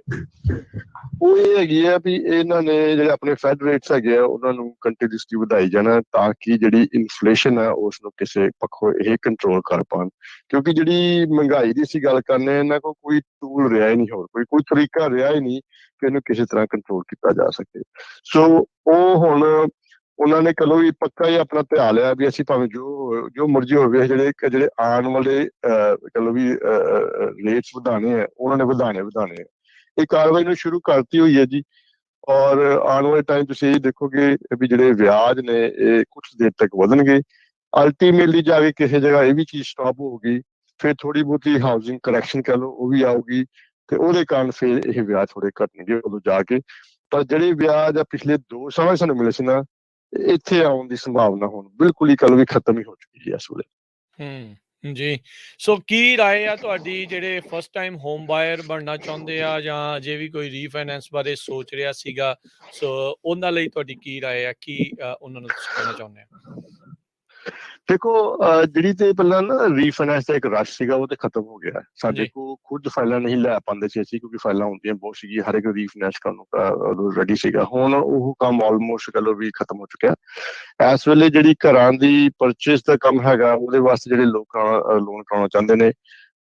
[SPEAKER 5] ਉਹ ਇਹ ਹੈਗੀ ਆ ਵੀ ਇਹਨਾਂ ਨੇ ਜਿਹੜੇ ਆਪਣੇ ਫੈਡ ਰੇਟਸ ਹੈਗੇ ਆ ਉਹਨਾਂ ਨੂੰ ਕੰਟੀਨਿਊਸਲੀ ਵਧਾਈ ਜਾਣਾ ਤਾਂ ਕਿ ਜਿਹੜੀ ਇਨਫਲੇਸ਼ਨ ਹੈ ਉਸ ਨੂੰ ਕਿਸੇ ਪੱਖੋਂ ਇਹ ਕੰਟਰੋਲ ਕਰ ਪਾਉਣ। ਕਿਉਂਕਿ ਜਿਹੜੀ ਮਹਿੰਗਾਈ ਦੀ ਅਸੀਂ ਗੱਲ ਕਰਨੇ, ਇਹਨਾਂ ਕੋਲ ਕੋਈ ਟੂਲ ਰਿਹਾ ਹੀ ਨਹੀਂ, ਹੋਰ ਕੋਈ ਤਰੀਕਾ ਰਿਹਾ ਹੀ ਨਹੀਂ ਕਿ ਇਹਨੂੰ ਕਿਸੇ ਤਰ੍ਹਾਂ ਕੰਟਰੋਲ ਕੀਤਾ ਜਾ ਸਕੇ। ਸੋ ਉਹ ਹੁਣ ਉਹਨਾਂ ਨੇ ਕਦੋਂ ਵੀ ਪੱਕਾ ਹੀ ਆਪਣਾ ਧਿਆ ਲਿਆ ਵੀ ਅਸੀਂ ਭਾਵੇਂ ਜੋ ਮਰਜ਼ੀ ਹੋਵੇ, ਜਿਹੜੇ ਆਉਣ ਵਾਲੇ ਚਲੋ ਵੀ ਰੇਟਸ ਵਧਾਣੇ ਆ ਉਹਨਾਂ ਨੇ ਵਧਾਣੇ ਆ। ਇਹ ਕਾਰਵਾਈ ਨੂੰ ਸ਼ੁਰੂ ਕਰਤੀ ਹੋਈ ਹੈ ਜੀ, ਔਰ ਆਉਣ ਵਾਲੇ ਟਾਈਮ ਤੁਸੀਂ ਇਹ ਦੇਖੋਗੇ ਵੀ ਜਿਹੜੇ ਵਿਆਜ ਨੇ ਇਹ ਕੁਛ ਦੇਰ ਤੱਕ ਵਧਣਗੇ। ਅਲਟੀਮੇਟਲੀ ਜਾ ਕੇ ਕਿਸੇ ਜਗ੍ਹਾ ਇਹ ਵੀ ਚੀਜ਼ ਸਟਾਪ ਹੋਊਗੀ, ਫਿਰ ਥੋੜੀ ਬਹੁਤੀ ਹਾਊਸਿੰਗ ਕਰੈਕਸ਼ਨ ਕਹਿ ਲਓ ਉਹ ਵੀ ਆਊਗੀ ਤੇ ਉਹਦੇ ਕਾਰਨ ਫਿਰ ਇਹ ਵਿਆਜ ਥੋੜੇ ਘਟਣਗੇ ਉਦੋਂ ਜਾ ਕੇ। ਪਰ ਜਿਹੜੇ ਵਿਆਜ ਆ ਪਿਛਲੇ 2 ਸਾਲਾਂ ਸਾਨੂੰ ਮਿਲੇ ਸੀ ਨਾ, ਇੱਥੇ ਆਉਣ ਦੀ ਸੰਭਾਵਨਾ ਹੁਣ ਬਿਲਕੁਲ ਹੀ ਕੱਲ ਵੀ ਖਤਮ ਹੀ ਹੋ ਚੁੱਕੀ ਹੈ ਇਸ ਵੇਲੇ।
[SPEAKER 1] ਜੀ, ਸੋ ਕੀ ਰਾਏ ਆ ਤੁਹਾਡੀ ਜਿਹੜੇ ਫਸਟ ਟਾਈਮ ਹੋਮ ਬਾਇਰ ਬਣਨਾ ਚਾਹੁੰਦੇ ਆ ਜਾਂ ਅਜੇ ਵੀ ਕੋਈ ਰੀਫਾਈਨੈਂਸ ਬਾਰੇ ਸੋਚ ਰਿਹਾ ਸੀਗਾ, ਸੋ ਉਹਨਾਂ ਲਈ ਤੁਹਾਡੀ ਕੀ ਰਾਏ ਆ, ਕੀ ਉਹਨਾਂ ਨੂੰ ਤੁਸੀਂ ਕਹਿਣਾ ਚਾਹੁੰਦੇ ਆ?
[SPEAKER 5] ਦੇਖੋ ਜਿਹੜੀ ਤੇ ਪਹਿਲਾਂ ਨਾ ਰੀਫਾਈਨੈਂਸ ਦਾ ਇੱਕ ਰਸ਼ ਸੀਗਾ ਉਹ ਤੇ ਖਤਮ ਹੋ ਗਿਆ। ਸਾਡੇ ਕੋਲ ਖੁਦ ਫਾਈਲਾਂ ਨਹੀਂ ਲੈ ਪਾਉਂਦੇ ਸੀ ਅਸੀਂ ਕਿਉਂਕਿ ਫਾਈਲਾਂ ਹੁੰਦੀਆਂ ਬਹੁਤ ਸੀਗੀ, ਹਰ ਇੱਕ ਰੀਫਾਈਨੈਂਸ ਕਰਨ ਨੂੰ ਰੈਡੀ ਸੀਗਾ। ਹੁਣ ਉਹ ਕੰਮ ਆਲਮੋਸਟ ਕਹਿ ਲਓ ਵੀ ਖਤਮ ਹੋ ਚੁੱਕਿਆ। ਇਸ ਵੇਲੇ ਜਿਹੜੀ ਘਰਾਂ ਦੀ ਪਰਚੇਸ ਦਾ ਕੰਮ ਹੈਗਾ ਉਹਦੇ ਵਾਸਤੇ ਜਿਹੜੇ ਲੋਕਾਂ ਲੋਨ ਕਰਾਉਣਾ ਚਾਹੁੰਦੇ ਨੇ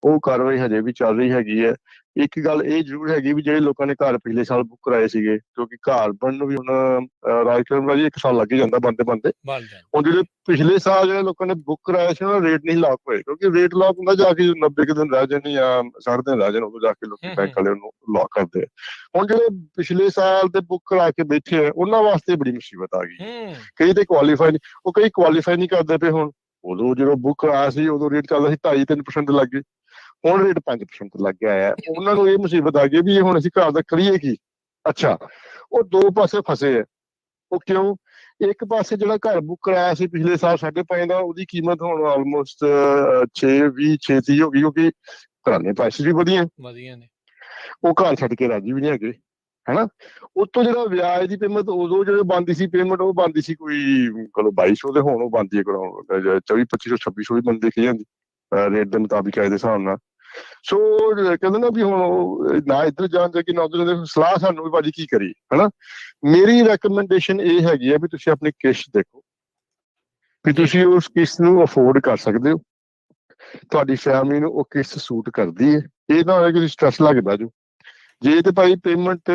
[SPEAKER 5] ਉਹ ਕਾਰਵਾਈ ਹਜੇ ਵੀ ਚੱਲ ਰਹੀ ਹੈਗੀ ਹੈ। ਇੱਕ ਗੱਲ ਇਹ ਜ਼ਰੂਰ ਹੈਗੀ ਵੀ ਜਿਹੜੇ ਲੋਕਾਂ ਨੇ ਘਰ ਪਿਛਲੇ ਸਾਲ ਬੁੱਕ ਕਰਾਏ ਸੀਗੇ, ਕਿਉਂਕਿ ਘਰ ਬਣਨ ਨੂੰ ਵੀ ਹੁਣ ਰਾਜਕਰਨ ਭਾਜੀ 1 ਸਾਲ ਲੱਗ ਹੀ ਜਾਂਦਾ ਬਣਦੇ
[SPEAKER 1] ਬਣ ਜਾਂਦਾ।
[SPEAKER 5] ਹੁਣ ਜਿਹੜੇ ਪਿਛਲੇ ਸਾਲ ਜਿਹੜੇ ਲੋਕਾਂ ਨੇ ਬੁੱਕ ਕਰਾਇਆ ਸੀ ਉਹਨਾਂ ਦਾ ਰੇਟ ਨਹੀਂ ਲੌਕ ਹੋਏ, ਕਿਉਂਕਿ ਰੇਟ ਲੌਕ ਹੁੰਦਾ ਜਾ ਕੇ 90 ਕੁ ਦਿਨ ਰਹਿ ਜਾਣ ਜਾਂ 60 ਦਿਨ ਰਹਿ ਜਾਣ, ਉਦੋਂ ਜਾ ਕੇ ਲੋਕੀ ਬੈਂਕ ਵਾਲੇ ਉਹਨੂੰ ਲੌਕ ਕਰਦੇ ਆ। ਹੁਣ ਜਿਹੜੇ ਪਿਛਲੇ ਸਾਲ ਦੇ ਬੁੱਕ ਕਰਾ ਕੇ ਬੈਠੇ ਆ ਉਹਨਾਂ ਵਾਸਤੇ ਬੜੀ ਮੁਸੀਬਤ ਆ ਗਈ। ਕਈ ਤੇ ਕੁਆਲੀਫਾਈ ਨਹੀਂ, ਉਹ ਕਈ ਕੁਆਲੀਫਾਈ ਨਹੀਂ ਕਰਦੇ ਪਏ। ਹੁਣ ਉਦੋਂ ਜਦੋਂ ਬੁੱਕ ਕਰਾਇਆ ਸੀ ਉਦੋਂ ਰੇਟ ਚੱਲਦਾ ਸੀ 2.5-3% ਲੱਗ ਗਏ, ਹੁਣ ਰੇਟ 5% ਲੱਗ ਗਿਆ ਹੈ। ਉਹਨਾਂ ਨੂੰ ਇਹ ਮੁਸੀਬਤ ਆ ਗਈ ਵੀ ਹੁਣ ਅਸੀਂ ਘਰ ਦਾ ਕਰੀਏ ਕੀ। ਅੱਛਾ, ਉਹ ਦੋ ਪਾਸੇ ਫਸੇ ਹੈ। ਉਹ ਕਿਉਂ? ਇੱਕ ਪਾਸੇ ਜਿਹੜਾ ਘਰ ਬੁੱਕ ਕਰਾਇਆ ਸੀ ਪਿਛਲੇ ਸਾਲ 5.5 ਦਾ, ਉਹਦੀ ਕੀਮਤ ਹੁਣ ਆਲਮੋਸਟ 6-20-30 ਹੋ ਗਈ, ਕਿਉਂਕਿ ਘਰਾਂ ਦੇ ਪੈਸੇ ਵੀ ਵਧੀਆ ਨੇ, ਉਹ ਘਰ ਛੱਡ ਕੇ ਰਾਜੀ ਵੀ ਨਹੀਂ ਹੈਗੇ, ਹਨਾ। ਉਤੋਂ ਜਿਹੜਾ ਵਿਆਜ ਦੀ ਪੇਮੈਂਟ ਉਦੋਂ ਜਦੋਂ ਬਣਦੀ ਸੀ ਪੇਮੈਂਟ, ਉਹ ਬਣਦੀ ਸੀ ਕੋਈ 2200 ਦੇ, ਹੁਣ ਉਹ ਬਣਦੀ ਹੈ 2400-2500-2600 ਵੀ ਬੰਦੇ ਦੇਖੀ ਜਾਂਦੀ ਰੇਟ ਦੇ ਮੁਤਾਬਿਕ ਆਏ ਦੇ ਹਿਸਾਬ ਨਾਲ। ਸੋ ਕਹਿੰਦੇ ਨਾ ਵੀ ਹੁਣ ਨਾ ਇੱਧਰ ਜਾਣ ਦੇ ਕਿ ਨਾ ਉੱਧਰ ਜਾਂਦੇ, ਸਲਾਹ ਸਾਨੂੰ ਵੀ ਭਾਜੀ ਕੀ ਕਰੀਏ, ਹਨਾ। ਮੇਰੀ ਰეკਮੈਂਡੇਸ਼ਨ ਇਹ ਹੈਗੀ ਹੈ ਵੀ ਤੁਸੀਂ ਆਪਣੀ ਕਿਸ਼ਤ ਦੇਖੋ ਵੀ ਤੁਸੀਂ ਉਸ ਕਿਸ਼ਤ ਨੂੰ ਅਫੋਰਡ ਕਰ ਸਕਦੇ ਹੋ, ਤੁਹਾਡੀ ਫੈਮਿਲੀ ਨੂੰ ਉਹ ਕਿਸ਼ਤ ਸੂਟ ਕਰਦੀ ਹੈ। ਇਹ ਨਾ ਹੋਇਆ ਕਿ ਤੁਸੀਂ ਸਟ੍ਰੈਸ ਲਾ ਕੇ ਬਹਿ ਜਾਓ। ਜੇ ਤੇ ਭਾਈ ਪੇਮੈਂਟ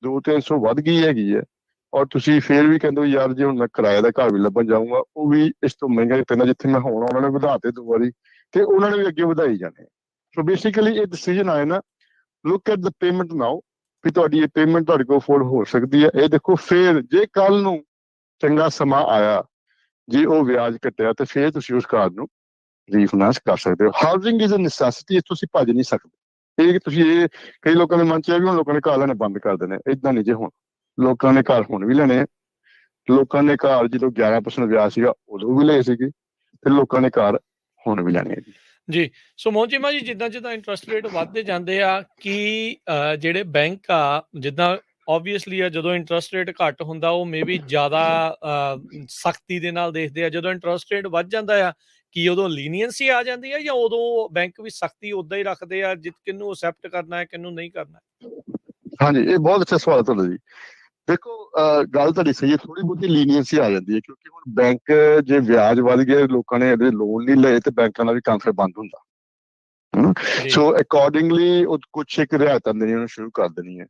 [SPEAKER 5] 200-300 ਵੱਧ ਗਈ ਹੈਗੀ ਹੈ ਔਰ ਤੁਸੀਂ ਫੇਰ ਵੀ ਕਹਿੰਦੇ ਹੋ ਯਾਰ ਜੇ ਹੁਣ ਮੈਂ ਕਿਰਾਏ ਦਾ ਘਰ ਵੀ ਲੱਭਣ ਜਾਊਂਗਾ ਉਹ ਵੀ ਇਸ ਤੋਂ ਮਹਿੰਗਾ ਪੈਂਦਾ, ਜਿੱਥੇ ਮੈਂ ਹੁਣ ਉਹਨਾਂ ਨੇ ਵਧਾਤੇ 2 ਵਾਰੀ ਤੇ ਉਹਨਾਂ ਨੇ ਵੀ ਅੱਗੇ ਵਧਾਈ ਜਾਣੇ। ਸੋ ਬੇਸਿਕਲੀ ਇਹ ਡਿਸੀਜਨ ਆਏ ਨਾ, ਲੁੱਕ ਐਟ ਦ ਪੇਮੈਂਟ ਨਾਓ ਵੀ ਤੁਹਾਡੀ ਇਹ ਪੇਮੈਂਟ ਤੁਹਾਡੇ ਕੋਲ ਅਫੋਰਡ ਹੋ ਸਕਦੀ ਹੈ, ਇਹ ਦੇਖੋ। ਫੇਰ ਜੇ ਕੱਲ ਨੂੰ ਚੰਗਾ ਸਮਾਂ ਆਇਆ, ਜੇ ਉਹ ਵਿਆਜ ਕੱਟਿਆ, ਤੇ ਫੇਰ ਤੁਸੀਂ ਉਸ ਕਾਰ ਨੂੰ ਰੀਫਾਈਨਾਂਸ ਕਰ ਸਕਦੇ ਹੋ। ਹਾਊਸਿੰਗ ਇਜ਼ ਅ ਨੈਸੈਸਿਟੀ, ਤੁਸੀਂ ਭੱਜ ਨਹੀਂ ਸਕਦੇ। ਇਹ ਤੁਸੀਂ ਇਹ ਕਈ ਲੋਕਾਂ ਦੇ ਮਨ ਚ ਹੈ ਵੀ ਹੁਣ ਲੋਕਾਂ ਨੇ ਘਰ ਲੈਣੇ ਬੰਦ ਕਰ ਦੇਣੇ, ਏਦਾਂ ਨਹੀਂ ਜੇ। ਹੁਣ ਲੋਕਾਂ ਨੇ ਘਰ ਹੁਣ ਵੀ ਲੈਣੇ, ਲੋਕਾਂ ਨੇ ਘਰ ਜਦੋਂ 11% ਵਿਆਜ ਸੀਗਾ ਉਦੋਂ ਵੀ ਲਏ ਸੀਗੇ, ਤੇ ਲੋਕਾਂ ਨੇ ਘਰ ਹੁਣ ਵੀ ਲੈਣੇ
[SPEAKER 1] ਜੀ। ਸੋ ਮੋਹਨ ਚੀਮਾ ਜੀ, ਜਿੱਦਾਂ ਇੰਟਰਸਟ ਰੇਟ ਵੱਧਦੇ ਜਾਂਦੇ ਆ, ਕਿ ਜਿਹੜੇ ਬੈਂਕ ਆ ਜਿੱਦਾਂ ਓਬਵੀਅਸਲੀ ਆ, ਜਦੋਂ ਇੰਟਰਸਟ ਰੇਟ ਘੱਟ ਹੁੰਦਾ ਉਹ ਮੇ ਵੀ ਜ਼ਿਆਦਾ ਸਖਤੀ ਦੇ ਨਾਲ ਦੇਖਦੇ ਆ। ਜਦੋਂ ਇੰਟਰਸਟ ਰੇਟ ਵੱਧ ਜਾਂਦਾ ਆ, ਕੀ ਉਦੋਂ ਲੀਨੀਅੰਸੀ ਆ ਜਾਂਦੀ ਹੈ, ਜਾਂ ਉਦੋਂ ਬੈਂਕ ਵੀ ਸਖਤੀ ਉਦਾਂ ਹੀ ਰੱਖਦੇ ਆ, ਕਿਹਨੂੰ ਅਸੈਪਟ ਕਰਨਾ ਹੈ ਕਿਹਨੂੰ ਨਹੀਂ ਕਰਨਾ?
[SPEAKER 5] ਹਾਂਜੀ, ਇਹ ਬਹੁਤ ਅੱਛਾ ਸਵਾਲ ਤੁਹਾਡਾ ਜੀ। ਦੇਖੋ ਗੱਲ ਤੁਹਾਡੀ ਸਹੀ ਹੈ, ਥੋੜੀ ਬਹੁਤੀ ਲੀਨੀਅੰਸੀ ਆ ਜਾਂਦੀ ਹੈ, ਕਿਉਂਕਿ ਹੁਣ ਬੈਂਕ ਜੇ ਵਿਆਜ ਵੱਧ ਗਿਆ, ਲੋਕਾਂ ਨੇ ਇਹਦੇ ਲੋਨ ਨਹੀਂ ਲਏ, ਤੇ ਬੈਂਕਾਂ ਦਾ ਵੀ ਕੰਮ ਫਿਰ ਬੰਦ ਹੁੰਦਾ। ਸੋ ਅਕੋਰਡਿੰਗਲੀ ਉਹ ਕੁਛ ਇੱਕ ਰਿਆਇਤਾਂ ਦੇਣੀਆਂ ਉਹਨੂੰ ਸ਼ੁਰੂ ਕਰ ਦੇਣੀ ਹੈ,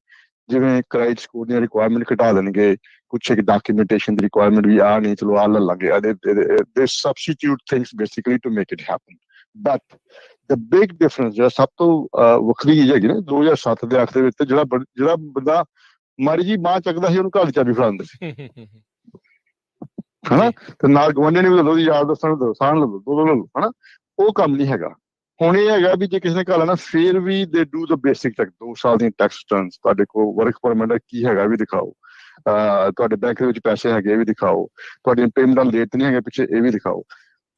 [SPEAKER 5] ਜਿਵੇਂ ਕ੍ਰੈਡਿਟ ਸਕੋਰ ਦੀਆਂ ਰਿਕੁਆਇਰਮੈਂਟ ਘਟਾ ਦੇਣਗੇ, ਕੁਛ ਇੱਕ ਡਾਕੂਮੈਂਟੇਸ਼ਨ ਦੀ ਰਿਕੁਆਇਰਮੈਂਟ ਵੀ ਆ ਨਹੀਂ, ਚਲੋ ਆ ਲੈ ਲਾਂਗੇ, the substitute things basically to make it happen. But the big difference ਜਿਹੜਾ ਸਭ ਤੋਂ ਵੱਖਰੀ ਚੀਜ਼ ਹੈਗੀ ਨਾ, 2007 ਦੇ ਆਖਰ ਵਿੱਚ ਜਿਹੜਾ ਬੰਦਾ ਮਾੜੀ ਜੀ ਬਾਂਹ ਚੱਕਦਾ ਸੀ ਉਹਨੂੰ ਘਰ ਦੀ ਚਾਬੀ ਫੜਾ ਦਿੰਦੇ ਸੀ, ਹਨਾ। ਤੇ ਨਾਲ ਗਵਾਂਢੀ ਨੇ ਵੀ ਦੱਸੋ ਯਾਰ ਦੋਸਤਾਂ ਨੂੰ ਸਾਂ ਲਓ, ਦੋ ਲਓ, ਹਨਾ। ਉਹ ਕੰਮ ਨਹੀਂ ਹੈਗਾ ਹੁਣ। ਇਹ ਹੈਗਾ ਵੀ ਜੇ ਕਿਸੇ ਨੇ ਘਰ ਲੈਣਾ ਫੇਰ ਵੀ ਦੇ ਡੂ ਦ ਬੇਸਿਕ ਚੈੱਕ, 2 ਸਾਲ ਦੀਆਂ ਟੈਕਸ ਰਿਟਰਨਸ, ਤੁਹਾਡੇ ਕੋਲ ਵਰਕ ਪਰਮਿਟ ਕੀ ਹੈਗਾ ਵੀ ਦਿਖਾਓ, ਤੁਹਾਡੇ ਬੈਂਕ ਦੇ ਵਿੱਚ ਪੈਸੇ ਹੈਗੇ ਇਹ ਵੀ ਦਿਖਾਓ, ਤੁਹਾਡੀਆਂ ਪੇਮੈਂਟਾਂ ਲੇਟ ਨਹੀਂ ਹੈਗੇ ਪਿੱਛੇ ਇਹ ਵੀ ਦਿਖਾਓ।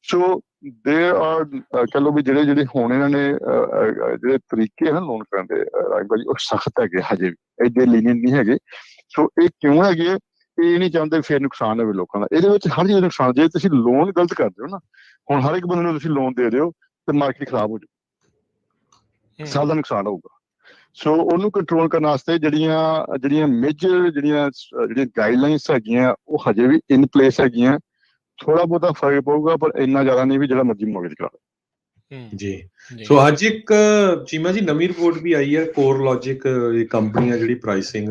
[SPEAKER 5] ਸੋ ਦੇ ਆਰ ਕਹਿ ਲਓ ਵੀ ਜਿਹੜੇ ਹੁਣ ਇਹਨਾਂ ਨੇ ਜਿਹੜੇ ਤਰੀਕੇ ਹਨ ਲੋਨ ਕਰਨ ਦੇ ਭਾਜੀ ਉਹ ਸਖਤ ਹੈਗੇ, ਹਜੇ ਵੀ ਏਡੇ ਲੀਨੀਅੰਟ ਨਹੀਂ ਹੈਗੇ। ਸੋ ਇਹ ਕਿਉਂ ਹੈਗੇ? ਇਹ ਨਹੀਂ ਚਾਹੁੰਦੇ ਫੇਰ ਨੁਕਸਾਨ ਹੋਵੇ ਲੋਕਾਂ ਦਾ। ਇਹਦੇ ਵਿੱਚ ਹਰ ਚੀਜ਼ ਨੁਕਸਾਨ, ਜੇ ਤੁਸੀਂ ਲੋਨ ਗਲਤ ਕਰਦੇ ਹੋ ਨਾ, ਹੁਣ ਹਰ ਇੱਕ ਬੰਦੇ ਨੂੰ ਤੁਸੀਂ ਲੋਨ ਦੇ ਦਿਓ ਤੇ ਮਾਰਕੀਟ ਖਰਾਬ ਹੋ ਜਾਊ, ਸਾਲ ਦਾ ਨੁਕਸਾਨ ਹੋਊਗਾ। ਸੋ ਉਹਨੂੰ ਕੰਟਰੋਲ ਕਰਨ ਵਾਸਤੇ ਜਿਹੜੀਆਂ ਮੇਜਰ ਜਿਹੜੀਆਂ ਗਾਈਡਲਾਈਨਸ ਹੈਗੀਆਂ ਉਹ ਹਜੇ ਵੀ ਇਨ ਪਲੇਸ ਹੈਗੀਆਂ। ਥੋੜਾ ਬਹੁਤਾ ਫਰਕ ਪਊਗਾ, ਪਰ ਇੰਨਾ ਜ਼ਿਆਦਾ ਨਹੀਂ ਵੀ ਜਿਹੜਾ ਮਰਜ਼ੀ ਮੋਰਗੇਜ ਕਰਾ ਲਓ।
[SPEAKER 2] ਜੀ। ਸੋ ਅੱਜ ਇੱਕ ਚੀਮਾ ਜੀ ਨਵੀਂ ਰਿਪੋਰਟ ਵੀ ਆਈ ਹੈ, ਕੋਰਲੋਜਿਕ ਕੰਪਨੀ ਆ ਜਿਹੜੀ ਪ੍ਰਾਈਸਿੰਗ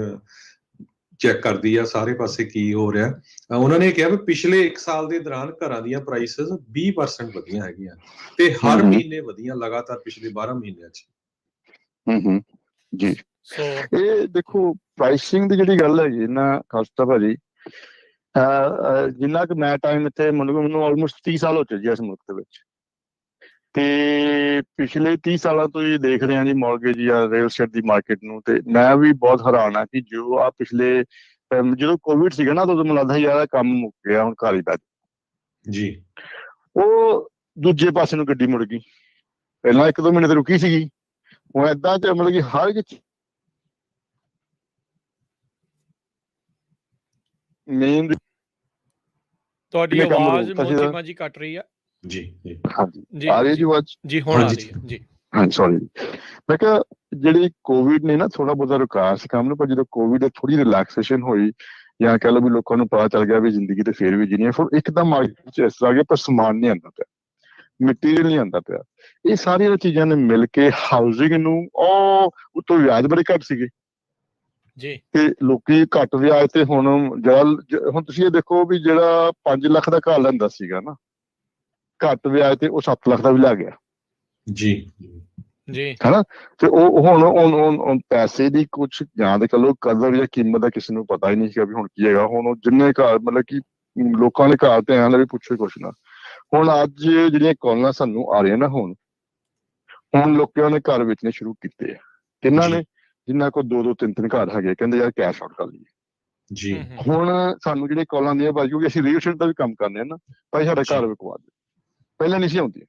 [SPEAKER 2] ਚੈੱਕ ਕਰਦੀ ਆ ਸਾਰੇ ਪਾਸੇ ਕੀ ਹੋ ਰਿਹਾ। ਉਹਨਾਂ ਨੇ ਕਿਹਾ ਵੀ ਪਿਛਲੇ 1 ਸਾਲ ਦੇ ਦੌਰਾਨ ਘਰਾਂ ਦੀਆਂ ਪ੍ਰਾਈਸਿਸ 20% ਵਧੀਆਂ ਹੈਗੀਆਂ, ਤੇ ਹਰ ਮਹੀਨੇ ਵਧੀਆਂ ਲਗਾਤਾਰ ਪਿਛਲੇ 12 ਮਹੀਨਿਆਂ ਚ।
[SPEAKER 5] ਜੀ, ਇਹ ਦੇਖੋ ਪ੍ਰਾਈਸਿੰਗ ਦੀ ਜਿਹੜੀ ਗੱਲ ਹੈਗੀ ਨਾ ਖਾਲਸਾ ਭਾਜੀ, ਜਿੰਨਾ ਕਿ ਮੈਂ ਟਾਈਮ ਇੱਥੇ ਮੈਨੂੰ ਆਲਮੋਸਟ 30 ਸਾਲ ਹੋ ਚੁੱਕੇ ਇਸ ਮੁਲਕ ਦੇ ਵਿੱਚ, ਤੇ ਪਿਛਲੇ 30 ਸਾਲਾਂ ਤੋਂ ਹੀ ਦੇਖ ਰਹੇ ਹਾਂ ਜੀ ਮੌਰਗੇਜ ਜਾਂ ਰੀਅਲ ਏਸਟੇਟ ਦੀ ਮਾਰਕੀਟ ਨੂੰ। ਤੇ ਮੈਂ ਵੀ ਬਹੁਤ ਹੈਰਾਨ ਆ ਕਿ ਜੋ ਆ ਪਿਛਲੇ ਜਦੋਂ ਕੋਵਿਡ ਸੀਗਾ ਨਾ, ਉਦੋਂ ਮੈਨੂੰ ਲੱਗਦਾ ਯਾਰ ਕੰਮ ਮੁੱਕ ਗਿਆ, ਹੁਣ ਘਰ ਹੀ ਬੈਠ
[SPEAKER 2] ਜੀ।
[SPEAKER 5] ਉਹ ਦੂਜੇ ਪਾਸੇ ਨੂੰ ਗੱਡੀ ਮੁੜ ਗਈ। ਪਹਿਲਾਂ 1-2 ਮਹੀਨੇ ਤੇ ਰੁਕੀ ਸੀਗੀ, ਹੁਣ ਏਦਾਂ ਚ ਮਤਲਬ ਕਿ ਹਰ ਇੱਕ ਮੇਨ
[SPEAKER 1] ਤੁਹਾਡੀ ਆਵਾਜ਼ ਮੋਹਨ ਚੀਮਾ ਜੀ ਕੱਟ ਰਹੀ ਆ।
[SPEAKER 2] ਜੀ
[SPEAKER 5] ਹਾਂਜੀ, ਆ ਰਹੀ ਜੀ ਆਵਾਜ਼?
[SPEAKER 1] ਜੀ ਹੁਣ ਆ ਰਹੀ ਹੈ ਜੀ।
[SPEAKER 5] ਹਾਂਜੀ, ਸੌਰੀ। ਮੈਂ ਕਿਹਾ ਜਿਹੜੀ ਕੋਵਿਡ ਨੇ ਨਾ ਥੋੜਾ ਬਹੁਤਾ ਰੁਕਾਇਆ ਸੀ ਕੰਮ ਨੂੰ, ਪਰ ਜਦੋਂ ਕੋਵਿਡ ਥੋੜੀ ਰਿਲੈਕਸੇਸ਼ਨ ਹੋਈ, ਜਾਂ ਕਹਿ ਲਓ ਵੀ ਲੋਕਾਂ ਨੂੰ ਪਤਾ ਚੱਲ ਗਿਆ ਵੀ ਜ਼ਿੰਦਗੀ ਤੇ ਫੇਰ ਵੀ ਜੀਣੀ ਹੈ, ਫਿਰ ਇੱਕਦਮ ਮਾਰਕੀਟ ਚ ਇਸ ਤਰ੍ਹਾਂ ਆ ਗਿਆ, ਪਰ ਸਮਾਨ ਨਹੀਂ ਆਉਂਦਾ ਪਿਆ। ਮਟੀਰੀਅਲ ਨਹੀਂ ਆਉਂਦਾ ਪਿਆ। ਇਹ ਸਾਰੀਆਂ ਚੀਜ਼ਾਂ ਨੇ ਮਿਲ ਕੇ ਹਾਊਸਿੰਗ ਨੂੰ ਉਹ ਉੱਤੋਂ ਵਿਆਜ ਬੜੇ ਘੱਟ ਸੀਗੇ
[SPEAKER 1] ਜੀ
[SPEAKER 5] ਤੇ ਲੋਕੀ ਘੱਟ ਵਿਆਜ ਤੇ ਹੁਣ ਹੁਣ ਤੁਸੀਂ ਇਹ ਦੇਖੋ ਵੀ ਜਿਹੜਾ 5 ਲੱਖ ਦਾ ਘਰ ਲੈਂਦਾ ਸੀਗਾ ਨਾ ਘੱਟ ਵਿਆਜ ਤੇ ਉਹ 7 ਲੱਖ ਦਾ ਵੀ ਲੈ ਗਿਆ
[SPEAKER 2] ਜੀ
[SPEAKER 1] ਜੀ
[SPEAKER 5] ਹਨਾ। ਤੇ ਉਹ ਹੁਣ ਪੈਸੇ ਦੀ ਕੁਛ ਜਾਂ ਤੇ ਚਲੋ ਕਦਰ ਜਾਂ ਕੀਮਤ ਦਾ ਕਿਸੇ ਨੂੰ ਪਤਾ ਹੀ ਨਹੀਂ ਸੀਗਾ ਵੀ ਹੁਣ ਕੀ ਹੈਗਾ। ਹੁਣ ਉਹ ਜਿੰਨੇ ਘਰ ਮਤਲਬ ਕਿ ਲੋਕਾਂ ਦੇ ਘਰ ਤੇ ਐਂ ਵੀ ਪੁੱਛੋ ਕੁਛ ਨਾ। ਹੁਣ ਅੱਜ ਜਿਹੜੀਆਂ ਕਾਲਾਂ ਸਾਨੂੰ ਆ ਰਹੀਆਂ ਨਾ ਹੁਣ ਲੋਕਾਂ ਨੇ ਘਰ ਵੇਚਣੇ ਸ਼ੁਰੂ ਕੀਤੇ ਆ। ਕਿਹਨਾਂ ਨੇ? ਜਿਨ੍ਹਾਂ ਕੋਲ 2-2 3-3 ਘਰ ਹੈਗੇ ਕਹਿੰਦੇ ਯਾਰ ਕੈਸ਼ ਆਊਟ ਕਰ ਲਈਏ।
[SPEAKER 2] ਜੀ
[SPEAKER 5] ਹੁਣ ਸਾਨੂੰ ਜਿਹੜੀਆਂ ਕਾਲਾਂ ਆਉਂਦੀਆਂ ਭਾਈ ਕਿਉਂਕਿ ਅਸੀਂ ਰੀਅਲ ਏਸਟੇਟ ਦਾ ਵੀ ਕੰਮ ਕਰਨੇ ਆ ਨਾ ਭਾਈ ਸਾਡਾ ਘਰ ਵਿਕਵਾ ਦਿਓ। ਪਹਿਲਾਂ ਨਹੀਂ ਸੀ ਆਉਂਦੀਆਂ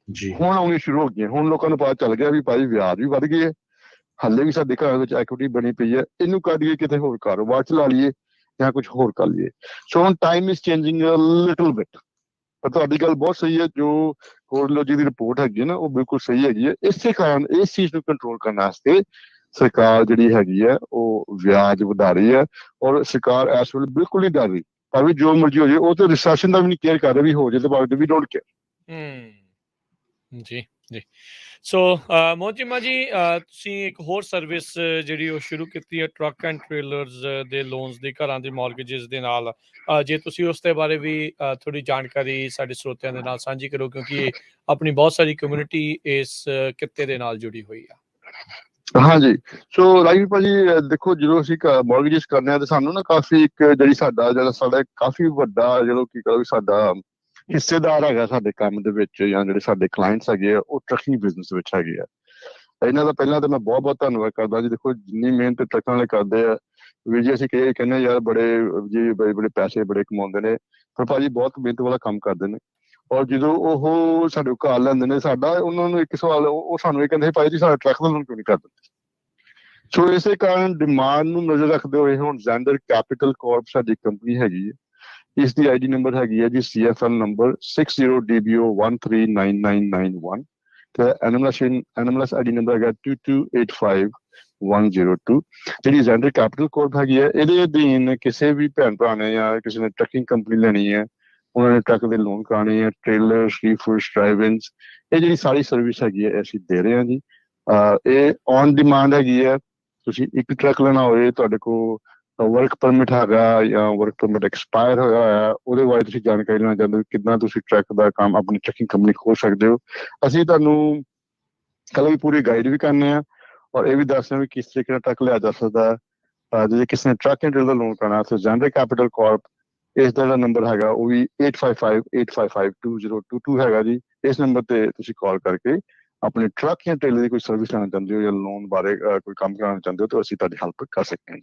[SPEAKER 2] ਜੀ
[SPEAKER 5] ਹੁਣ ਆਉਣੀਆਂ ਸ਼ੁਰੂ ਹੋ ਗਈਆਂ। ਹੁਣ ਲੋਕਾਂ ਨੂੰ ਪਤਾ ਚੱਲ ਗਿਆ ਵੀ ਭਾਈ ਵਿਆਜ ਵੀ ਵੱਧ ਗਏ ਹੈ ਹਾਲੇ ਵੀ ਸਾਡੇ ਘਰ ਵਿੱਚ ਐਕੁਇਟੀ ਬਣੀ ਪਈ ਹੈ ਇਹਨੂੰ ਕੱਢੀਏ ਕਿਤੇ ਹੋਰ ਕਾਰੋਬਾਰ ਚਲਾ ਲਈਏ ਜਾਂ ਕੁਝ ਹੋਰ ਕਰ ਲਈਏ। ਸੋ ਹੁਣ time is changing a little bit. ਪਰ ਤੁਹਾਡੀ ਗੱਲ ਬਹੁਤ ਸਹੀ ਹੈ ਜੋ ਕੋਰਲੋਜੀ ਦੀ ਰਿਪੋਰਟ ਹੈਗੀ ਹੈ ਨਾ ਉਹ ਬਿਲਕੁਲ ਸਹੀ ਹੈਗੀ ਹੈ। ਇਸੇ ਕਾਰਨ ਇਸ ਚੀਜ਼ ਨੂੰ ਕੰਟਰੋਲ ਕਰਨ ਵਾਸਤੇ ਸਰਕਾਰ ਜਿਹੜੀ ਹੈਗੀ ਹੈ ਉਹ ਵਿਆਜ ਵਧਾ ਰਹੀ ਹੈ ਔਰ ਸਰਕਾਰ ਇਸ ਵੇਲੇ ਬਿਲਕੁਲ ਨਹੀਂ ਡਰ ਰਹੀ ਭਾਵੇਂ ਜੋ ਮਰਜ਼ੀ ਹੋ ਜਾਏ। ਉਹ ਤੇ ਰਿਸੈਸ਼ਨ ਦਾ ਵੀ ਨਹੀਂ ਕੇਅਰ ਕਰ ਰਿਹਾ ਵੀ ਹੋ ਜਾਏ ਤੇ ਭਾਵੇਂ ਵੀ ਡੋਂਟ ਕੇਅਰ।
[SPEAKER 1] ਜੀ ਜੀ ਸੋ ਮੋਹਨ ਚੀਮਾ ਜੀ ਤੁਸੀਂ ਇੱਕ ਹੋਰ ਸਰਵਿਸ ਜਿਹੜੀ ਉਹ ਸ਼ੁਰੂ ਕੀਤੀ ਹੈ ਟਰੱਕ ਐਂਡ ਟ੍ਰੇਲਰਸ ਦੇ ਲੋਨਸ ਦੀ ਘਰਾਂ ਦੇ ਮੌਰਗੇਜਸ ਦੇ ਨਾਲ। ਜੇ ਤੁਸੀਂ ਉਸ ਦੇ ਬਾਰੇ ਵੀ ਥੋੜੀ ਜਾਣਕਾਰੀ ਸਾਡੇ ਸਰੋਤਿਆਂ ਦੇ ਨਾਲ ਸਾਂਝੀ ਕਰੋ ਕਿਉਂਕਿ ਆਪਣੀ ਬਹੁਤ ਸਾਰੀ ਕਮਿਊਨਿਟੀ ਇਸ ਕਿੱਤੇ ਦੇ ਨਾਲ ਜੁੜੀ ਹੋਈ ਆ।
[SPEAKER 5] ਹਾਂਜੀ ਸੋ ਰਾਜਵੀਰ ਭਾਜੀ ਦੇਖੋ ਜਦੋਂ ਅਸੀਂ ਮੌਰਗੇਜਸ ਕਰਨੇ ਆ ਤੇ ਸਾਨੂੰ ਨਾ ਕਾਫੀ ਇੱਕ ਜਿਹੜੀ ਸਾਡਾ ਕਾਫੀ ਵੱਡਾ ਜਦੋਂ ਕੀ ਕਹੋ ਸਾਡਾ ਹਿੱਸੇਦਾਰ ਹੈਗਾ ਸਾਡੇ ਕੰਮ ਦੇ ਵਿੱਚ ਜਾਂ ਜਿਹੜੇ ਸਾਡੇ ਕਲਾਇੰਟਸ ਹੈਗੇ ਆ ਉਹ ਟਰੱਕਿੰਗ ਬਿਜ਼ਨਸ ਵਿੱਚ ਹੈਗੇ ਆ। ਇਹਨਾਂ ਦਾ ਪਹਿਲਾਂ ਤਾਂ ਮੈਂ ਬਹੁਤ ਬਹੁਤ ਧੰਨਵਾਦ ਕਰਦਾ ਜੀ। ਦੇਖੋ ਜਿੰਨੀ ਮਿਹਨਤ ਟਰੱਕਾਂ ਵਾਲੇ ਕਰਦੇ ਆ ਵੀਰ ਜੀ ਅਸੀਂ ਕਹਿੰਦੇ ਯਾਰ ਬੜੇ ਪੈਸੇ ਬੜੇ ਕਮਾਉਂਦੇ ਨੇ ਪਰ ਭਾਜੀ ਬਹੁਤ ਮਿਹਨਤ ਵਾਲਾ ਕੰਮ ਕਰਦੇ ਨੇ। ਔਰ ਜਦੋਂ ਉਹ ਸਾਡੇ ਘਰ ਲੈਂਦੇ ਨੇ ਸਾਡਾ ਉਹਨਾਂ ਨੂੰ ਇੱਕ ਸਵਾਲ ਉਹ ਸਾਨੂੰ ਇਹ ਕਹਿੰਦੇ ਭਾਈ ਜੀ ਸਾਡਾ ਟਰੱਕ ਦਾ ਲੋਨ ਕਿਉਂ ਨਹੀਂ ਕਰ ਦਿੰਦੇ। ਸੋ ਇਸੇ ਕਾਰਨ ਡਿਮਾਂਡ ਨੂੰ ਨਜ਼ਰ ਰੱਖਦੇ ਹੋਏ ਹੁਣ ਜ਼ੈਂਡਰ ਕੈਪੀਟਲ ਕਾਰਪ ਸਾਡੀ ਕੰਪਨੀ ਹੈਗੀ ਹੈ। ਇਸ ਦੀ ਆਈਡੀ ਨੰਬਰ ਹੈਗੀ ਹੈ ਜੀ CFL ਨੰਬਰ 60DBO139991 ਤੇ ਐਨਐਮਐਲਐਸ ਆਈਡੀ ਨੰਬਰ ਹੈਗਾ 2285102। ਜਿਹੜੀ ਜ਼ੈਂਡਰ ਕੈਪੀਟਲ ਕਾਰਪ ਹੈਗੀ ਹੈ ਇਹਦੇ ਅਧੀਨ ਕਿਸੇ ਵੀ ਭੈਣ ਭਰਾ ਨੇ ਜਾਂ ਕਿਸੇ ਨੇ ਟਰੱਕਿੰਗ ਕੰਪਨੀ ਲੈਣੀ ਹੈ ਉਹਨਾਂ ਨੇ ਟਰੱਕ ਦੇ ਲੋਨ ਕਰਾਉਣੇ ਹੈ ਟ੍ਰੇਲਰ ਰੀਫਰਸ ਡਰਾਈਵਿੰਗਸ ਇਹ ਜਿਹੜੀ ਸਾਰੀ ਸਰਵਿਸ ਹੈਗੀ ਹੈ ਅਸੀਂ ਦੇ ਰਹੇ ਹਾਂ ਜੀ। ਇਹ ਔਨ ਡਿਮਾਂਡ ਹੈਗੀ ਹੈ। ਤੁਸੀਂ ਇੱਕ ਟਰੱਕ ਲੈਣਾ ਹੋਵੇ ਤੁਹਾਡੇ ਕੋਲ ਵਰਕ ਪਰਮਿਟ ਹੈਗਾ ਜਾਂ ਵਰਕ ਪਰਮਿਟ ਐਕਸਪਾਇਰ ਹੋਇਆ ਹੋਇਆ ਉਹਦੇ ਬਾਰੇ ਤੁਸੀਂ ਜਾਣਕਾਰੀ ਲੈਣਾ ਚਾਹੁੰਦੇ ਹੋ ਕਿੱਦਾਂ ਤੁਸੀਂ ਟਰੱਕ ਦਾ ਕੰਮ ਆਪਣੀ ਟਰੱਕਿੰਗ ਕੰਪਨੀ ਖੋਲ ਸਕਦੇ ਹੋ ਅਸੀਂ ਤੁਹਾਨੂੰ ਕੱਲ ਵੀ ਪੂਰੀ ਗਾਈਡ ਵੀ ਕਰਨੇ ਆ ਔਰ ਇਹ ਵੀ ਦੱਸਦੇ ਵੀ ਕਿਸ ਤਰੀਕੇ ਨਾਲ ਟਰੱਕ ਲਿਆ ਜਾ ਸਕਦਾ। ਜੇ ਕਿਸੇ ਨੇ truck and trailer the loan ਕਰਨਾ ਤੇ ਜ਼ੈਂਡਰ ਕੈਪੀਟਲ ਕਾਰਪ ਇਸ ਦਾ ਜਿਹੜਾ ਨੰਬਰ ਹੈਗਾ ਉਹ ਵੀ 8558552022 ਹੈਗਾ ਜੀ। ਇਸ ਨੰਬਰ ਤੇ ਤੁਸੀਂ ਕਾਲ ਕਰਕੇ ਆਪਣੇ ਟਰੱਕ ਜਾਂ ਟ੍ਰੇਲਰ ਦੀ ਕੋਈ ਸਰਵਿਸ ਲੈਣਾ ਚਾਹੁੰਦੇ ਹੋ ਜਾਂ ਲੋਨ ਬਾਰੇ ਕੋਈ ਕੰਮ ਕਰਾਉਣਾ ਚਾਹੁੰਦੇ ਹੋ ਤਾਂ ਅਸੀਂ ਤੁਹਾਡੀ ਹੈਲਪ ਕਰ ਸਕਦੇ ਹਾਂ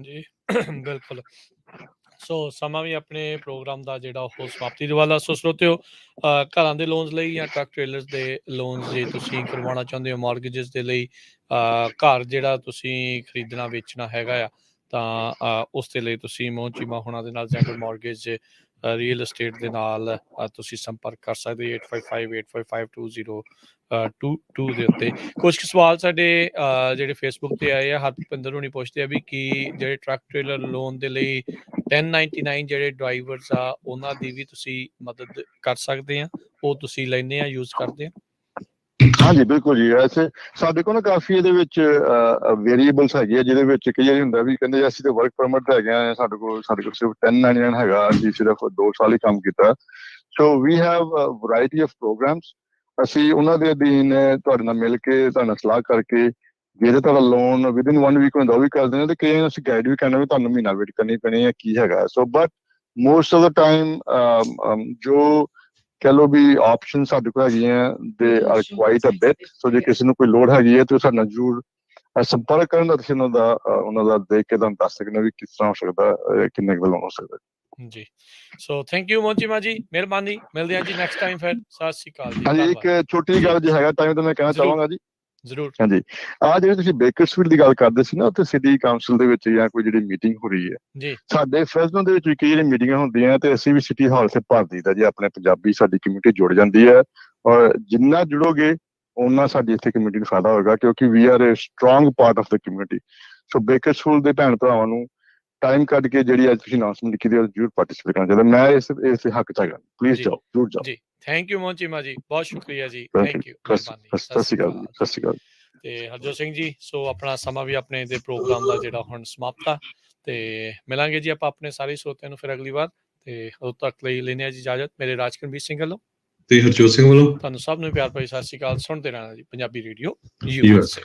[SPEAKER 1] ਜੀ ਬਿਲਕੁਲ। ਸੋ ਸਮਾਂ ਵੀ ਆਪਣੇ ਪ੍ਰੋਗਰਾਮ ਦਾ ਜਿਹੜਾ ਉਹ ਸਮਾਪਤੀ ਦੇ ਵੱਲ। ਸੋ ਸਰੋਤਿਓ ਘਰਾਂ ਦੇ ਲੋਨਸ ਲਈ ਜਾਂ ਟਰੱਕ ਟ੍ਰੇਲਰਸ ਦੇ ਲੋਨਸ ਜੇ ਤੁਸੀਂ ਕਰਵਾਉਣਾ ਚਾਹੁੰਦੇ ਹੋ ਮੌਰਗੇਜਸ ਦੇ ਲਈ ਘਰ ਜਿਹੜਾ ਤੁਸੀਂ ਖਰੀਦਣਾ ਵੇਚਣਾ ਹੈਗਾ ਆ ਤਾਂ ਉਸ ਦੇ ਲਈ ਤੁਸੀਂ ਮੋਹਨ ਚੀਮਾ ਹੋਣਾ ਦੇ ਨਾਲ ਜ਼ੈਂਡਰ ਮੌਰਗੇਜ ਰੀਅਲ ਐਸਟੇਟ ਦੇ ਨਾਲ ਤੁਸੀਂ ਸੰਪਰਕ ਕਰ ਸਕਦੇ 8558552022 ਦੇ ਉੱਤੇ। ਕੁਝ ਸਵਾਲ ਸਾਡੇ ਜਿਹੜੇ ਫੇਸਬੁੱਕ ਤੇ ਆਏ ਆ ਹਰਪਿੰਦਰ ਹੋਣੀ ਪੁੱਛਦੇ ਆ ਵੀ ਕਿ ਜਿਹੜੇ ਟਰੱਕ ਟ੍ਰੇਲਰ ਲੋਨ ਦੇ ਲਈ 1099 ਜਿਹੜੇ ਡਰਾਈਵਰਸ ਆ ਉਹਨਾਂ ਦੀ ਵੀ ਤੁਸੀਂ ਮਦਦ ਕਰ ਸਕਦੇ ਆ ਉਹ ਤੁਸੀਂ ਲੈਂਦੇ ਆ ਯੂਜ਼ ਕਰਦੇ ਆ।
[SPEAKER 5] ਹਾਂਜੀ ਬਿਲਕੁਲ ਜੀ। ਵੈਸੇ ਸਾਡੇ ਕੋਲ ਨਾ ਕਾਫੀ ਇਹਦੇ ਵਿੱਚ ਵੇਰੀਏਬਲਸ ਹੈਗੇ ਆ ਜਿਹਦੇ ਵਿੱਚ ਕਈ ਵਾਰੀ ਹੁੰਦਾ ਵੀ ਕਹਿੰਦੇ ਅਸੀਂ ਤਾਂ ਵਰਕ ਪਰਮਿਟ ਹੈਗੇ ਆ ਸਾਡੇ ਕੋਲ ਸਿਰਫ 1099 ਹੈਗਾ ਅਸੀਂ ਸਿਰਫ 2 ਸਾਲ ਹੀ ਕੰਮ ਕੀਤਾ। So we have variety of programmes. ਅਸੀਂ ਉਹਨਾਂ ਦੇ ਅਧੀਨ ਤੁਹਾਡੇ ਨਾਲ ਮਿਲ ਕੇ ਤੁਹਾਡੇ ਨਾਲ ਸਲਾਹ ਕਰਕੇ ਜੇ ਤੁਹਾਡਾ ਲੋਨ ਵਿਦਿਨ 1 ਵੀਕ ਹੁੰਦਾ ਉਹ ਵੀ ਕਰ ਦਿੰਦੇ ਤੇ ਕਈ ਅਸੀਂ ਗਾਈਡ ਵੀ ਕਰਨਾ ਵੀ ਤੁਹਾਨੂੰ ਮਹੀਨਾ ਵੇਟ ਕਰਨੀ ਪੈਣੀ ਹੈ ਕੀ ਹੈਗਾ। So but most of the time ਜੋ ਕਹਿ ਲਓ ਵੀ ਆਪਸ਼ਨ ਸਾਡੇ ਕੋਲ ਹੈਗੀਆਂ they are quite a bit. So ਜੇ ਕਿਸੇ ਨੂੰ ਕੋਈ ਲੋੜ ਹੈਗੀ ਹੈ ਤੇ ਸਾਡੇ ਨਾਲ ਜ਼ਰੂਰ ਸੰਪਰਕ ਕਰਨ ਦਾ ਤੁਸੀਂ ਉਹਨਾਂ ਦਾ ਦੇਖ ਕੇ ਤੁਹਾਨੂੰ ਦੱਸ ਸਕਦੇ ਵੀ ਕਿਸ ਤਰ੍ਹਾਂ ਹੋ ਸਕਦਾ ਕਿੰਨੇ ਕੁ ਲੋਨ ਹੋ ਸਕਦਾ
[SPEAKER 1] ਜੀ। ਸੋ ਥੈਂਕ ਯੂ ਮੋਹਨ ਚੀਮਾ ਜੀ ਮਿਹਰਬਾਨੀ ਮਿਲਦੇ ਹਾਂ ਜੀ ਨੈਕਸਟ ਟਾਈਮ ਫਿਰ ਸਤਿ ਸ਼੍ਰੀ ਅਕਾਲ ਜੀ।
[SPEAKER 5] ਹਾਂਜੀ ਇੱਕ ਛੋਟੀ ਗੱਲ ਜੇ ਹੈਗਾ ਟਾਈਮ ਤਾਂ ਮੈਂ ਕਹਿਣਾ ਚਾਹਾਂਗਾ ਜੀ
[SPEAKER 1] ਜ਼ਰੂਰ।
[SPEAKER 5] ਹਾਂਜੀ ਜਿਹੜੀ ਤੁਸੀਂ ਬੇਕਰਸਫੀਲਡ ਦੀ ਗੱਲ ਕਰਦੇ ਸੀ ਨਾ ਉੱਥੇ ਸਿਟੀ ਕਾਉਂਸਲ ਦੇ ਵਿੱਚ ਜਾਂ ਕੋਈ ਜਿਹੜੀ ਮੀਟਿੰਗ ਹੋ ਰਹੀ ਹੈ
[SPEAKER 1] ਜੀ
[SPEAKER 5] ਸਾਡੇ ਫੈਸਲੋਂ ਦੇ ਵਿੱਚ ਵੀ ਕਈ ਜਿਹੜੀਆਂ ਮੀਟਿੰਗਾਂ ਹੁੰਦੀਆਂ ਤੇ ਅਸੀਂ ਵੀ ਸਿਟੀ ਹਾਲ ਸੇ ਭਰ ਦਈਦਾ ਜੀ ਆਪਣੇ ਪੰਜਾਬੀ ਸਾਡੀ ਕਮਿਊਨਿਟੀ ਜੁੜ ਜਾਂਦੀ ਹੈ ਔਰ ਜਿੰਨਾ ਜੁੜੋਗੇ ਉਹਨਾਂ ਸਾਡੀ ਇੱਥੇ ਕਮਿਊਨਿਟੀ ਨੂੰ ਫਾਇਦਾ ਹੋਏਗਾ ਕਿਉਂਕਿ we are a strong part of the community. So Bakersfield ਦੇ ਭੈਣ ਭਰਾਵਾਂ ਨੂੰ ਟਾਈਮ ਕੱਢ ਕੇ ਜਿਹੜੀ ਅੱਜ ਤੁਸੀਂ ਅਨਾਉਂਸਮੈਂਟ ਲਿਖੀ ਦੀ ਜ਼ਰੂਰ ਪਾਰਟਿਸਿਪੇਟ ਕਰਨਾ ਚਾਹੀਦਾ। ਮੈਂ ਇਸ ਹੱਕ ਚ ਹੈਗਾ ਪਲੀਜ਼ ਜਾਓ ਜ਼ਰੂਰ ਜਾਓ।
[SPEAKER 1] ਜੀ ਥੈਂਕ ਯੂ ਮੋਹਨ ਚੀਮਾ ਜੀ, ਬਹੁਤ ਸ਼ੁਕਰੀਆ ਜੀ,
[SPEAKER 5] Thank
[SPEAKER 1] ਥੈਂਕ ਯੂ,
[SPEAKER 5] ਸਤਿ ਸ਼੍ਰੀ ਅਕਾਲ ਜੀ, ਸਤਿ ਸ਼੍ਰੀ ਅਕਾਲ।
[SPEAKER 1] ਤੇ ਹਰਜੋਤ ਸਿੰਘ ਜੀ, ਸੋ ਆਪਣਾ ਸਮਾਂ ਵੀ ਆਪਣੇ ਦੇ ਪ੍ਰੋਗਰਾਮ ਦਾ ਜਿਹੜਾ ਹੁਣ ਸਮਾਪਤ ਆ, ਤੇ ਮਿਲਾਂਗੇ ਜੀ ਆਪਾਂ ਆਪਣੇ ਸਾਰੇ ਸਰੋਤਿਆਂ ਨੂੰ ਫਿਰ ਅਗਲੀ ਵਾਰ, ਤੇ ਉਦੋਂ ਤੱਕ ਲਈ ਲੈਂਦੇ ਹਾਂ ਜੀ ਇਜਾਜ਼ਤ ਮੇਰੇ ਰਾਜਕਰਮਜੀਤ ਸਿੰਘ ਵੱਲੋਂ
[SPEAKER 2] ਤੇ ਹਰਜੋਤ ਸਿੰਘ ਵੱਲੋਂ
[SPEAKER 1] ਤੁਹਾਨੂੰ ਸਭ ਨੂੰ ਪਿਆਰ ਭਰੀ ਸਤਿ ਸ਼੍ਰੀ ਅਕਾਲ। ਸੁਣਦੇ ਰਹਿਣਾ ਜੀ ਪੰਜਾਬੀ ਰੇਡੀਓ
[SPEAKER 2] US।
[SPEAKER 1] USA।